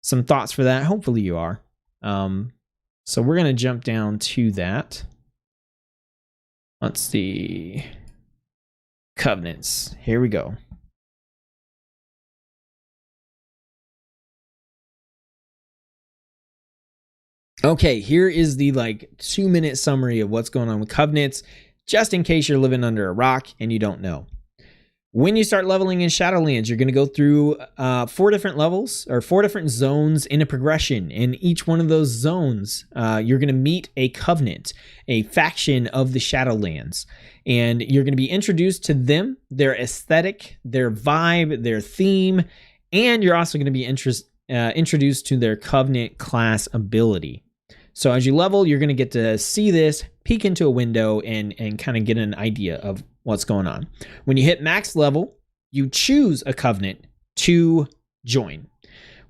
some thoughts for that. Hopefully you are. So we're going to jump down to that. Let's see. Covenants. Here we go. Okay, here is the 2-minute summary of what's going on with covenants, just in case you're living under a rock and you don't know. When you start leveling in Shadowlands, you're going to go through 4 different levels or 4 different zones in a progression. In each one of those zones, you're going to meet a covenant, a faction of the Shadowlands. And you're going to be introduced to them, their aesthetic, their vibe, their theme, and you're also going to be introduced to their covenant class ability. So as you level, you're going to get to see this, peek into a window, and kind of get an idea of what's going on. When you hit max level, you choose a covenant to join.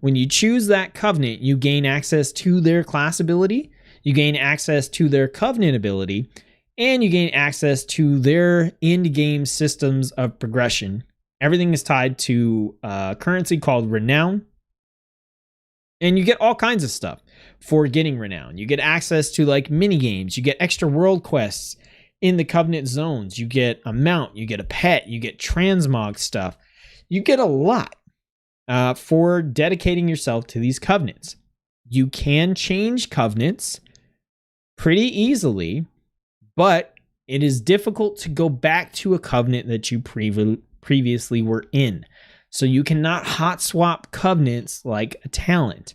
When you choose that covenant, you gain access to their class ability, you gain access to their covenant ability, and you gain access to their end-game systems of progression. Everything is tied to a currency called Renown, and you get all kinds of stuff for getting Renown. You get access to mini games, you get extra world quests in the Covenant zones, you get a mount, you get a pet, you get transmog stuff. You get a lot for dedicating yourself to these covenants. You can change covenants pretty easily, but it is difficult to go back to a covenant that you previously were in. So you cannot hot swap covenants like a talent.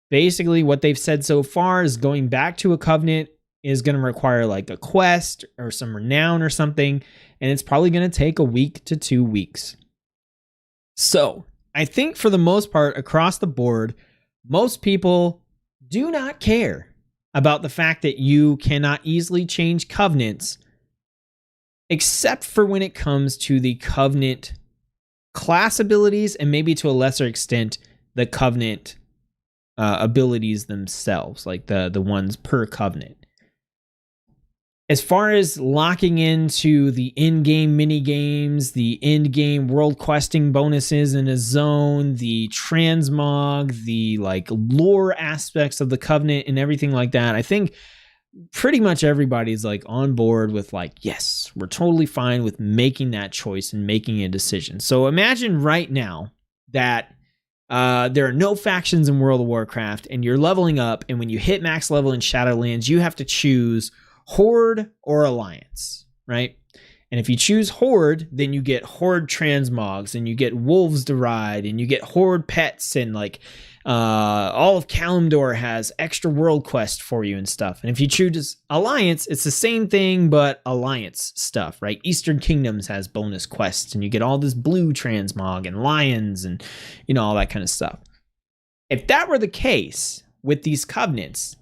Basically, what they've said so far is going back to a covenant is going to require a quest or some renown or something, and it's probably going to take a week to 2 weeks. So I think for the most part, across the board, most people do not care about the fact that you cannot easily change covenants, except for when it comes to the covenant class abilities and maybe to a lesser extent the covenant abilities themselves, like the ones per covenant. As far as locking into the in-game mini games, the end-game world questing bonuses in a zone, the transmog, the lore aspects of the covenant and everything like that, I think pretty much everybody's on board with yes, we're totally fine with making that choice and making a decision. So imagine right now that there are no factions in World of Warcraft and you're leveling up, and when you hit max level in Shadowlands, you have to choose Horde or Alliance, right? And if you choose Horde, then you get Horde transmogs, and you get wolves to ride, and you get Horde pets, and all of Kalimdor has extra world quest for you and stuff. And if you choose Alliance, it's the same thing, but Alliance stuff, right? Eastern Kingdoms has bonus quests, and you get all this blue transmog and lions and, all that kind of stuff. If that were the case with these covenants,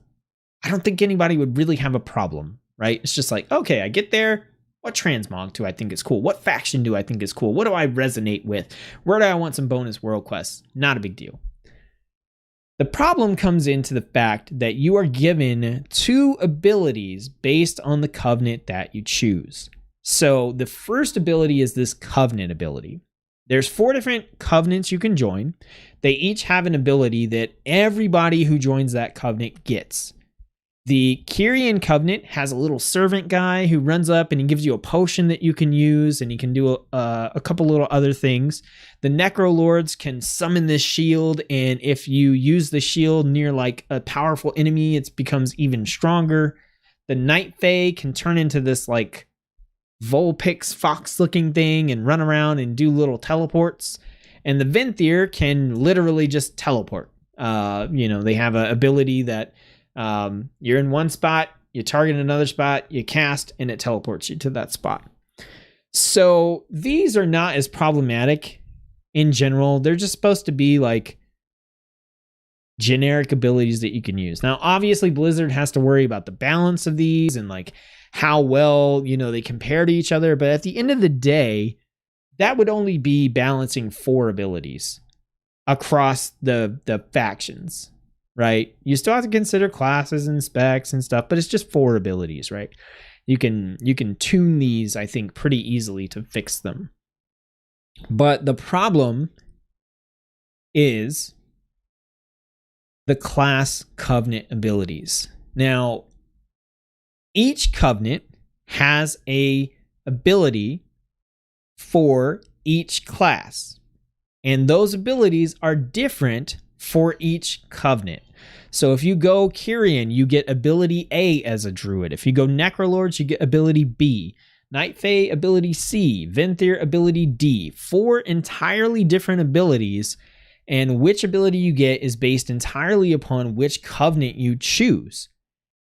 I don't think anybody would really have a problem, right? It's just okay, I get there. What transmog do I think is cool? What faction do I think is cool? What do I resonate with? Where do I want some bonus world quests? Not a big deal. The problem comes into the fact that you are given 2 abilities based on the covenant that you choose. So the first ability is this covenant ability. There's 4 different covenants you can join. They each have an ability that everybody who joins that covenant gets. The Kyrian Covenant has a little servant guy who runs up and he gives you a potion that you can use, and he can do a couple little other things. The Necrolords can summon this shield, and if you use the shield near a powerful enemy, it becomes even stronger. The Night Fae can turn into this Vulpix fox looking thing and run around and do little teleports. And the Venthyr can literally just teleport. They have an ability that you're in one spot, you target another spot, you cast, and it teleports you to that spot. So these are not as problematic in general. They're just supposed to be generic abilities that you can use. Now, obviously, Blizzard has to worry about the balance of these and how well, they compare to each other. But at the end of the day, that would only be balancing 4 abilities across the factions. right? You still have to consider classes and specs and stuff, but it's just 4 abilities, right? You can tune these, I think, pretty easily to fix them. But the problem is the class covenant abilities. Now, each covenant has a ability for each class, and those abilities are different for each covenant. So if you go Kyrian, you get ability A as a druid. If you go Necrolords, you get ability B. Night Fae ability C. Venthyr ability D. 4 entirely different abilities, and which ability you get is based entirely upon which covenant you choose.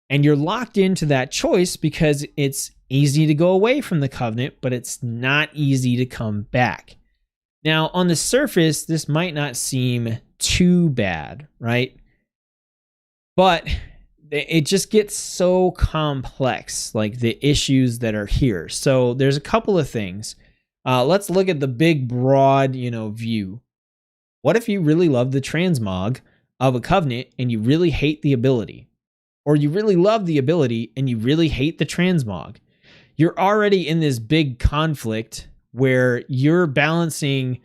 And you're locked into that choice because it's easy to go away from the covenant, but it's not easy to come back. Now, on the surface, this might not seem too bad, right? But it just gets so complex, like the issues that are here. So there's a couple of things. Let's look at the big, broad, view. What if you really love the transmog of a covenant and you really hate the ability? Or you really love the ability and you really hate the transmog? You're already in this big conflict where you're balancing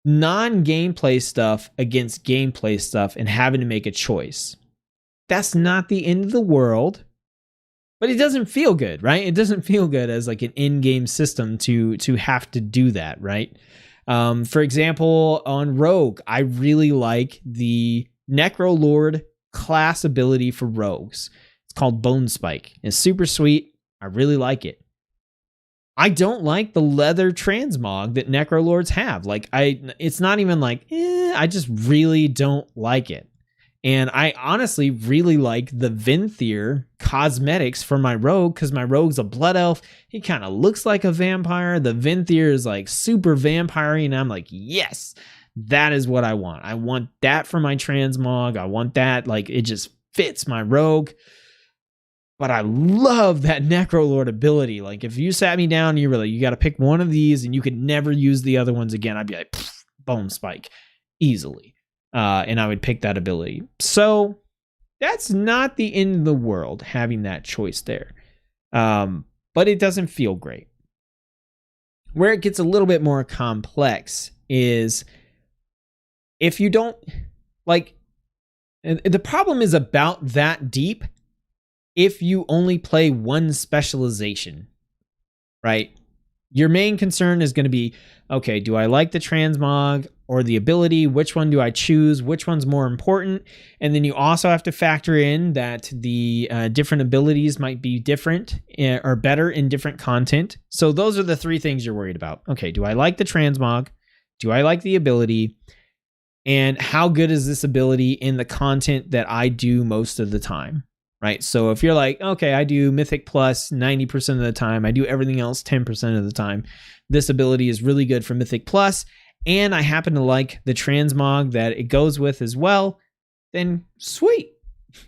non-gameplay stuff against gameplay stuff and having to make a choice. That's not the end of the world, but it doesn't feel good, right? It doesn't feel good as like an in-game system to have to do that, right? For example, on Rogue, I really like the Necrolord class ability for rogues. It's called Bone Spike. It's super sweet. I really like it. I don't like the leather transmog that Necrolords have. It's not even like, I just really don't like it. And I honestly really like the Venthyr cosmetics for my rogue because my rogue's a blood elf. He kind of looks like a vampire. The Venthyr is like super vampire-y, and I'm like, yes, that is what I want. I want that for my transmog. I want that. Like, it just fits my rogue. But I love that Necrolord ability. Like, if you sat me down and you were like, you got to pick one of these and you could never use the other ones again, I'd be like, Bone Spike, easily. And I would pick that ability. So that's not the end of the world having that choice there. But it doesn't feel great. Where it gets a little bit more complex is if you don't the problem is about that deep if you only play one specialization, right? Your main concern is going to be, okay, do I like the transmog or the ability? Which one do I choose? Which one's more important? And then you also have to factor in that the different abilities might be different or better in different content. So those are the 3 things you're worried about. Okay, do I like the transmog? Do I like the ability? And how good is this ability in the content that I do most of the time? Right. So if you're like, okay, I do Mythic Plus 90% of the time, I do everything else 10% of the time, this ability is really good for Mythic Plus, and I happen to like the transmog that it goes with as well, then sweet.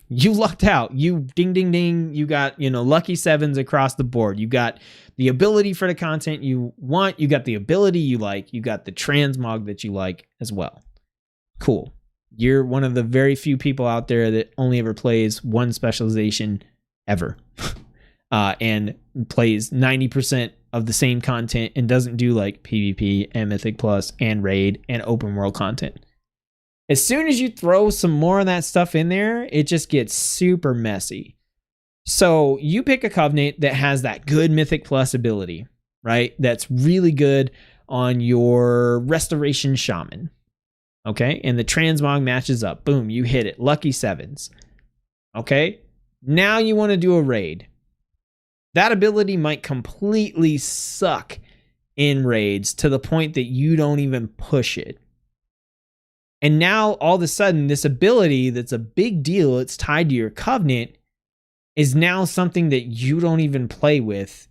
You lucked out. You ding, ding, ding. You got, lucky 7s across the board. You got the ability for the content you want. You got the ability you like. You got the transmog that you like as well. Cool. You're one of the very few people out there that only ever plays one specialization ever and plays 90% of the same content and doesn't do like PvP and Mythic Plus and Raid and open world content. As soon as you throw some more of that stuff in there, it just gets super messy. So you pick a covenant that has that good Mythic Plus ability, right? That's really good on your Restoration Shaman. Okay, and the transmog matches up. Boom, you hit it. Lucky 7s. Okay, now you want to do a raid. That ability might completely suck in raids to the point that you don't even push it. And now all of a sudden, this ability that's a big deal, it's tied to your covenant, is now something that you don't even play with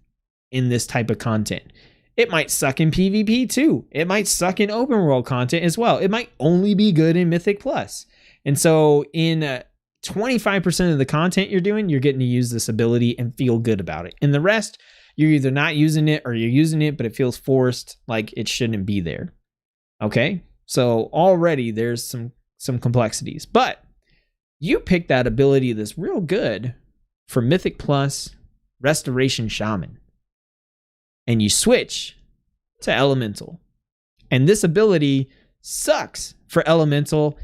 in this type of content. It might suck in PvP too. It might suck in open world content as well. It might only be good in Mythic Plus. And so in 25% of the content you're doing, you're getting to use this ability and feel good about it. And the rest, you're either not using it or you're using it, but it feels forced, like it shouldn't be there. Okay? So already there's some complexities. But you pick that ability that's real good for Mythic Plus Restoration Shaman. And you switch to Elemental. And this ability sucks for Elemental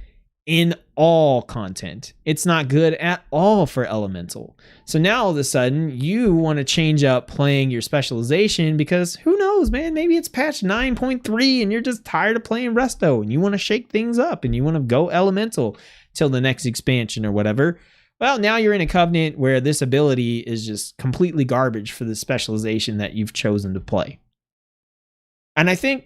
in all content. It's not good at all for Elemental. So now all of a sudden you want to change up playing your specialization because who knows, man, maybe it's patch 9.3 and you're just tired of playing Resto and you want to shake things up and you want to go Elemental till the next expansion or whatever. Well, now you're in a covenant where this ability is just completely garbage for the specialization that you've chosen to play. And I think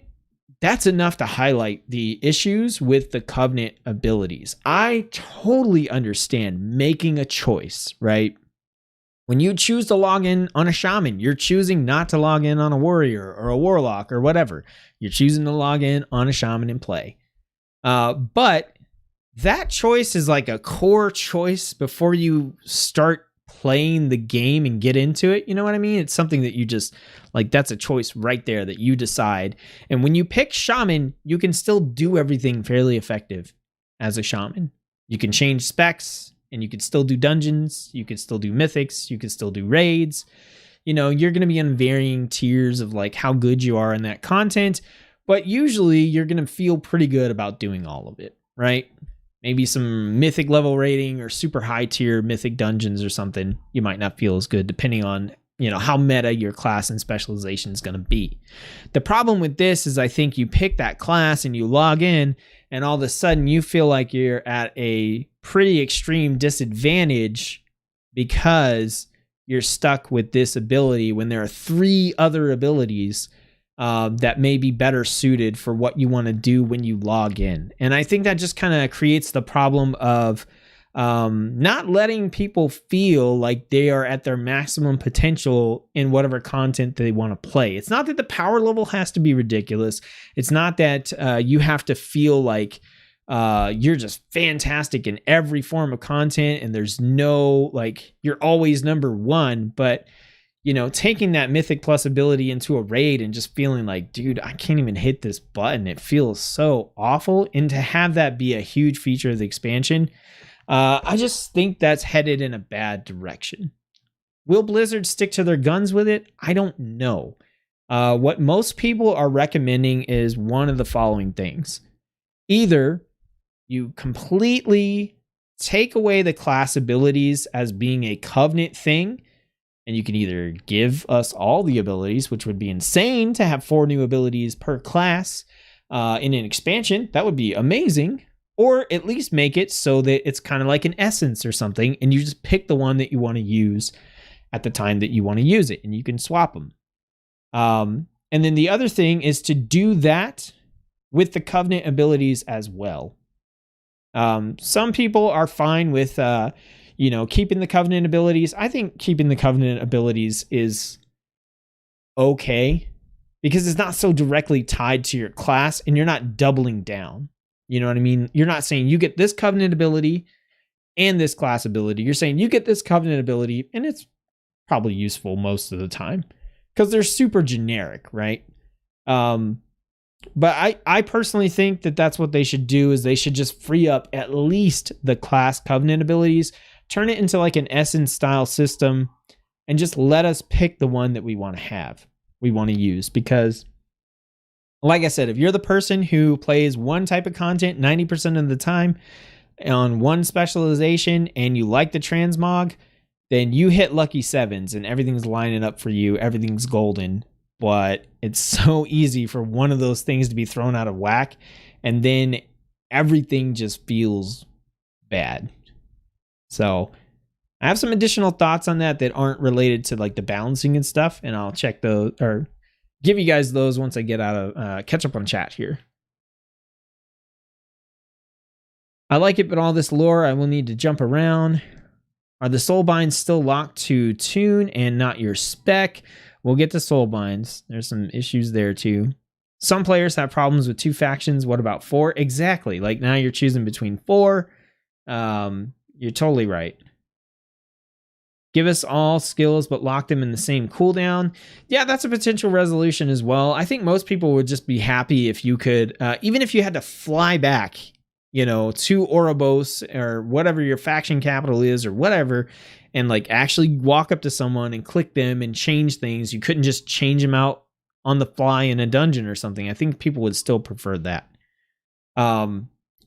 that's enough to highlight the issues with the covenant abilities. I totally understand making a choice, right? When you choose to log in on a shaman, you're choosing not to log in on a warrior or a warlock or whatever. You're choosing to log in on a shaman and play. But that choice is like a core choice before you start playing the game and get into it. You know what I mean? It's something that you just like, that's a choice right there that you decide. And when you pick shaman, you can still do everything fairly effective as a shaman. You can change specs and you can still do dungeons. You can still do mythics. You can still do raids. You know, you're going to be on varying tiers of like how good you are in that content, but usually you're going to feel pretty good about doing all of it, right? Maybe some mythic level rating or super high tier mythic dungeons or something, you might not feel as good depending on, you know, how meta your class and specialization is going to be. The problem with this is I think you pick that class and you log in and all of a sudden you feel like you're at a pretty extreme disadvantage because you're stuck with this ability when there are 3 other abilities that may be better suited for what you want to do when you log in. And I think that just kind of creates the problem of not letting people feel like they are at their maximum potential in whatever content they want to play. It's not that the power level has to be ridiculous. It's not that you have to feel like you're just fantastic in every form of content and there's no, like, you're always number one, but you know, taking that Mythic Plus ability into a raid and just feeling like, dude, I can't even hit this button. It feels so awful. And to have that be a huge feature of the expansion, I just think that's headed in a bad direction. Will Blizzard stick to their guns with it? I don't know. What most people are recommending is one of the following things. Either you completely take away the class abilities as being a covenant thing, and you can either give us all the abilities, which would be insane to have 4 new abilities per class in an expansion. That would be amazing. Or at least make it so that it's kind of like an essence or something, and you just pick the one that you want to use at the time that you want to use it, and you can swap them. And then the other thing is to do that with the covenant abilities as well. Some people are fine with keeping the covenant abilities. I think keeping the covenant abilities is okay because it's not so directly tied to your class and you're not doubling down. You know what I mean? You're not saying you get this covenant ability and this class ability. You're saying you get this covenant ability and it's probably useful most of the time because they're super generic, right? But I personally think that that's what they should do is they should just free up at least the class covenant abilities, turn it into like an essence style system, and just let us pick the one that we want to have, we want to use. Because like I said, if you're the person who plays one type of content 90% of the time on one specialization and you like the transmog, then you hit lucky 7s and everything's lining up for you. Everything's golden. But it's so easy for one of those things to be thrown out of whack. And then everything just feels bad. So I have some additional thoughts on that aren't related to like the balancing and stuff. And I'll check those or give you guys those once I get out of catch up on chat here. I like it, but all this lore, I will need to jump around. Are the soul binds still locked to tune and not your spec? We'll get to soul binds. There's some issues there too. Some players have problems with 2 factions. What about 4? Exactly. Like now you're choosing between 4. You're totally right. Give us all skills, but lock them in the same cooldown. Yeah, that's a potential resolution as well. I think most people would just be happy if you could, even if you had to fly back to Ouroboros or whatever your faction capital is or whatever, and like actually walk up to someone and click them and change things. You couldn't just change them out on the fly in a dungeon or something. I think people would still prefer that.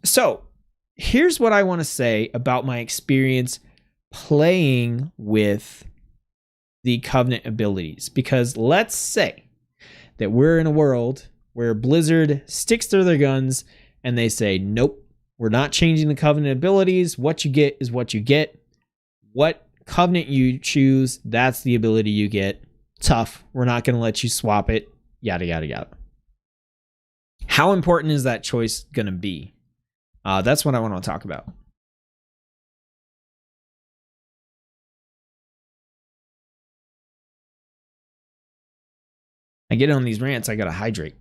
So here's what I want to say about my experience playing with the Covenant abilities, because let's say that we're in a world where Blizzard sticks to their guns and they say, nope, we're not changing the Covenant abilities. What you get is what you get. What Covenant you choose, that's the ability you get. Tough. We're not going to let you swap it. Yada, yada, yada. How important is that choice going to be? That's what I want to talk about. I get on these rants, I got to hydrate.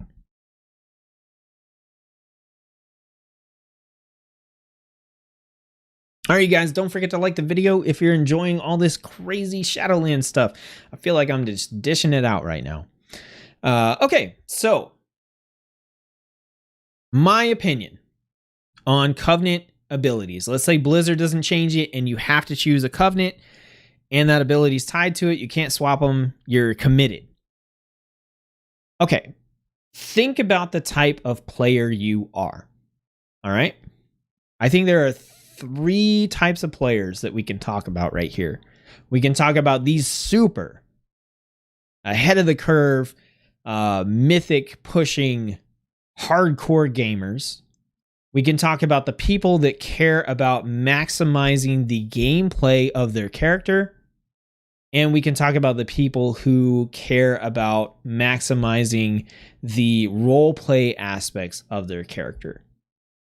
All right, you guys, don't forget to like the video if you're enjoying all this crazy Shadowlands stuff. I feel like I'm just dishing it out right now. Okay, so my opinion on Covenant abilities. Let's say Blizzard doesn't change it and you have to choose a Covenant and that ability is tied to it. You can't swap them. You're committed. Okay, think about the type of player you are. All right, I think there are 3 types of players that we can talk about right here. We can talk about these super ahead of the curve, mythic pushing hardcore gamers. We can talk about the people that care about maximizing the gameplay of their character. And we can talk about the people who care about maximizing the roleplay aspects of their character.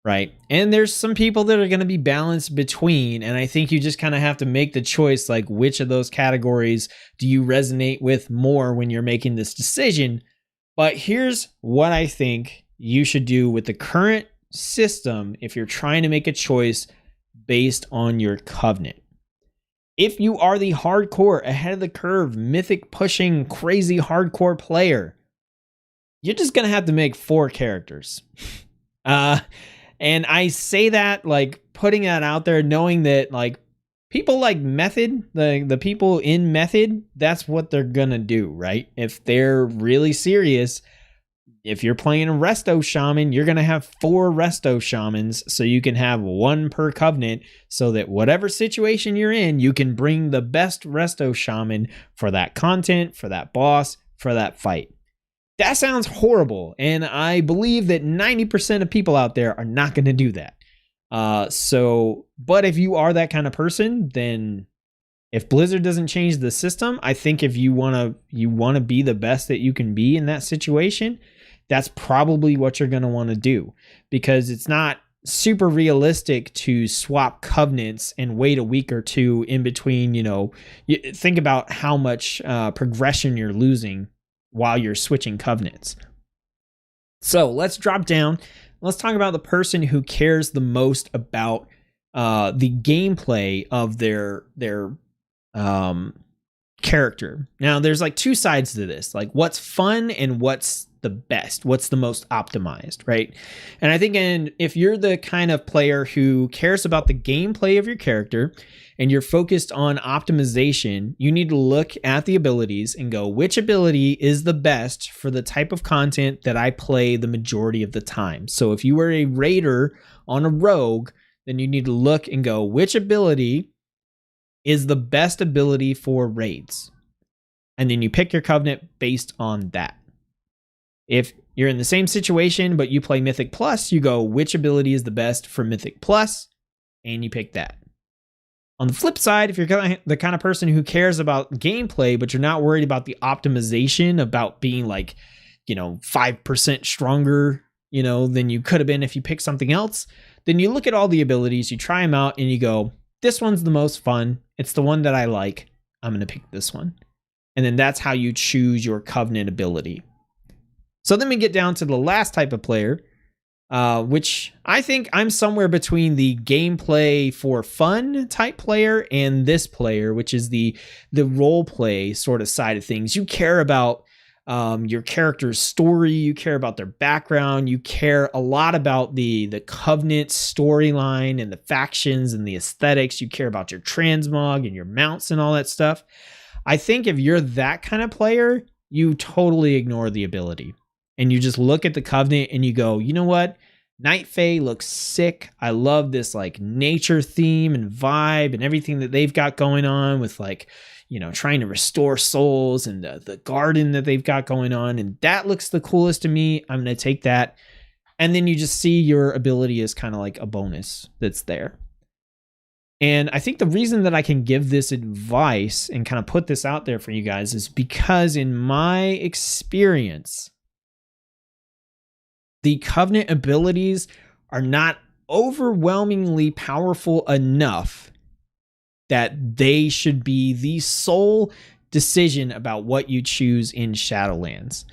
Right. And there's some people that are going to be balanced between. And I think you just kind of have to make the choice, like, which of those categories do you resonate with more when you're making this decision? But here's what I think you should do with the current system if you're trying to make a choice based on your Covenant. If you are the hardcore, ahead of the curve, mythic pushing, crazy hardcore player, you're just going to have to make 4 characters. And I say that, like, putting that out there, knowing that, like, people like Method, the people in Method, that's what they're going to do, right? If they're really serious, if you're playing a Resto Shaman, you're going to have 4 Resto Shamans, so you can have 1 per Covenant, so that whatever situation you're in, you can bring the best Resto Shaman for that content, for that boss, for that fight. That sounds horrible, and I believe that 90% of people out there are not going to do that. But if you are that kind of person, then if Blizzard doesn't change the system, I think if you want to be the best that you can be in that situation, that's probably what you're going to want to do, because it's not super realistic to swap Covenants and wait a week or 2 in between. You think about how much progression you're losing while you're switching Covenants. So let's drop down. Let's talk about the person who cares the most about the gameplay of their character. Now, there's like 2 sides to this, like what's fun and what's the best, what's the most optimized, right? And I think if you're the kind of player who cares about the gameplay of your character and you're focused on optimization, you need to look at the abilities and go, which ability is the best for the type of content that I play the majority of the time? So if you were a raider on a rogue, then you need to look and go, which ability is the best ability for raids? And then you pick your Covenant based on that. If you're in the same situation, but you play Mythic Plus, you go, which ability is the best for Mythic Plus? And you pick that. On the flip side, if you're the kind of person who cares about gameplay, but you're not worried about the optimization, about being like, 5% stronger, than you could have been if you picked something else, then you look at all the abilities, you try them out, and you go, this one's the most fun. It's the one that I like. I'm going to pick this one. And then that's how you choose your Covenant ability. So then we get down to the last type of player, which I think I'm somewhere between the gameplay for fun type player and this player, which is the role play sort of side of things. You care about your character's story, you care about their background, you care a lot about the Covenant storyline and the factions and the aesthetics, you care about your transmog and your mounts and all that stuff. I think if you're that kind of player, you totally ignore the ability and you just look at the Covenant and you go, you know what? Night Fae looks sick. I love this like nature theme and vibe and everything that they've got going on with like, you know, trying to restore souls and the garden that they've got going on. And that looks the coolest to me. I'm going to take that. And then you just see your ability as kind of like a bonus that's there. And I think the reason that I can give this advice and kind of put this out there for you guys is because in my experience, the Covenant abilities are not overwhelmingly powerful enough that they should be the sole decision about what you choose in Shadowlands.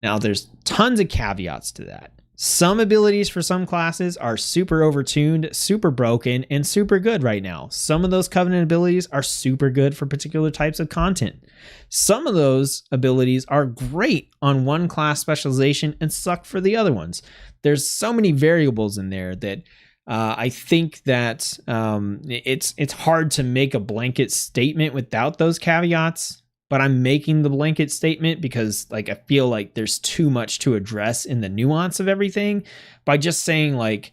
Now, there's tons of caveats to that. Some abilities for some classes are super overtuned, super broken, and super good right now. Some of those Covenant abilities are super good for particular types of content. Some of those abilities are great on one class specialization and suck for the other ones. There's so many variables in there that I think that it's hard to make a blanket statement without those caveats. But I'm making the blanket statement because like I feel like there's too much to address in the nuance of everything by just saying like,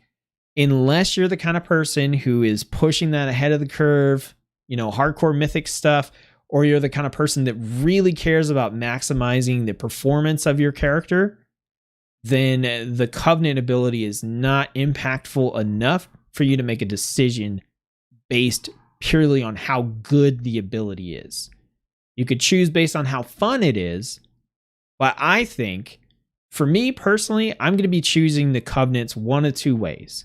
unless you're the kind of person who is pushing that ahead of the curve, you know, hardcore mythic stuff, or you're the kind of person that really cares about maximizing the performance of your character, then the Covenant ability is not impactful enough for you to make a decision based purely on how good the ability is. You could choose based on how fun it is, but I think, for me personally, I'm going to be choosing the Covenants one of two ways.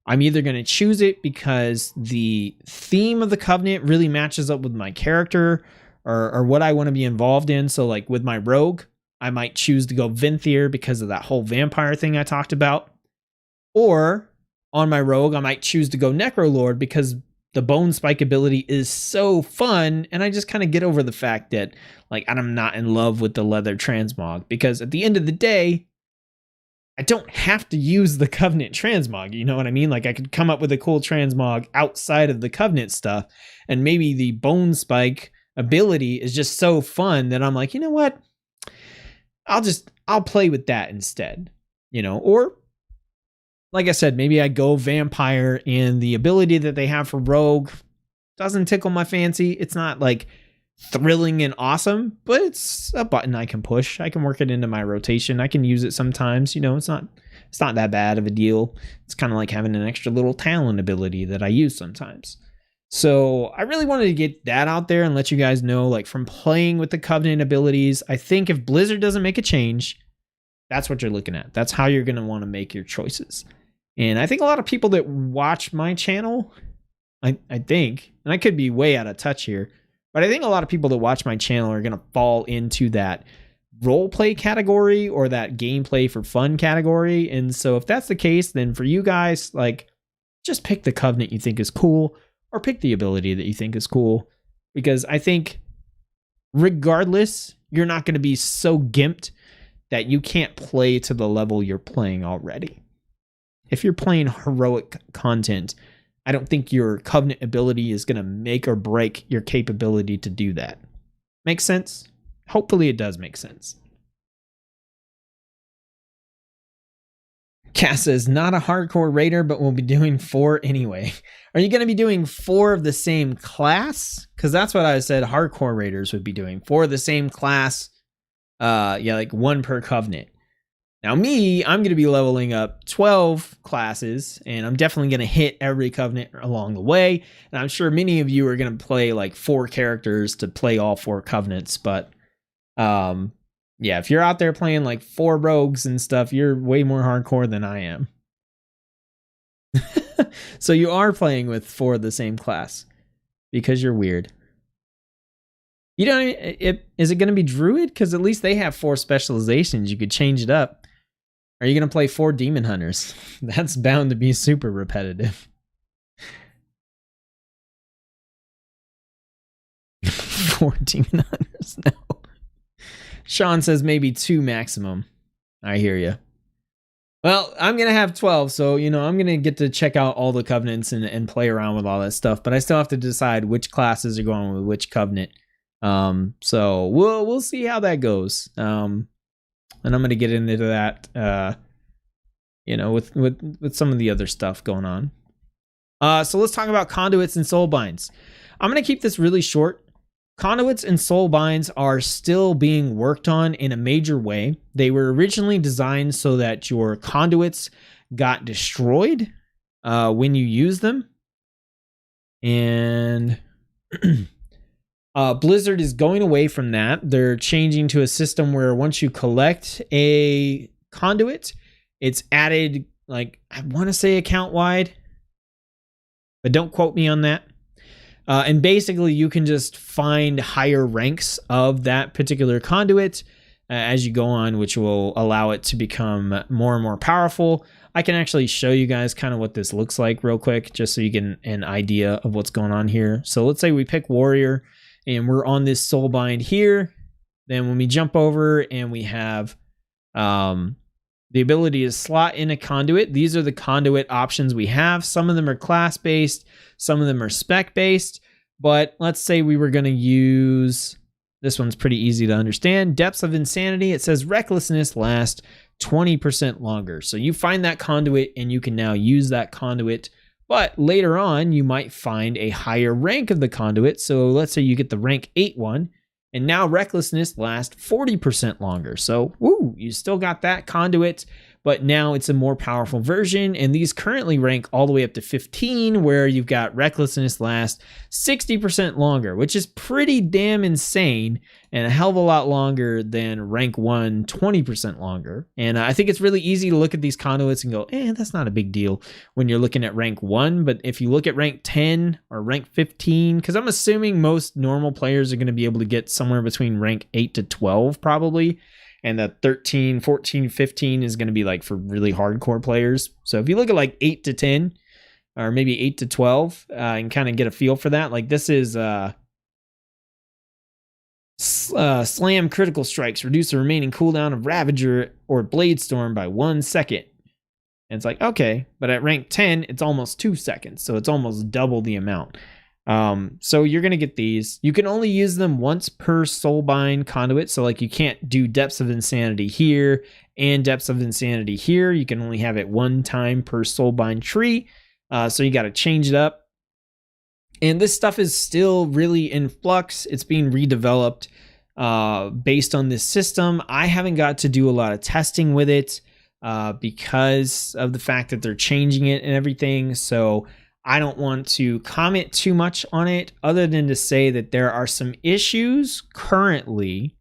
I'm either going to choose it because the theme of the Covenant really matches up with my character or what I want to be involved in. So like with my rogue, I might choose to go Venthyr because of that whole vampire thing I talked about. Or on my rogue, I might choose to go Necrolord because the Bone Spike ability is so fun, and I just kind of get over the fact that like I'm not in love with the leather transmog, because at the end of the day, I don't have to use the Covenant transmog, you know what I mean? Like I could come up with a cool transmog outside of the Covenant stuff, and maybe the Bone Spike ability is just so fun that I'm like, you know what? I'll play with that instead, you know, or like I said, maybe I go vampire and the ability that they have for rogue doesn't tickle my fancy. It's not like thrilling and awesome, but it's a button I can push. I can work it into my rotation. I can use it sometimes. You know, it's not that bad of a deal. It's kind of like having an extra little talent ability that I use sometimes. So I really wanted to get that out there and let you guys know, like from playing with the Covenant abilities, I think if Blizzard doesn't make a change, that's what you're looking at. That's how you're going to want to make your choices. And I think a lot of people that watch my channel, I think, and I could be way out of touch here, but I think a lot of people that watch my channel are going to fall into that roleplay category or that gameplay for fun category. And so if that's the case, then for you guys, like, just pick the Covenant you think is cool or pick the ability that you think is cool. Because I think regardless, you're not going to be so gimped that you can't play to the level you're playing already. If you're playing heroic content, I don't think your Covenant ability is going to make or break your capability to do that. Make sense? Hopefully it does make sense. Cass says, not a hardcore raider, but we'll be doing 4 anyway. Are you going to be doing 4 of the same class? Because that's what I said hardcore raiders would be doing. 4 of the same class. Yeah, like 1 per Covenant. Now me, I'm going to be leveling up 12 classes, and I'm definitely going to hit every Covenant along the way. And I'm sure many of you are going to play like 4 characters to play all 4 Covenants. But yeah, if you're out there playing like 4 rogues and stuff, you're way more hardcore than I am. So you are playing with 4 of the same class because you're weird. You don't. Is it going to be Druid? Because at least they have 4 specializations. You could change it up. Are you going to play 4 Demon Hunters? That's bound to be super repetitive. 4 Demon Hunters? No. Sean says maybe 2 maximum. I hear you. Well, I'm going to have 12, so, you know, I'm going to get to check out all the covenants and play around with all that stuff, but I still have to decide which classes are going with which covenant. So we'll see how that goes. And I'm going to get into that, you know, with some of the other stuff going on. So let's talk about conduits and soulbinds. I'm going to keep this really short. Conduits and soulbinds are still being worked on in a major way. They were originally designed so that your conduits got destroyed when you use them. And Blizzard is going away from that. They're changing to a system where once you collect a conduit, it's added, like, I want to say account-wide, but don't quote me on that. And basically, you can just find higher ranks of that particular conduit as you go on, which will allow it to become more and more powerful. I can actually show you guys kind of what this looks like real quick, just so you get an idea of what's going on here. So let's say we pick Warrior, and we're on this Soulbind here. Then when we jump over and we have the ability to slot in a conduit, these are the conduit options we have. Some of them are class-based, some of them are spec-based, but let's say we were going to use, this one's pretty easy to understand, Depths of Insanity. It says Recklessness lasts 20% longer. So you find that conduit and you can now use that conduit, but later on you might find a higher rank of the conduit. So let's say you get the rank 8 one, and now Recklessness lasts 40% longer. So, woo, you still got that conduit, but now it's a more powerful version. And these currently rank all the way up to 15, where you've got Recklessness last 60% longer, which is pretty damn insane and a hell of a lot longer than rank 1, 20% longer. And I think it's really easy to look at these conduits and go, that's not a big deal when you're looking at rank 1. But if you look at rank 10 or rank 15, because I'm assuming most normal players are going to be able to get somewhere between rank 8 to 12 probably. And the 13, 14, 15 is going to be like for really hardcore players. So if you look at like 8 to 10 or maybe 8 to 12 and kind of get a feel for that, like this is slam critical strikes, reduce the remaining cooldown of Ravager or Blade Storm by 1 second. And it's like, okay, but at rank 10, it's almost 2 seconds. So it's almost double the amount. So you're going to get these. You can only use them once per Soulbind conduit. So like you can't do Depths of Insanity here and Depths of Insanity here. You can only have it one time per Soulbind tree. So you got to change it up. And this stuff is still really in flux. It's being redeveloped based on this system. I haven't got to do a lot of testing with it because of the fact that they're changing it and everything. So I don't want to comment too much on it other than to say that there are some issues currently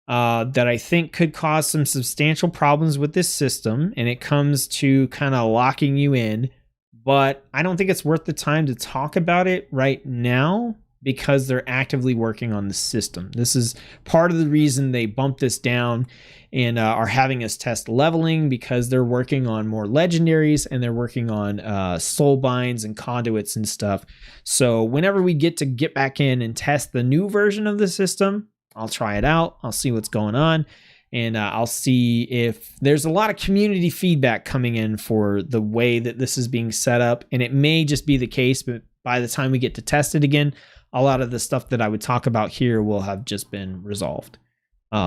that I think could cause some substantial problems with this system, and it comes to kind of locking you in. But I don't think it's worth the time to talk about it right now because they're actively working on the system. This is part of the reason they bumped this down and are having us test leveling, because they're working on more legendaries and they're working on soul binds and conduits and stuff. So whenever we get back in and test the new version of the system, I'll try it out. I'll see what's going on. And I'll see if there's a lot of community feedback coming in for the way that this is being set up. And it may just be the case, but by the time we get to test it again, a lot of the stuff that I would talk about here will have just been resolved.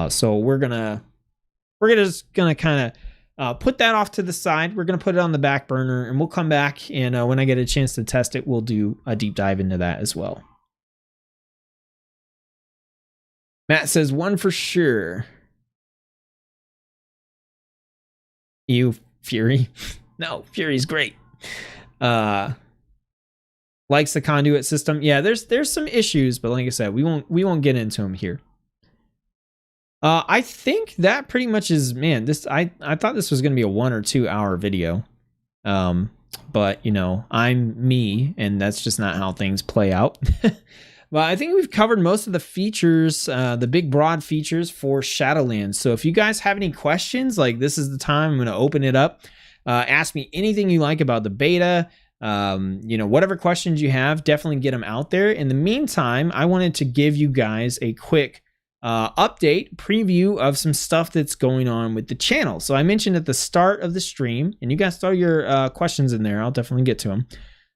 So we're just gonna kind of put that off to the side. We're gonna put it on the back burner, and we'll come back. And when I get a chance to test it, we'll do a deep dive into that as well. Matt says 1 for sure. You Fury? No, Fury's great. Likes the conduit system. Yeah, there's some issues, but like I said, we won't get into them here. I think that pretty much is, man, this I thought this was going to be a 1 or 2 hour video. But you know, I'm me, and that's just not how things play out. Well, I think we've covered most of the features, the big broad features for Shadowlands. So if you guys have any questions, like, this is the time I'm going to open it up. Ask me anything you like about the beta. You know, whatever questions you have, definitely get them out there. In the meantime, I wanted to give you guys a quick update preview of some stuff that's going on with the channel. So I mentioned at the start of the stream, and you guys throw your questions in there, I'll definitely get to them.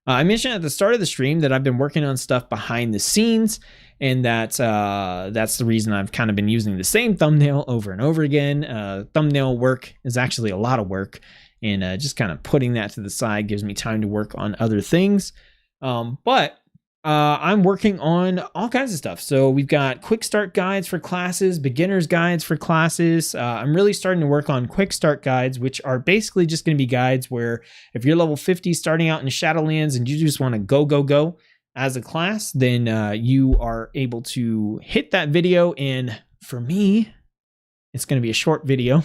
I mentioned at the start of the stream that I've been working on stuff behind the scenes, and that's the reason I've kind of been using the same thumbnail over and over again. Thumbnail work is actually a lot of work, and just kind of putting that to the side gives me time to work on other things. But I'm working on all kinds of stuff. So we've got quick start guides for classes, beginners guides for classes. I'm really starting to work on quick start guides, which are basically just going to be guides where if you're level 50 starting out in Shadowlands and you just want to go as a class, then you are able to hit that video. And for me, it's going to be a short video,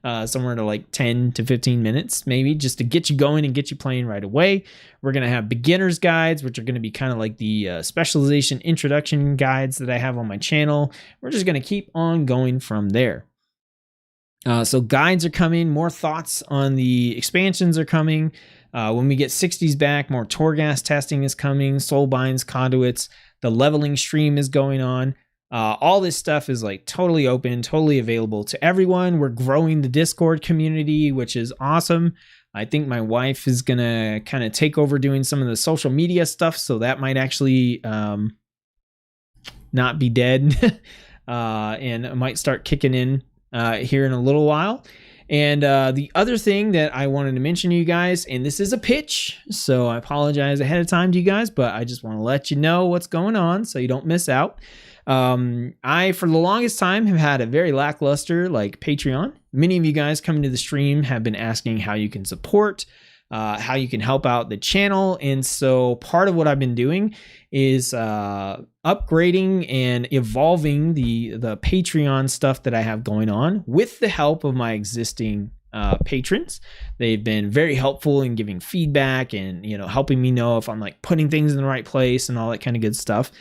somewhere to like 10 to 15 minutes, maybe, just to get you going and get you playing right away. We're going to have beginners guides, which are going to be kind of like the specialization introduction guides that I have on my channel. We're just going to keep on going from there. So guides are coming, more thoughts on the expansions are coming. When we get 60s back, more Torghast testing is coming, soulbinds, conduits, the leveling stream is going on. All this stuff is like totally open, totally available to everyone. We're growing the Discord community, which is awesome. I think my wife is going to kind of take over doing some of the social media stuff. So that might actually not be dead and it might start kicking in here in a little while. And the other thing that I wanted to mention to you guys, and this is a pitch, so I apologize ahead of time to you guys, but I just want to let you know what's going on so you don't miss out. I, for the longest time, have had a very lackluster like Patreon. Many of you guys coming to the stream have been asking how you can support, how you can help out the channel. And so part of what I've been doing is upgrading and evolving the Patreon stuff that I have going on with the help of my existing patrons. They've been very helpful in giving feedback and, you know, helping me know if I'm like putting things in the right place and all that kind of good stuff.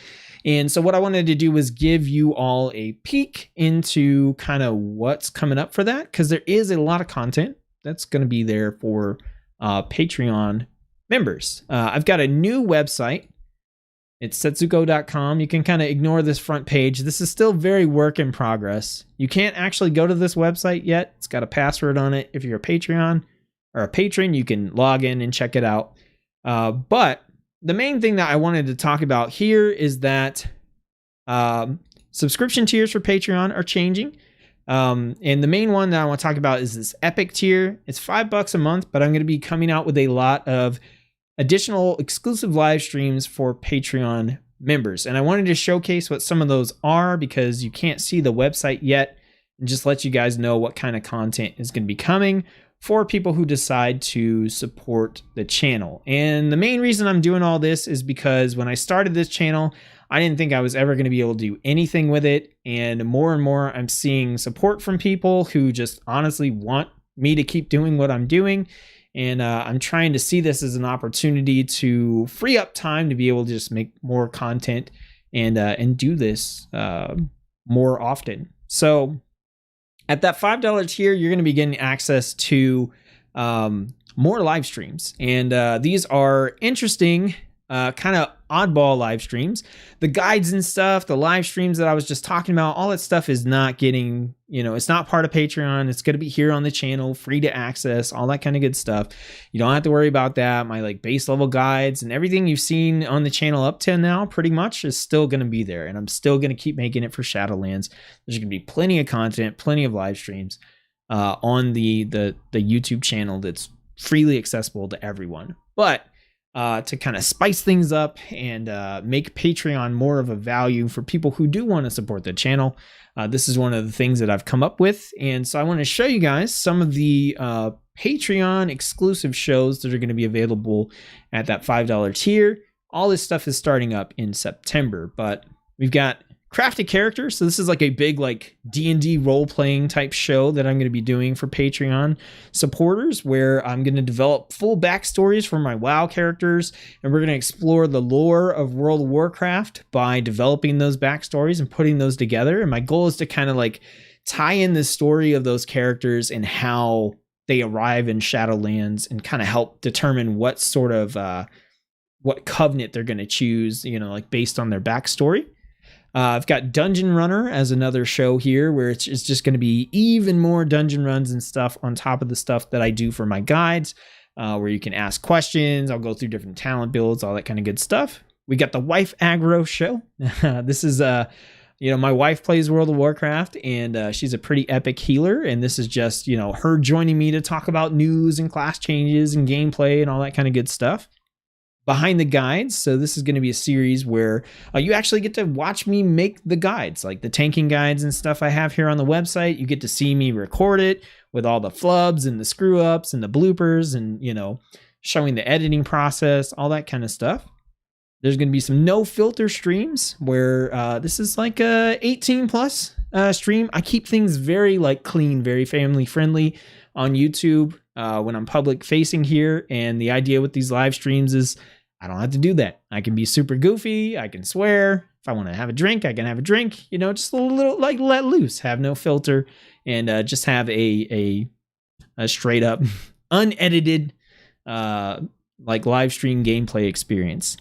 And so what I wanted to do was give you all a peek into kind of what's coming up for that, because there is a lot of content that's going to be there for Patreon members. I've got a new website. It's Tsetzuko.com. You can kind of ignore this front page. This is still very work in progress. You can't actually go to this website yet. It's got a password on it. If you're a Patreon or a patron, you can log in and check it out. But the main thing that I wanted to talk about here is that subscription tiers for Patreon are changing. And the main one that I want to talk about is this Epic tier. It's $5 a month, but I'm going to be coming out with a lot of additional exclusive live streams for Patreon members. And I wanted to showcase what some of those are because you can't see the website yet, and just let you guys know what kind of content is going to be coming for people who decide to support the channel. And the main reason I'm doing all this is because when I started this channel, I didn't think I was ever going to be able to do anything with it. And more I'm seeing support from people who just honestly want me to keep doing what I'm doing. And I'm trying to see this as an opportunity to free up time to be able to just make more content and do this more often. So at that $5 tier, you're going to be getting access to more live streams. And these are interesting, kind of oddball live streams. The guides and stuff, the live streams that I was just talking about, all that stuff is not getting, you know, it's not part of Patreon. It's going to be here on the channel, free to access, all that kind of good stuff. You don't have to worry about that. My like base level guides and everything you've seen on the channel up to now pretty much is still going to be there. And I'm still going to keep making it for Shadowlands. There's going to be plenty of content, plenty of live streams on the YouTube channel that's freely accessible to everyone. But to kind of spice things up and make Patreon more of a value for people who do want to support the channel. This is one of the things that I've come up with. And so I want to show you guys some of the Patreon exclusive shows that are going to be available at that $5 tier. All this stuff is starting up in September, but we've got crafted characters. So this is like a big like D&D role-playing type show that I'm going to be doing for Patreon supporters, where I'm going to develop full backstories for my WoW characters, and we're going to explore the lore of World of Warcraft by developing those backstories and putting those together. And my goal is to kind of like tie in the story of those characters and how they arrive in Shadowlands and kind of help determine what sort of what covenant they're going to choose, you know, like based on their backstory. I've got Dungeon Runner as another show here where it's just going to be even more dungeon runs and stuff on top of the stuff that I do for my guides, where you can ask questions. I'll go through different talent builds, all that kind of good stuff. We got the Wife Aggro show. This is my wife plays World of Warcraft, and she's a pretty epic healer. And this is just, her joining me to talk about news and class changes and gameplay and all that kind of good stuff. Behind the Guides. So this is going to be a series where you actually get to watch me make the guides, like the tanking guides and stuff I have here on the website. You get to see me record it with all the flubs and the screw ups and the bloopers and, showing the editing process, all that kind of stuff. There's going to be some no filter streams where this is like a 18 plus stream. I keep things very clean, very family friendly on YouTube when I'm public facing here. And the idea with these live streams is I don't have to do that. I can be super goofy. I can swear. If I want to have a drink, I can have a drink, just a little let loose, have no filter, and just have a straight up unedited live stream gameplay experience.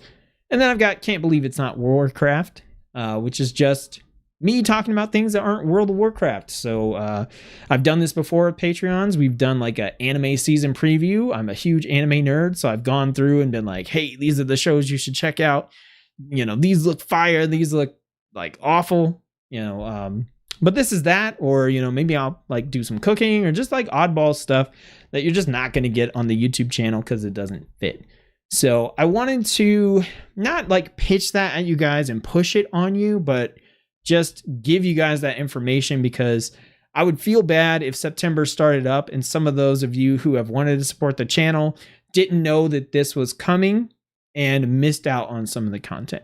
And then I've got Can't Believe It's Not Warcraft, which is just me talking about things that aren't World of Warcraft. So I've done this before with Patreons. We've done like an anime season preview. I'm a huge anime nerd, so I've gone through and been like, hey, these are the shows you should check out. These look fire. These look like awful, but this is that, or, maybe I'll do some cooking or just oddball stuff that you're just not going to get on the YouTube channel because it doesn't fit. So I wanted to not pitch that at you guys and push it on you, but just give you guys that information, because I would feel bad if September started up and some of those of you who have wanted to support the channel didn't know that this was coming and missed out on some of the content.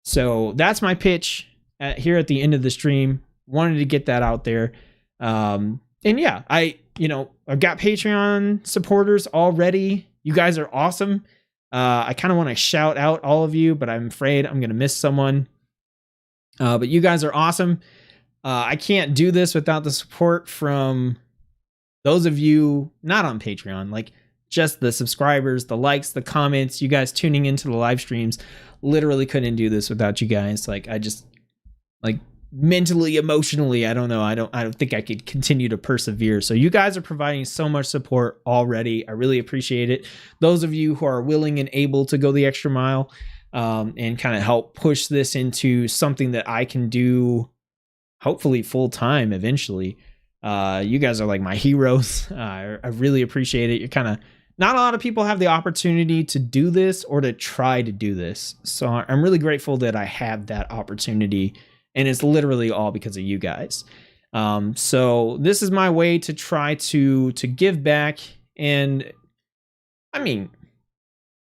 So that's my pitch here at the end of the stream. Wanted to get that out there. And yeah, I've got Patreon supporters already. You guys are awesome. I kind of want to shout out all of you, but I'm afraid I'm going to miss someone. But you guys are awesome. I can't do this without the support from those of you not on Patreon, just the subscribers, the likes, the comments, you guys tuning into the live streams. Literally couldn't do this without you guys. I just mentally, emotionally, I don't know. I don't think I could continue to persevere. So you guys are providing so much support already. I really appreciate it. Those of you who are willing and able to go the extra mile, and kind of help push this into something that I can do, hopefully full time eventually. You guys are my heroes. I really appreciate it. You're not a lot of people have the opportunity to do this or to try to do this. So I'm really grateful that I have that opportunity, and it's literally all because of you guys. So this is my way to try to give back, and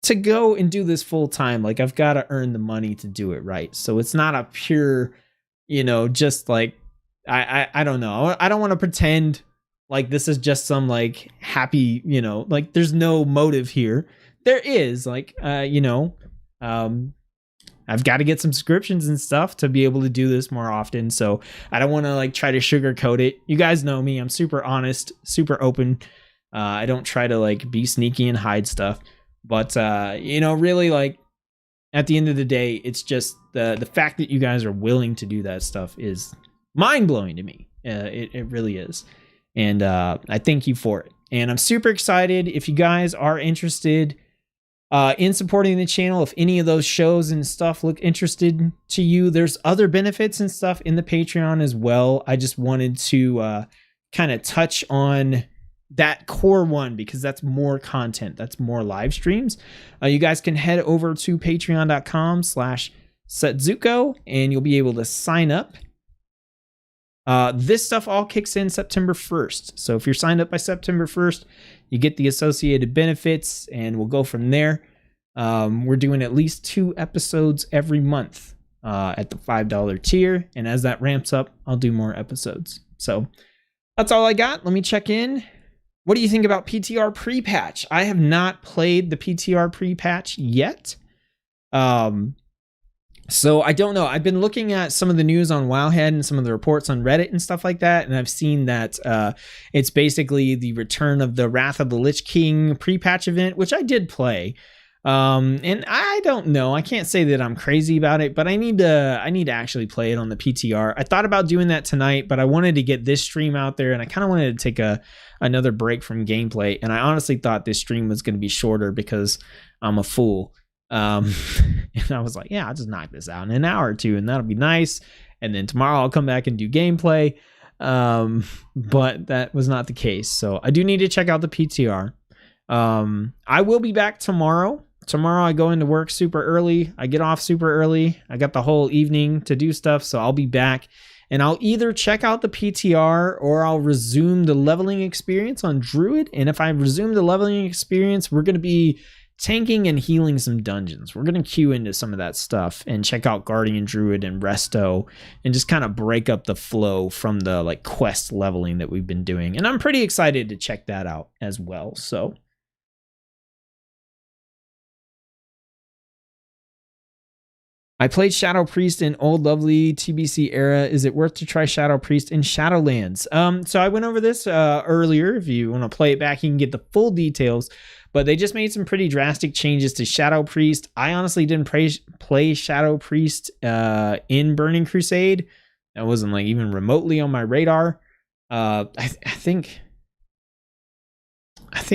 to go and do this full time, I've got to earn the money to do it right. So it's not a pure, just I don't know. I don't want to pretend this is just some happy, there's no motive here. There is I've got to get some subscriptions and stuff to be able to do this more often. So I don't want to try to sugarcoat it. You guys know me. I'm super honest, super open. I don't try to be sneaky and hide stuff. But, really, at the end of the day, it's just the fact that you guys are willing to do that stuff is mind-blowing to me. It really is. And I thank you for it. And I'm super excited. If you guys are interested in supporting the channel, if any of those shows and stuff look interested to you, there's other benefits and stuff in the Patreon as well. I just wanted to kind of touch on that core one, because that's more content, that's more live streams. You guys can head over to patreon.com/Tsetzuko and you'll be able to sign up. This stuff all kicks in September 1st. So if you're signed up by September 1st, you get the associated benefits, and we'll go from there. We're doing at least 2 episodes every month at the $5 tier. And as that ramps up, I'll do more episodes. So that's all I got. Let me check in. What do you think about PTR pre-patch? I have not played the PTR pre-patch yet. So I don't know. I've been looking at some of the news on Wowhead and some of the reports on Reddit and stuff like that, and I've seen that it's basically the return of the Wrath of the Lich King pre-patch event, which I did play. And I don't know. I can't say that I'm crazy about it, but I need to actually play it on the PTR. I thought about doing that tonight, but I wanted to get this stream out there, and I kind of wanted to take another break from gameplay. And I honestly thought this stream was going to be shorter because I'm a fool. And I was like, yeah, I'll just knock this out in an hour or two, and that'll be nice. And then tomorrow I'll come back and do gameplay. But that was not the case. So I do need to check out the PTR. I will be back tomorrow. Tomorrow I go into work super early. I get off super early. I got the whole evening to do stuff, so I'll be back. And I'll either check out the PTR or I'll resume the leveling experience on Druid. And if I resume the leveling experience, we're going to be tanking and healing some dungeons. We're going to queue into some of that stuff and check out Guardian Druid and Resto and just kind of break up the flow from the like quest leveling that we've been doing. And I'm pretty excited to check that out as well. So I played Shadow Priest in Old Lovely TBC era. Is it worth to try Shadow Priest in Shadowlands? So I went over this earlier. If you want to play it back, you can get the full details. But they just made some pretty drastic changes to Shadow Priest. I honestly didn't play Shadow Priest in Burning Crusade. That wasn't like even remotely on my radar. I think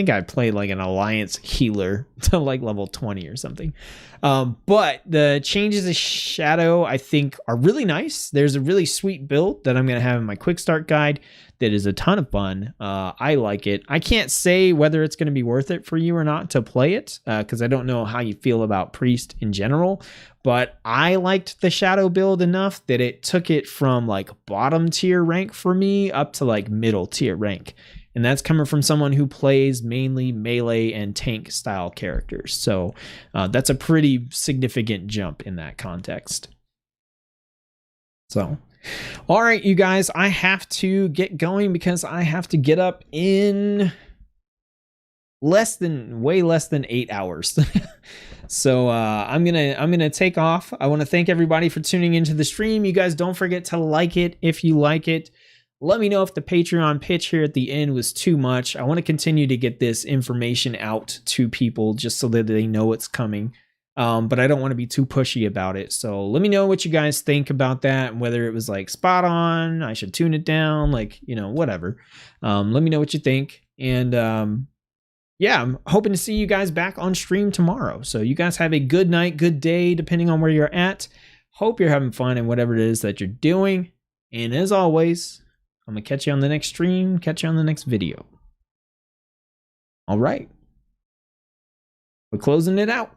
I played like an Alliance healer to like level 20 or something. But the changes to Shadow, I think, are really nice. There's a really sweet build that I'm going to have in my quick start guide that is a ton of fun. I like it. I can't say whether it's going to be worth it for you or not to play it, because I don't know how you feel about Priest in general. But I liked the Shadow build enough that it took it from like bottom tier rank for me up to like middle tier rank. And that's coming from someone who plays mainly melee and tank style characters. So that's a pretty significant jump in that context. So, all right, you guys, I have to get going because I have to get up in way less than 8 hours. So I'm gonna take off. I want to thank everybody for tuning into the stream. You guys don't forget to like it if you like it. Let me know if the Patreon pitch here at the end was too much. I want to continue to get this information out to people just so that they know it's coming. But I don't want to be too pushy about it. So let me know what you guys think about that and whether it was like spot on, I should tune it down, like, you know, whatever. Let me know what you think. And yeah, I'm hoping to see you guys back on stream tomorrow. So you guys have a good night, good day, depending on where you're at. Hope you're having fun in whatever it is that you're doing. And as always, I'm going to catch you on the next stream, catch you on the next video. All right. We're closing it out.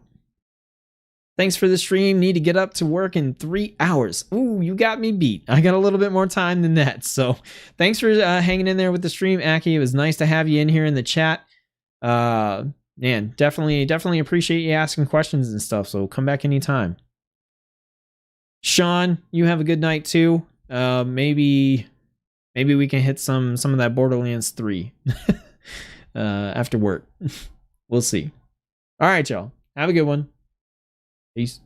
Thanks for the stream. Need to get up to work in 3 hours. Ooh, you got me beat. I got a little bit more time than that. So thanks for hanging in there with the stream, Aki. It was nice to have you in here in the chat. Man, definitely appreciate you asking questions and stuff. So come back anytime. Sean, you have a good night too. Maybe we can hit some of that Borderlands 3 after work. We'll see. All right, y'all. Have a good one. Peace.